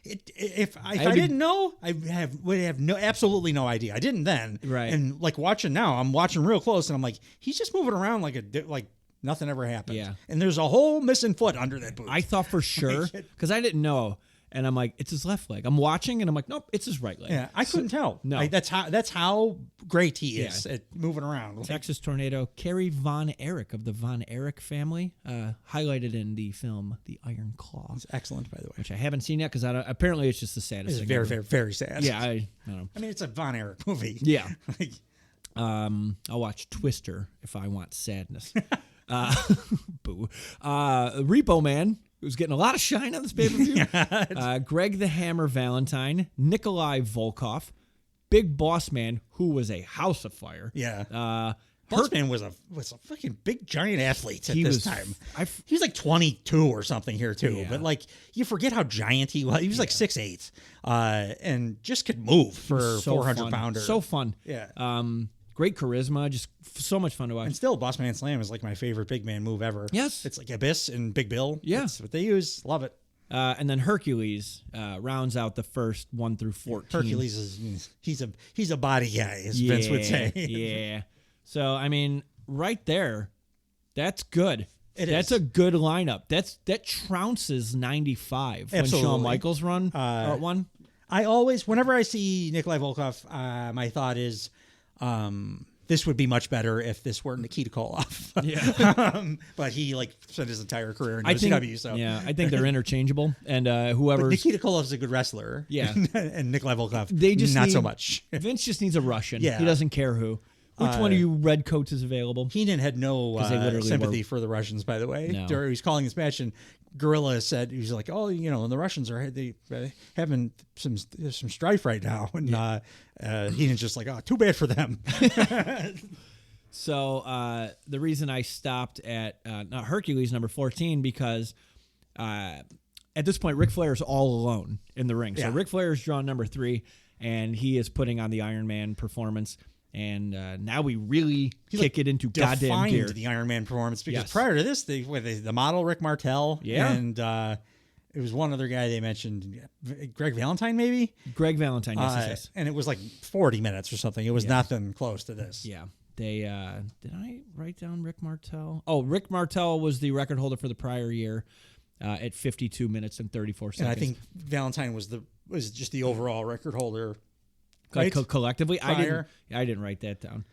if I didn't know, would have absolutely no idea. I didn't then, right? And like watching now, I'm watching real close, and I'm like, he's just moving around like nothing ever happened. Yeah, and there's a whole missing foot under that boot. I thought for sure because I didn't know. And I'm like, it's his left leg. I'm watching, and I'm like, nope, it's his right leg. Yeah, I couldn't tell. No, that's how great he is at moving around. Texas Tornado, Kerry Von Erich of the Von Erich family, highlighted in the film The Iron Claw. It's excellent, by the way. Which I haven't seen yet because apparently it's just the saddest. It's thing very, ever. very, very sad. Yeah, I don't know. I mean, it's a Von Erich movie. Yeah. Like, I'll watch Twister if I want sadness. Boo. Repo Man, who's getting a lot of shine on this pay-per-view. Greg the Hammer Valentine, Nikolai Volkov, Big Boss Man, who was a house of fire. Yeah. Bossman was a fucking big giant athlete at this time. He was like 22 or something here too. Yeah. But like you forget how giant he was. He was like 6'8", and just could move for 400 pounder. So fun. Yeah. Great charisma. Just so much fun to watch. And still, Bossman Slam is like my favorite big man move ever. Yes. It's like Abyss and Big Bill. Yeah. That's what they use. Love it. And then Hercules rounds out the first 1 through 14. Hercules is he's a body guy, as Vince would say. Yeah. So I mean, right there, that's good. That's is. a good lineup. That trounces 95 Absolutely. when Shawn Michaels won. I always, whenever I see Nikolai Volkov, my thought is, this would be much better if this were Nikita Koloff. Yeah. But he like spent his entire career in I think, WCW. So yeah, I think they're interchangeable. And but whoever's Nikita Koloff's a good wrestler. Yeah. And Nikolai Volkov, they just not need, so much. Vince just needs a Russian. Yeah. He doesn't care who. Which one of you red coats is available? Heenan had no they literally sympathy were- for the Russians, by the way. No. He was calling this match, and Gorilla said, he was like, oh, the Russians are having some strife right now. And Heenan's just like, oh, too bad for them. So the reason I stopped at not Hercules number 14 because at this point Ric Flair is all alone in the ring. So Yeah. Ric Flair is drawn number 3, and he is putting on the Iron Man performance. And now we really kick it into goddamn gear. The Iron Man performance because Yes. prior to this, the model Rick Martel, Yeah. and it was one other guy they mentioned, Greg Valentine maybe. Greg Valentine, yes. And it was like 40 minutes or something. It was nothing close to this. Yeah. They did I write down Rick Martel? Oh, Rick Martel was the record holder for the prior year at 52 minutes and 34 seconds. And I think Valentine was just the overall record holder. Like Right? collectively, Prior. I didn't write that down.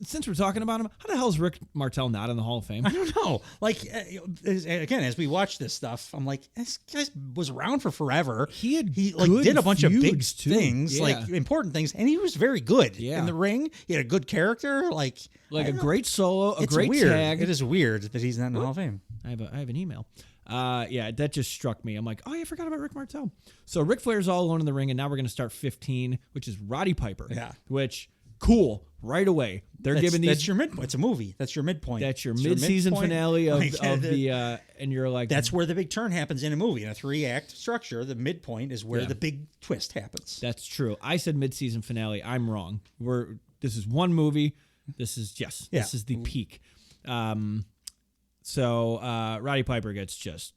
Since we're talking about him, how the hell is Rick Martel not in the Hall of Fame? I don't know. Like, again, as we watch this stuff, I'm like, this guy was around for forever. He like did a bunch of big feuds, too. things, Yeah. like important things, and he was very good Yeah. in the ring. He had a good character, like Like I a don't know. great solo, a It's great weird. tag. It is weird that he's not in the Hall of Fame. I have an email. Yeah, that just struck me. I'm like, oh, yeah, I forgot about Rick Martel. So Ric Flair's all alone in the ring, and now we're going to start 15, which is Roddy Piper. Yeah. Which, cool, right away. They're giving these. That's your midpoint. It's a movie. That's your midpoint. That's your It's mid-season midpoint. finale of, Like, of the, and you're like, That's where the big turn happens in a movie. In a 3-act structure, the midpoint is where Yeah. the big twist happens. That's true. I said mid-season finale. I'm wrong. This is one movie. This is This is the peak. So Roddy Piper gets just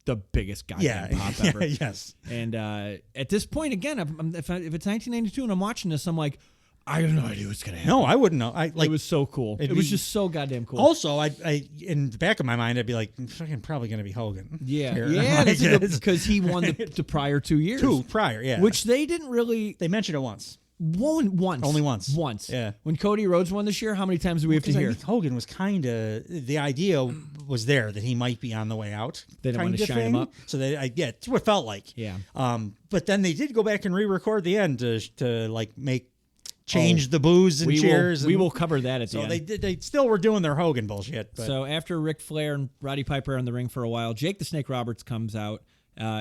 the biggest goddamn pop ever. Yes. And at this point, again, if it's 1992 and I'm watching this, I'm like, I have no idea what's gonna happen. No, I wouldn't know. It was so cool. It was just so goddamn cool. Also, I in the back of my mind, I'd be like, fucking probably going to be Hogan. Yeah, here. yeah, Like, that's because he won the prior 2 years. two prior, yeah. Which they didn't really they mentioned it once. once. Only once. Once. Yeah. When Cody Rhodes won this year, how many times do we have to Because I hear? think Hogan was kind of the idea was there that he might be on the way out. They didn't want to kinda shine him thing. up. So it's what it felt like. Yeah. But then they did go back and re-record the end to like change the boos and cheers. We and- will cover that at the So end. they still were doing their Hogan bullshit. But So after Ric Flair and Roddy Piper are in the ring for a while, Jake the Snake Roberts comes out.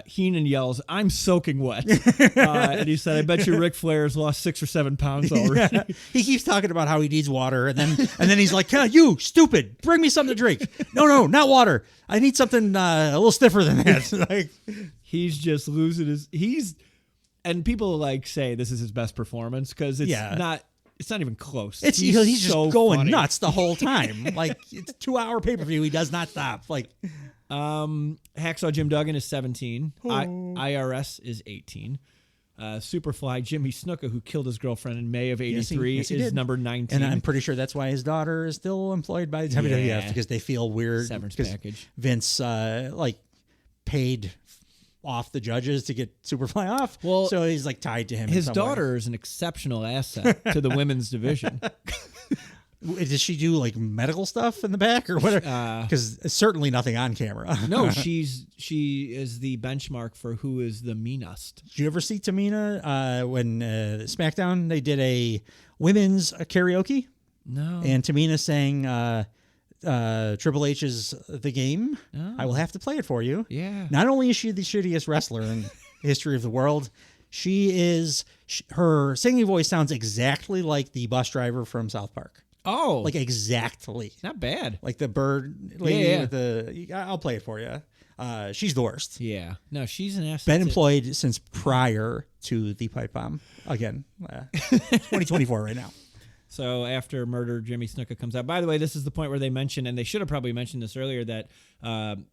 Heenan yells, "I'm soaking wet," and he said, "I bet you Ric Flair's lost 6 or 7 pounds already." Yeah. He keeps talking about how he needs water, and then he's like, "You stupid, bring me something to drink." No, not water. I need something a little stiffer than that. Like, He's just losing his. And people like say this is his best performance because it's not. It's not even close. he's so just going funny. nuts the whole time. Like, it's a 2-hour pay-per-view. He does not stop. Like, Hacksaw Jim Duggan is 17. IRS is 18. Superfly Jimmy Snuka, who killed his girlfriend in May of '83, yes, he is did. number 19. and I'm pretty sure that's why his daughter is still employed by the WWF Yeah. because they feel weird. Severance because package. Vince paid off the judges to get Superfly off. Well, so he's like tied to him. in His some daughter is an exceptional asset to the women's division. way. Does she do like medical stuff in the back or whatever? Because certainly nothing on camera. No, she is the benchmark for who is the meanest. Did you ever see Tamina when SmackDown they did a women's karaoke? No. And Tamina sang Triple H's The Game. Oh. I will have to play it for you. Yeah. Not only is she the shittiest wrestler in the history of the world, Her singing voice sounds exactly like the bus driver from South Park. Oh, Like exactly. not bad. Like the bird lady Yeah. with the. I'll play it for you. She's the worst. Yeah. No, she's an asset. Been employed since prior to the pipe bomb. Again, 2024 right now. So after Murder, Jimmy Snuka comes out. By the way, this is the point where they mention, and they should have probably mentioned this earlier, that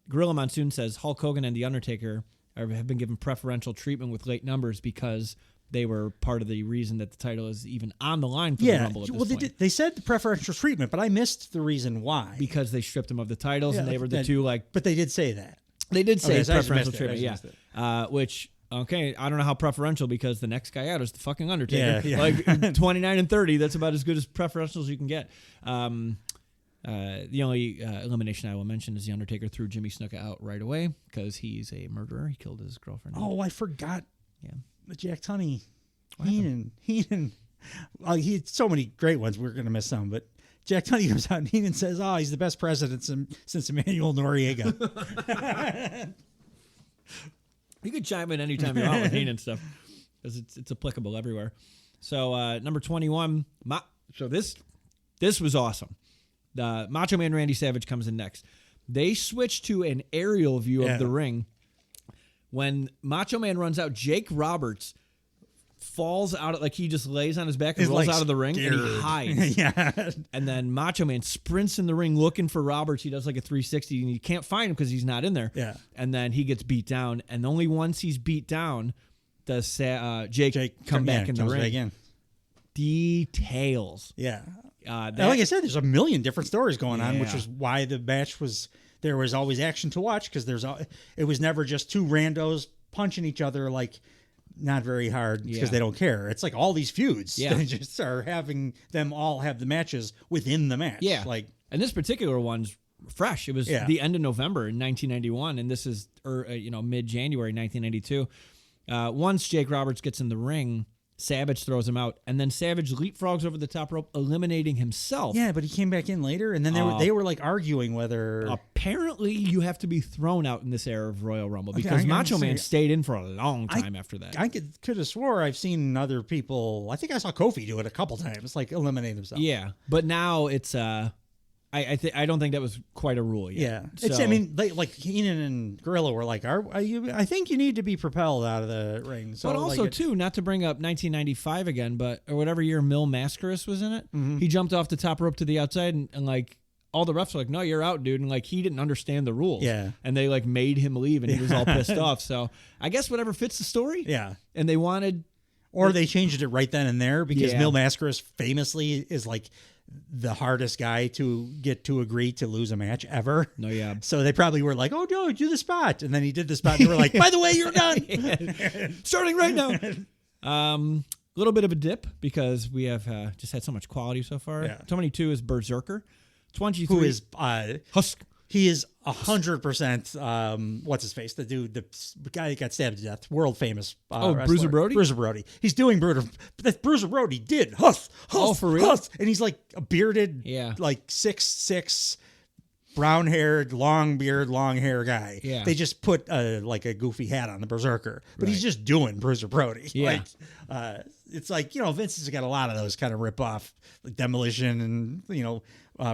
Gorilla Monsoon says Hulk Hogan and The Undertaker have been given preferential treatment with late numbers because they were part of the reason that the title is even on the line for the Rumble at this point. They said the preferential treatment, but I missed the reason why. Because they stripped them of the titles, and they were the two, like... But they did say that. They did say so I just preferential missed treatment, it. yeah. Which... Okay, I don't know how preferential because the next guy out is the fucking Undertaker. Yeah. Like 29 and 30, that's about as good as preferential as you can get. The only elimination I will mention is the Undertaker threw Jimmy Snuka out right away because he's a murderer. He killed his girlfriend. Oh, I forgot. Yeah. Jack Tunney. Heenan. He had so many great ones. We're going to miss some, but Jack Tunney comes out and Heenan says, "Oh, he's the best president since Emmanuel Noriega." You could chime in anytime you want with Heenan stuff because it's applicable everywhere. So number 21. So this was awesome. Macho Man Randy Savage comes in next. They switch to an aerial view of the ring. When Macho Man runs out, Jake Roberts falls out, like he just lays on his back and rolls out of the ring and he hides. Yeah. And then Macho Man sprints in the ring looking for Roberts. He does like a 360 and you can't find him because he's not in there. Yeah. And then he gets beat down. And only once he's beat down does Jake come back in the ring. Back in. Details. Yeah. Like I said, there's a million different stories going on, which is why the match there was always action to watch because it was never just two randos punching each other like not very hard because they don't care. It's like all these feuds. They just are having them all have the matches within the match. Yeah. And this particular one's fresh. It was the end of November in 1991, and this is mid-January 1992. Once Jake Roberts gets in the ring, Savage throws him out, and then Savage leapfrogs over the top rope, eliminating himself. Yeah, but he came back in later, and then they were like arguing whether... Apparently, you have to be thrown out in this era of Royal Rumble because Macho Man stayed in for a long time after that. I could have swore I've seen other people... I think I saw Kofi do it a couple times, like eliminate himself. Yeah, but now it's... I don't think that was quite a rule yet. Yeah, So, like Heenan and Gorilla were like, "Are you? I think you need to be propelled out of the ring." So, but also too, not to bring up 1995 again, but or whatever year Mil Mascaras was in it, he jumped off the top rope to the outside, and like all the refs were like, "No, you're out, dude," and like he didn't understand the rules. Yeah, and they like made him leave, and he was all pissed off. So I guess whatever fits the story. Yeah, and they wanted, or they changed it right then and there because Mil Mascaras famously is like the hardest guy to get to agree to lose a match ever. No, yeah. So they probably were like, "Oh no, do the spot," and then he did the spot. And they were like, "By the way, you're done, starting right now." A little bit of a dip because we have just had so much quality so far. Yeah. 22 is Berserker. 23 who is Husk. He is 100%. What's his face? The dude, the guy that got stabbed to death, world famous. Bruiser wrestler. Brody. Bruiser Brody. He's doing Bruiser Brody did Huss, for real? Huss, and he's like a bearded, like 6'6", brown haired, long beard, long hair guy. Yeah. They just put like a goofy hat on the Berserker, but he's just doing Bruiser Brody. Yeah. Like, it's like Vince has got a lot of those kind of rip off, like Demolition and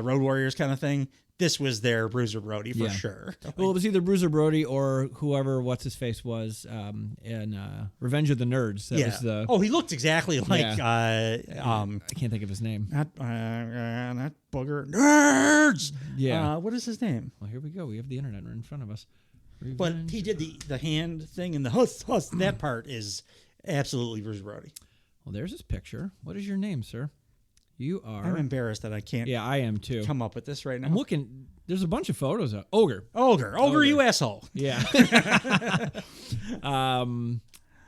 Road Warriors kind of thing. This was their Bruiser Brody for sure. Well, it was either Bruiser Brody or whoever what's-his-face was in Revenge of the Nerds. That was the... Oh, he looked exactly like... I can't think of his name. Not Booger. Nerds! Yeah. What is his name? Well, here we go. We have the internet right in front of us. But he did the hand thing and the huss. That part is absolutely Bruiser Brody. Well, there's his picture. What is your name, sir? You are... I'm embarrassed that I can't I am too. come up with this right now. I'm looking... There's a bunch of photos of... Ogre, you asshole. Yeah.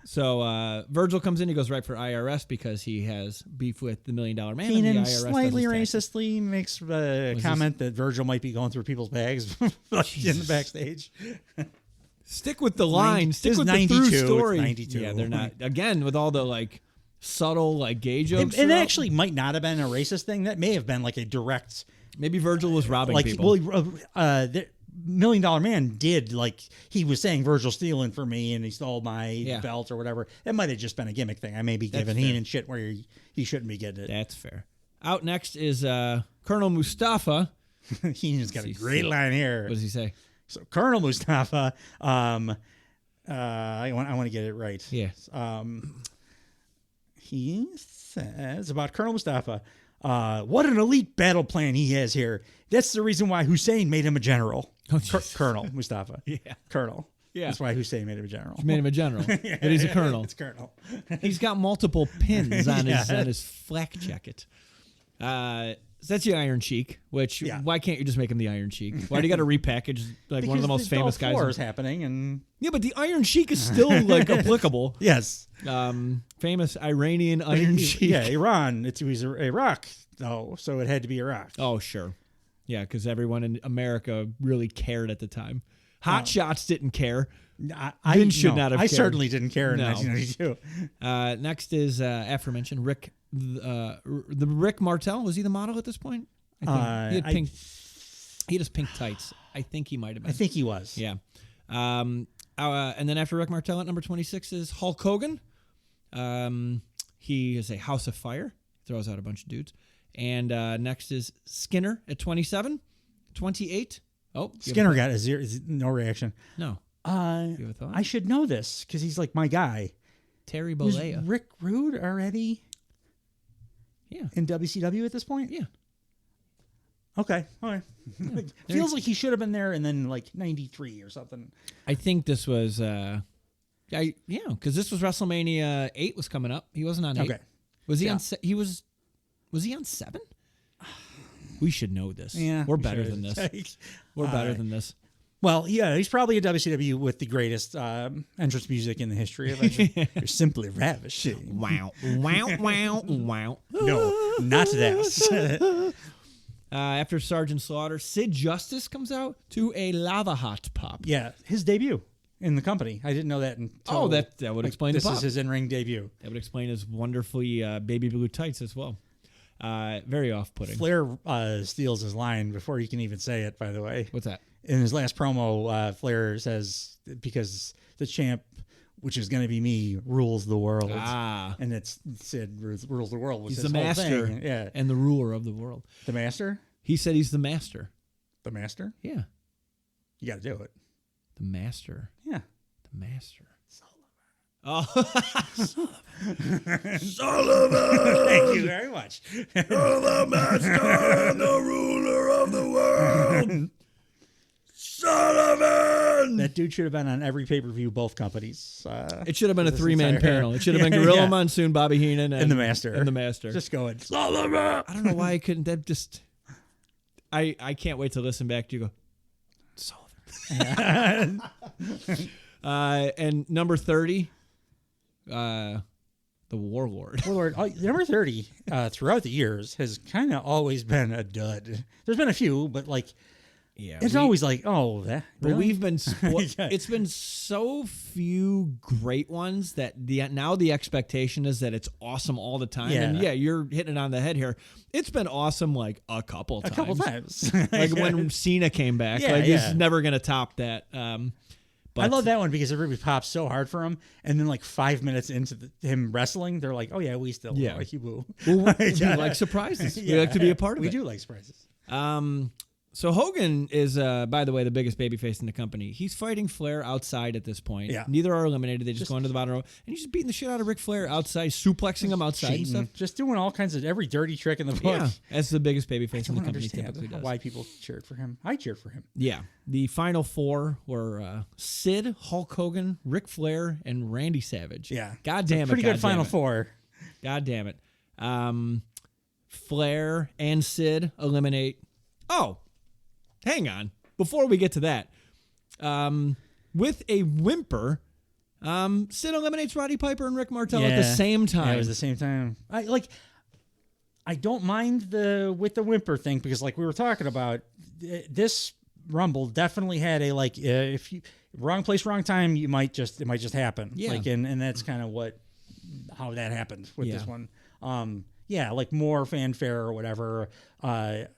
So Virgil comes in. He goes right for IRS because he has beef with the $1 Million Man. Keenan and the IRS slightly does his taxes. racistly makes a comment that Virgil might be going through people's bags in the backstage. Stick with the line. Stick with the through story. 92. Yeah, they're not... Again, with all the like... subtle like gay jokes. And that actually might not have been a racist thing. That may have been like a direct... Maybe Virgil was robbing people. Well, Million Dollar Man did, like, he was saying Virgil stealing for me and he stole my belt or whatever. It might have just been a gimmick thing. I may be giving Heenan shit where he shouldn't be getting it. That's fair. Out next is Colonel Mustafa. Heenan's got a great line here. What does he say? So Colonel Mustafa, I want to get it right. Yeah. He says about Colonel Mustafa, what an elite battle plan he has here. That's the reason why Hussein made him a general. Oh, Colonel Mustafa. Yeah. Colonel. Yeah. That's why Hussein made him a general. Made him a general. But he's a colonel. It's Colonel. He's got multiple pins on his flak jacket. So that's the Iron Sheik, which why can't you just make him the Iron Sheik? Why do you got to repackage like one of the most famous guys? War is happening, and yeah, but the Iron Sheik is still like applicable. Yes. Famous Iranian Iron Sheik. Yeah, Iran. It was Iraq, though, so it had to be Iraq. Oh, sure. Yeah, because everyone in America really cared at the time. Hot Shots didn't care. I should not have cared. I certainly didn't care in 1992. Next is aforementioned Rick. The Rick Martel, was he the model at this point? I think he had pink. He had his pink tights. I think he might have been. I think he was. Yeah. And then after Rick Martel at number 26 is Hulk Hogan. He is a House of Fire. Throws out a bunch of dudes. And next is Skinner at 27. 28. Oh, Skinner got a zero, no reaction. No. You have a thought? I should know this because he's like my guy. Terry Bollea. Was Rick Rude already? Yeah. In WCW at this point? Yeah. Okay. All right. Yeah. Feels like he should have been there in then like 93 or something. I think this was because this was WrestleMania 8 was coming up. He wasn't on 8. Okay. Was he on was he on 7? We should know this. Yeah. We're better than this. We're better than this. Well, yeah, he's probably a WCW with the greatest entrance music in the history of it. You're simply ravishing. Wow. Wow, wow, wow. No, not that. After Sergeant Slaughter, Sid Justice comes out to a lava hot pop. Yeah, his debut in the company. I didn't know that until... that would explain the pop. This is his in-ring debut. That would explain his wonderfully baby blue tights as well. Very off-putting. Flair steals his line before he can even say it, by the way. What's that? In his last promo, Flair says, because the champ, which is going to be me, rules the world. And it's Sid rules the world. He's the master and the ruler of the world. The master? He said he's the master. The master? Yeah. You got to do it. The master. Yeah. The master. Sullivan. Sullivan. Thank you very much. The master and the ruler of the world. Sullivan. That dude should have been on every pay-per-view, both companies. It should have been a 3-man panel. It should have been Gorilla Monsoon, Bobby Heenan, and the master. And the master. Just going, Sullivan. I don't know why I couldn't. That just. I can't wait to listen back to you go, Sullivan. And number 30, the Warlord. Number 30, throughout the years, has kind of always been a dud. There's been a few, but like, it's always like, oh, that. But really? we've been, it's been so few great ones that now the expectation is that it's awesome all the time. Yeah. And you're hitting it on the head here. It's been awesome like a couple times. Like when Cena came back. He's never going to top that. But I love that one because everybody pops so hard for him, and then like 5 minutes into him wrestling, they're like, "Oh yeah, we still like you, boo." Well, we like surprises. We like to be a part of it. We do like surprises. So Hogan is, by the way, the biggest babyface in the company. He's fighting Flair outside at this point. Yeah. Neither are eliminated. They just go into the bottom row, and he's just beating the shit out of Ric Flair outside, suplexing him outside and stuff. Just doing all kinds of every dirty trick in the book. Yeah, as the biggest babyface in the company understand typically does. Why people cheered for him. I cheered for him. Yeah. The final four were Sid, Hulk Hogan, Ric Flair, and Randy Savage. Yeah. God damn it. Pretty good final four. God damn it. Flair and Sid eliminate. Oh, hang on. Before we get to that, with a whimper, Sid eliminates Roddy Piper and Rick Martel at the same time. Yeah, it was the same time. I don't mind with the whimper thing because, like we were talking about, this Rumble definitely had a if you wrong place, wrong time, it might just happen. Yeah. And that's kind of how that happened with this one. Like more fanfare or whatever. I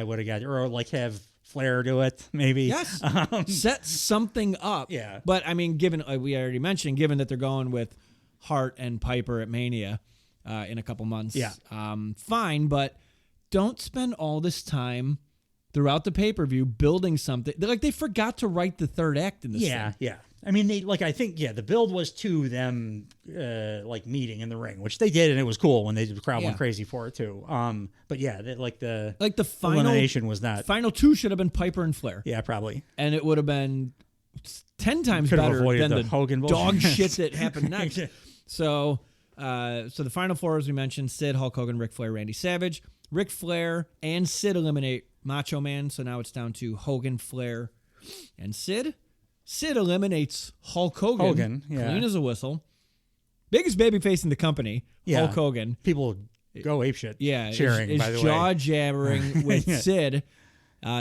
would have got, or like have Flair do it, maybe. Yes. Set something up. Yeah. But, I mean, given, like we already mentioned, given that they're going with Hart and Piper at Mania in a couple months, fine, but don't spend all this time throughout the pay-per-view building something. They forgot to write the third act in this thing. Yeah. I mean, I think the build was to them meeting in the ring, which they did, and it was cool when the crowd went crazy for it too. But yeah, the final elimination was not. Final two should have been Piper and Flair. Yeah, probably. And it would have been 10 times Could have better avoided than the Hogan dog bullshit. shit that happened next. So the final four, as we mentioned, Sid, Hulk Hogan, Ric Flair, Randy Savage. Ric Flair and Sid eliminate Macho Man, so now it's down to Hogan, Flair, and Sid. Sid eliminates Hulk Hogan, clean as a whistle. Biggest babyface in the company, Hulk Hogan. People go apeshit. Yeah, cheering. By the way, jaw jabbering with Sid.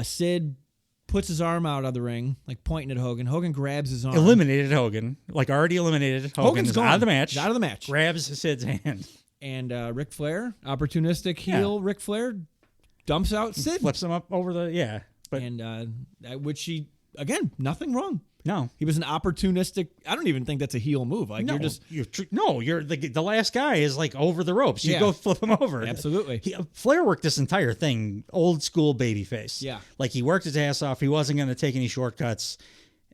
Sid puts his arm out of the ring, pointing at Hogan. Hogan grabs his arm. Eliminated Hogan, already eliminated. Hogan's gone. out of the match. He's out of the match. Grabs Sid's hand. And Ric Flair, opportunistic heel Ric Flair, dumps out Sid. Flips him up over the, But, and which he, again, nothing wrong. No. He was an opportunistic. I don't even think that's a heel move. You're the last guy is over the ropes. You go flip him over. Absolutely. Flair worked this entire thing old school babyface. Yeah. He worked his ass off. He wasn't going to take any shortcuts.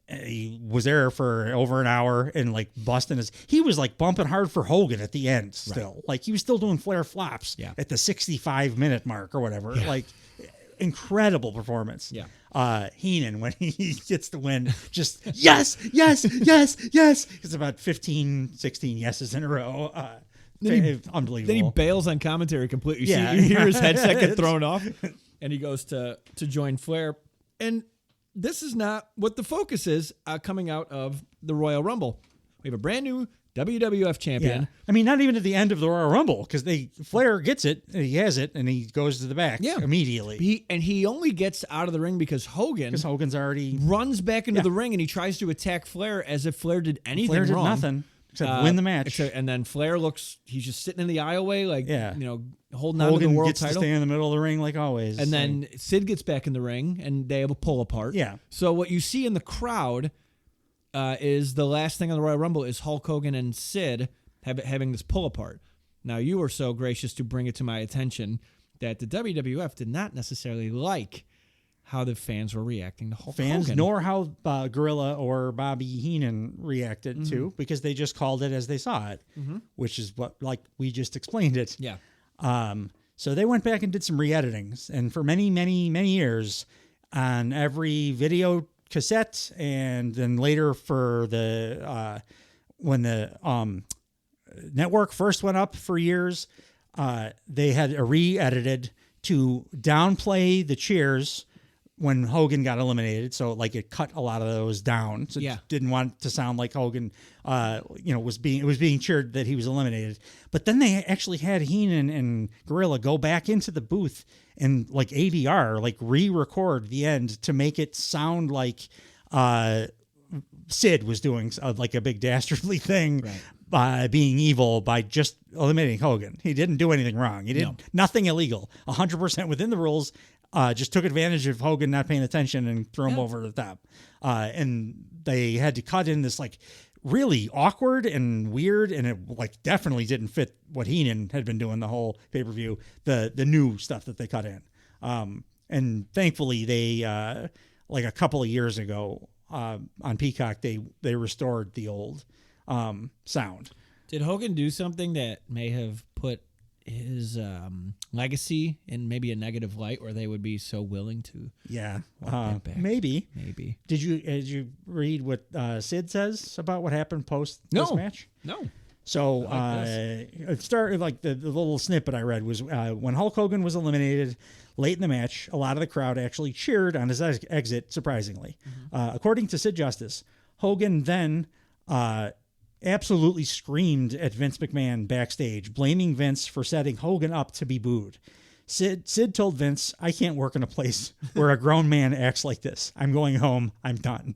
He was there for over an hour and busting he was bumping hard for Hogan at the end still. Right. He was still doing Flair flops at the 65-minute mark or whatever. Yeah. Incredible performance. Yeah. Heenan, when he gets the win, just yes. It's about 15, 16 yeses in a row. Unbelievable. Then he bails on commentary completely. You hear his headset get thrown off, and he goes to join Flair. And this is not what the focus is coming out of the Royal Rumble. We have a brand new WWF champion. Yeah. I mean, not even at the end of the Royal Rumble, because Flair gets it, and he has it, and he goes to the back immediately. He only gets out of the ring because Hogan's already runs back into the ring, and he tries to attack Flair as if Flair did anything wrong. Flair did nothing except win the match. And then Flair he's just sitting in the aisleway, holding on to Hogan the world gets title. to stay in the middle of the ring like always. And then Sid gets back in the ring, and they have a pull apart. Yeah. So what you see in the crowd is the last thing on the Royal Rumble is Hulk Hogan and Sid having this pull apart. Now, you were so gracious to bring it to my attention that the WWF did not necessarily like how the fans were reacting to Hulk Hogan. Nor how Gorilla or Bobby Heenan reacted to, because they just called it as they saw it, which is what we just explained it. Yeah. So they went back and did some re-editings, and for many, many, many years, on every video cassette, and then later for the when the network first went up for years, they had a re-edited to downplay the cheers when Hogan got eliminated. So it cut a lot of those down. So it didn't want to sound like Hogan, was being cheered that he was eliminated. But then they actually had Heenan and Gorilla go back into the booth and ADR, re-record the end to make it sound like Sid was doing a big dastardly thing by being evil by just eliminating Hogan. He didn't do anything wrong. He did nothing illegal. 100% within the rules. Just took advantage of Hogan not paying attention and threw him over the top. And they had to cut in this really awkward and weird, and it definitely didn't fit what Heenan had been doing the whole pay-per-view, the new stuff that they cut in. And thankfully they a couple of years ago on Peacock they restored the old sound. Did Hogan do something that may have put his legacy in maybe a negative light, where they would be so willing to walk that back? Maybe. Did you read what Sid says about what happened post this match? No. So it started the little snippet I read was when Hulk Hogan was eliminated late in the match, a lot of the crowd actually cheered on his exit, surprisingly. According to Sid Justice, Hogan then absolutely screamed at Vince McMahon backstage, blaming Vince for setting Hogan up to be booed. Sid told Vince, "I can't work in a place where a grown man acts like this. I'm going home. I'm done."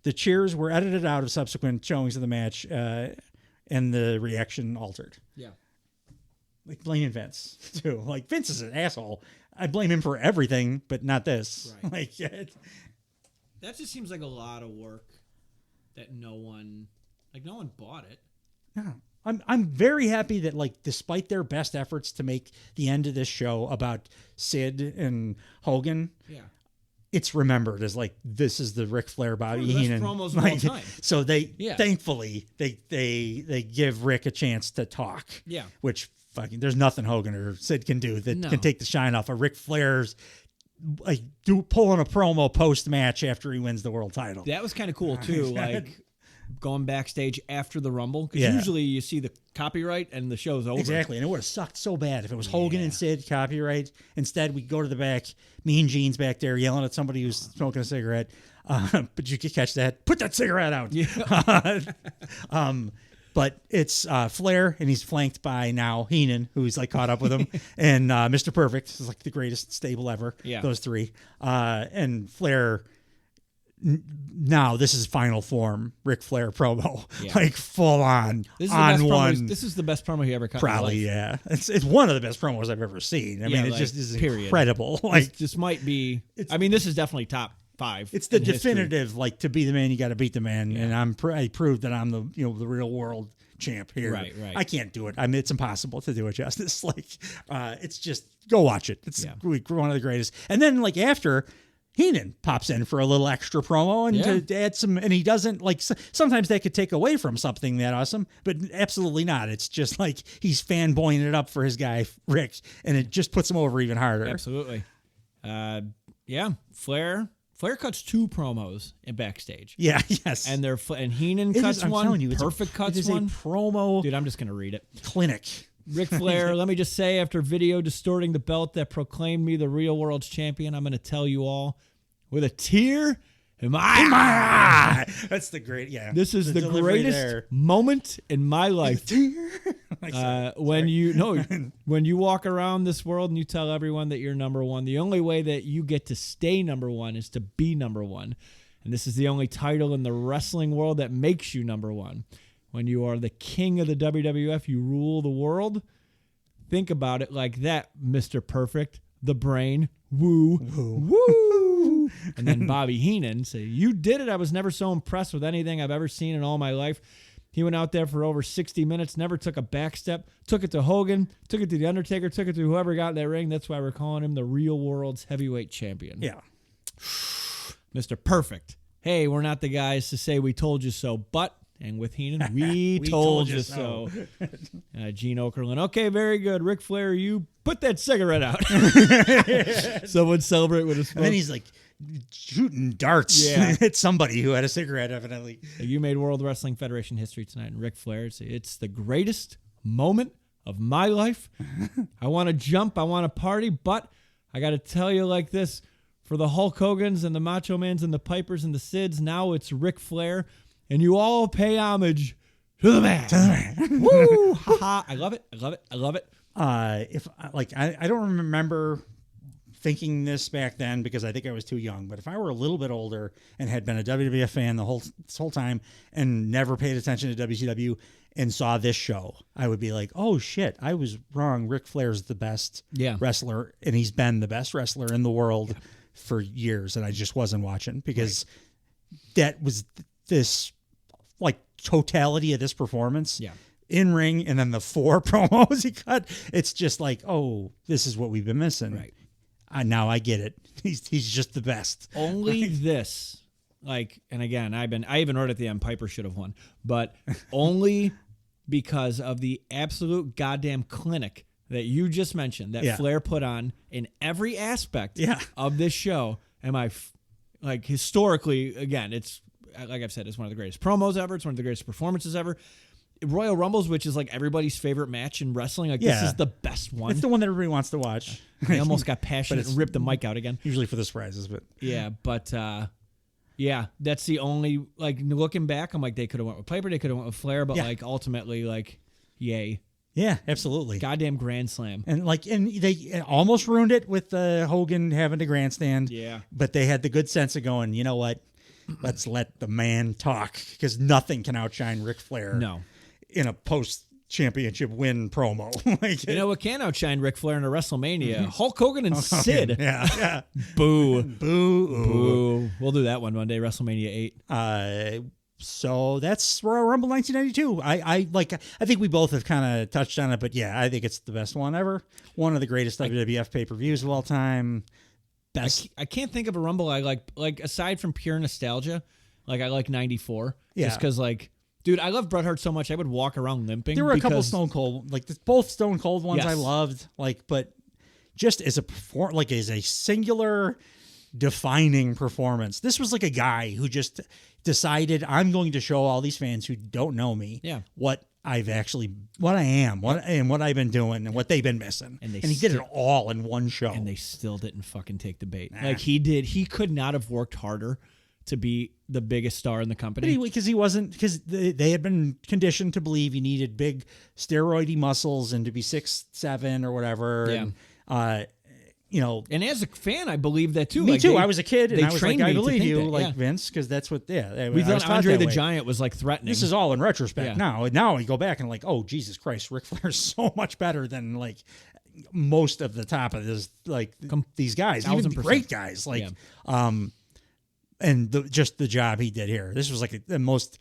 The cheers were edited out of subsequent showings of the match, and the reaction altered. Yeah. Blaming Vince, too. Vince is an asshole. I blame him for everything, but not this. Right. Like, That just seems like a lot of work that no one bought it. yeah. I'm very happy that, like, despite their best efforts to make the end of this show about Sid and Hogan, Yeah. it's remembered as like, this is the Ric Flair, Bobby One of the best Heenan. promos of Like, all time. so Yeah. thankfully they give Rick a chance to talk. Yeah. Which fucking there's nothing Hogan or Sid can do that No. can take the shine off of Ric Flair's like pulling a promo post match after he wins the world title. That was kind of cool too, like going backstage after the Rumble. Because Yeah. usually you see the copyright and the show's over. Exactly, and it would have sucked so bad if it was Hogan and Sid copyright. Instead, we go to the back, Mean Gene's back there yelling at somebody who's smoking a cigarette. But you could catch that. Put that cigarette out. Yeah. But it's Flair, and he's flanked by now Heenan, who's like caught up with him, and Mr. Perfect is like the greatest stable ever. Yeah. Those three, and Flair. Now this is final form Ric Flair promo, Yeah. like full on This is on the best one. promo. This is the best promo he ever cut. in his Probably, life. yeah. It's one of the best promos I've ever seen. I Yeah, mean, it like, just is period. incredible. This, Like, this might be. I mean, this is definitely top 5. it's the in history. definitive. Like, to be the man, you got to beat the man. Yeah. And I proved that I'm the the real world champ here. Right. I can't do it. I mean, it's impossible to do it justice. Like, it's just go watch it. It's one of the greatest. And then like after. Heenan pops in for a little extra promo and to add some, and he doesn't like. Sometimes that could take away from something that awesome, but absolutely not. It's just like he's fanboying it up for his guy Rick, and it just puts him over even harder. Absolutely. Yeah. Flair cuts 2 promos in backstage. Yeah. Yes. And and Heenan It cuts is, I'm one. telling you, Perfect cuts it is one. a promo Dude, I'm just gonna read it. clinic. Ric Flair, let me just say, after video distorting the belt that proclaimed me the real world's champion, I'm going to tell you all, with a tear in my eye. That's the great, yeah. This is the delivery greatest there. moment in my life. Like, When you walk around this world and you tell everyone that you're number one, the only way that you get to stay number one is to be number one. And this is the only title in the wrestling world that makes you number one. When you are the king of the WWF, you rule the world. Think about it like that, Mr. Perfect, the Brain, woo, woo. And then Bobby Heenan say, "You did it. I was never so impressed with anything I've ever seen in all my life." He went out there for over 60 minutes, never took a back step, took it to Hogan, took it to The Undertaker, took it to whoever got in that ring. That's why we're calling him the real world's heavyweight champion. yeah. Mr. Perfect. Hey, we're not the guys to say we told you so, but... And with Heenan, we told you so. Gene Okerlund. Okay, very good. Ric Flair, you put that cigarette out. Someone celebrate with a smoke. And then he's like shooting darts at somebody who had a cigarette, evidently. You made World Wrestling Federation history tonight. And Ric Flair, it's the greatest moment of my life. I want to jump. I want to party. But I got to tell you like this. For the Hulk Hogans and the Macho Mans and the Pipers and the Sids, now it's Ric Flair. And you all pay homage to the man. Woo! Ha ha! I love it. I love it. I love it. If like I don't remember thinking this back then because I think I was too young. But if I were a little bit older and had been a WWF fan this whole time and never paid attention to WCW and saw this show, I would be like, "Oh shit, I was wrong. Ric Flair's the best wrestler, and he's been the best wrestler in the world for years." And I just wasn't watching because that was this like totality of this performance in ring, and then the 4 promos he cut. It's just like, oh, this is what we've been missing. Right. Now I get it. He's just the best. Only this, like, and again, I even wrote at the end, Piper should have won, but only because of the absolute goddamn clinic that you just mentioned that Flair put on in every aspect of this show. Am I like historically? Again, it's. Like I've said, it's one of the greatest promos ever. It's one of the greatest performances ever. Royal Rumbles, which is like everybody's favorite match in wrestling. Like this is the best one. It's the one that everybody wants to watch. I almost got passionate and ripped the mic out again. Usually for the surprises, but that's the only, like, looking back, I'm like, they could have went with Piper, they could have went with Flair, but like ultimately, like, yay. Yeah, absolutely. Goddamn grand slam. And they almost ruined it with Hogan having to grandstand. Yeah. But they had the good sense of going, you know what? Let's let the man talk, because nothing can outshine Ric Flair. No. In a post championship win promo. Like, You know what can outshine Ric Flair in a WrestleMania? Hulk Hogan and Sid. yeah. Boo. Boo. Boo. We'll do that one day, WrestleMania 8. So that's Royal Rumble 1992. I think we both have kind of touched on it, but yeah, I think it's the best one ever. One of the greatest WWF pay-per-views of all time. Best. I can't think of a Rumble I like aside from pure nostalgia. Like I like 94. Yeah. Just because dude, I love Bret Hart so much I would walk around limping. There were a couple Stone Cold, both Stone Cold ones Yes. I loved, but just as as a singular defining performance. This was like a guy who just decided, I'm going to show all these fans who don't know me what I am, what I've been doing, and what they've been missing. And he did it all in one show. And they still didn't fucking take the bait. Like he did. He could not have worked harder to be the biggest star in the company. Because they had been conditioned to believe you needed big steroidy muscles and to be 6'7" or whatever. Yeah. And, and as a fan, I believe that too. Me too. I was a kid, and I was like, I believe you, that, Vince, because that's what. Yeah, we thought Andre the Giant was threatening. This is all in retrospect now. Now we go back and oh Jesus Christ, Ric Flair's so much better than most of the top of this these guys, even great guys and just the job he did here. This was the most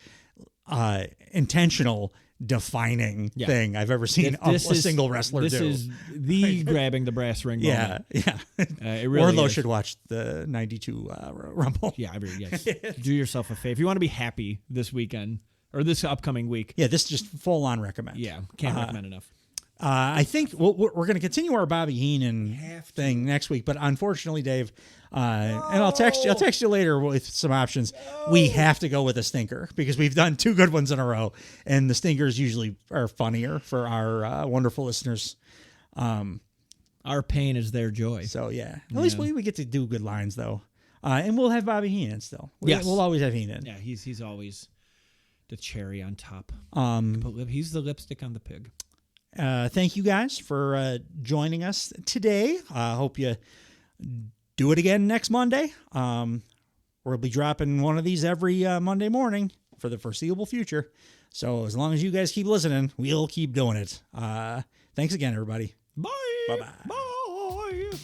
intentional, defining thing I've ever seen a single wrestler do. This is the grabbing the brass ring moment. Yeah. It really Warlow is. should watch the 92 Rumble. Yeah, yes. Do yourself a favor. If you want to be happy this weekend or this upcoming week. Yeah, this just full on recommend. Yeah, can't recommend enough. I think we're going to continue our Bobby Heenan thing next week, but unfortunately, Dave, and I'll text you later with some options. We have to go with a stinker because we've done two good ones in a row, and the stinkers usually are funnier for our wonderful listeners. Our pain is their joy. So yeah, at least we get to do good lines though, and we'll have Bobby Heenan still. We'll always have Heenan. Yeah, he's always the cherry on top. He's the lipstick on the pig. Thank you guys for joining us today. Hope you do it again next Monday. We'll be dropping one of these every Monday morning for the foreseeable future. So as long as you guys keep listening, we'll keep doing it. Thanks again, everybody. Bye. Bye-bye. Bye.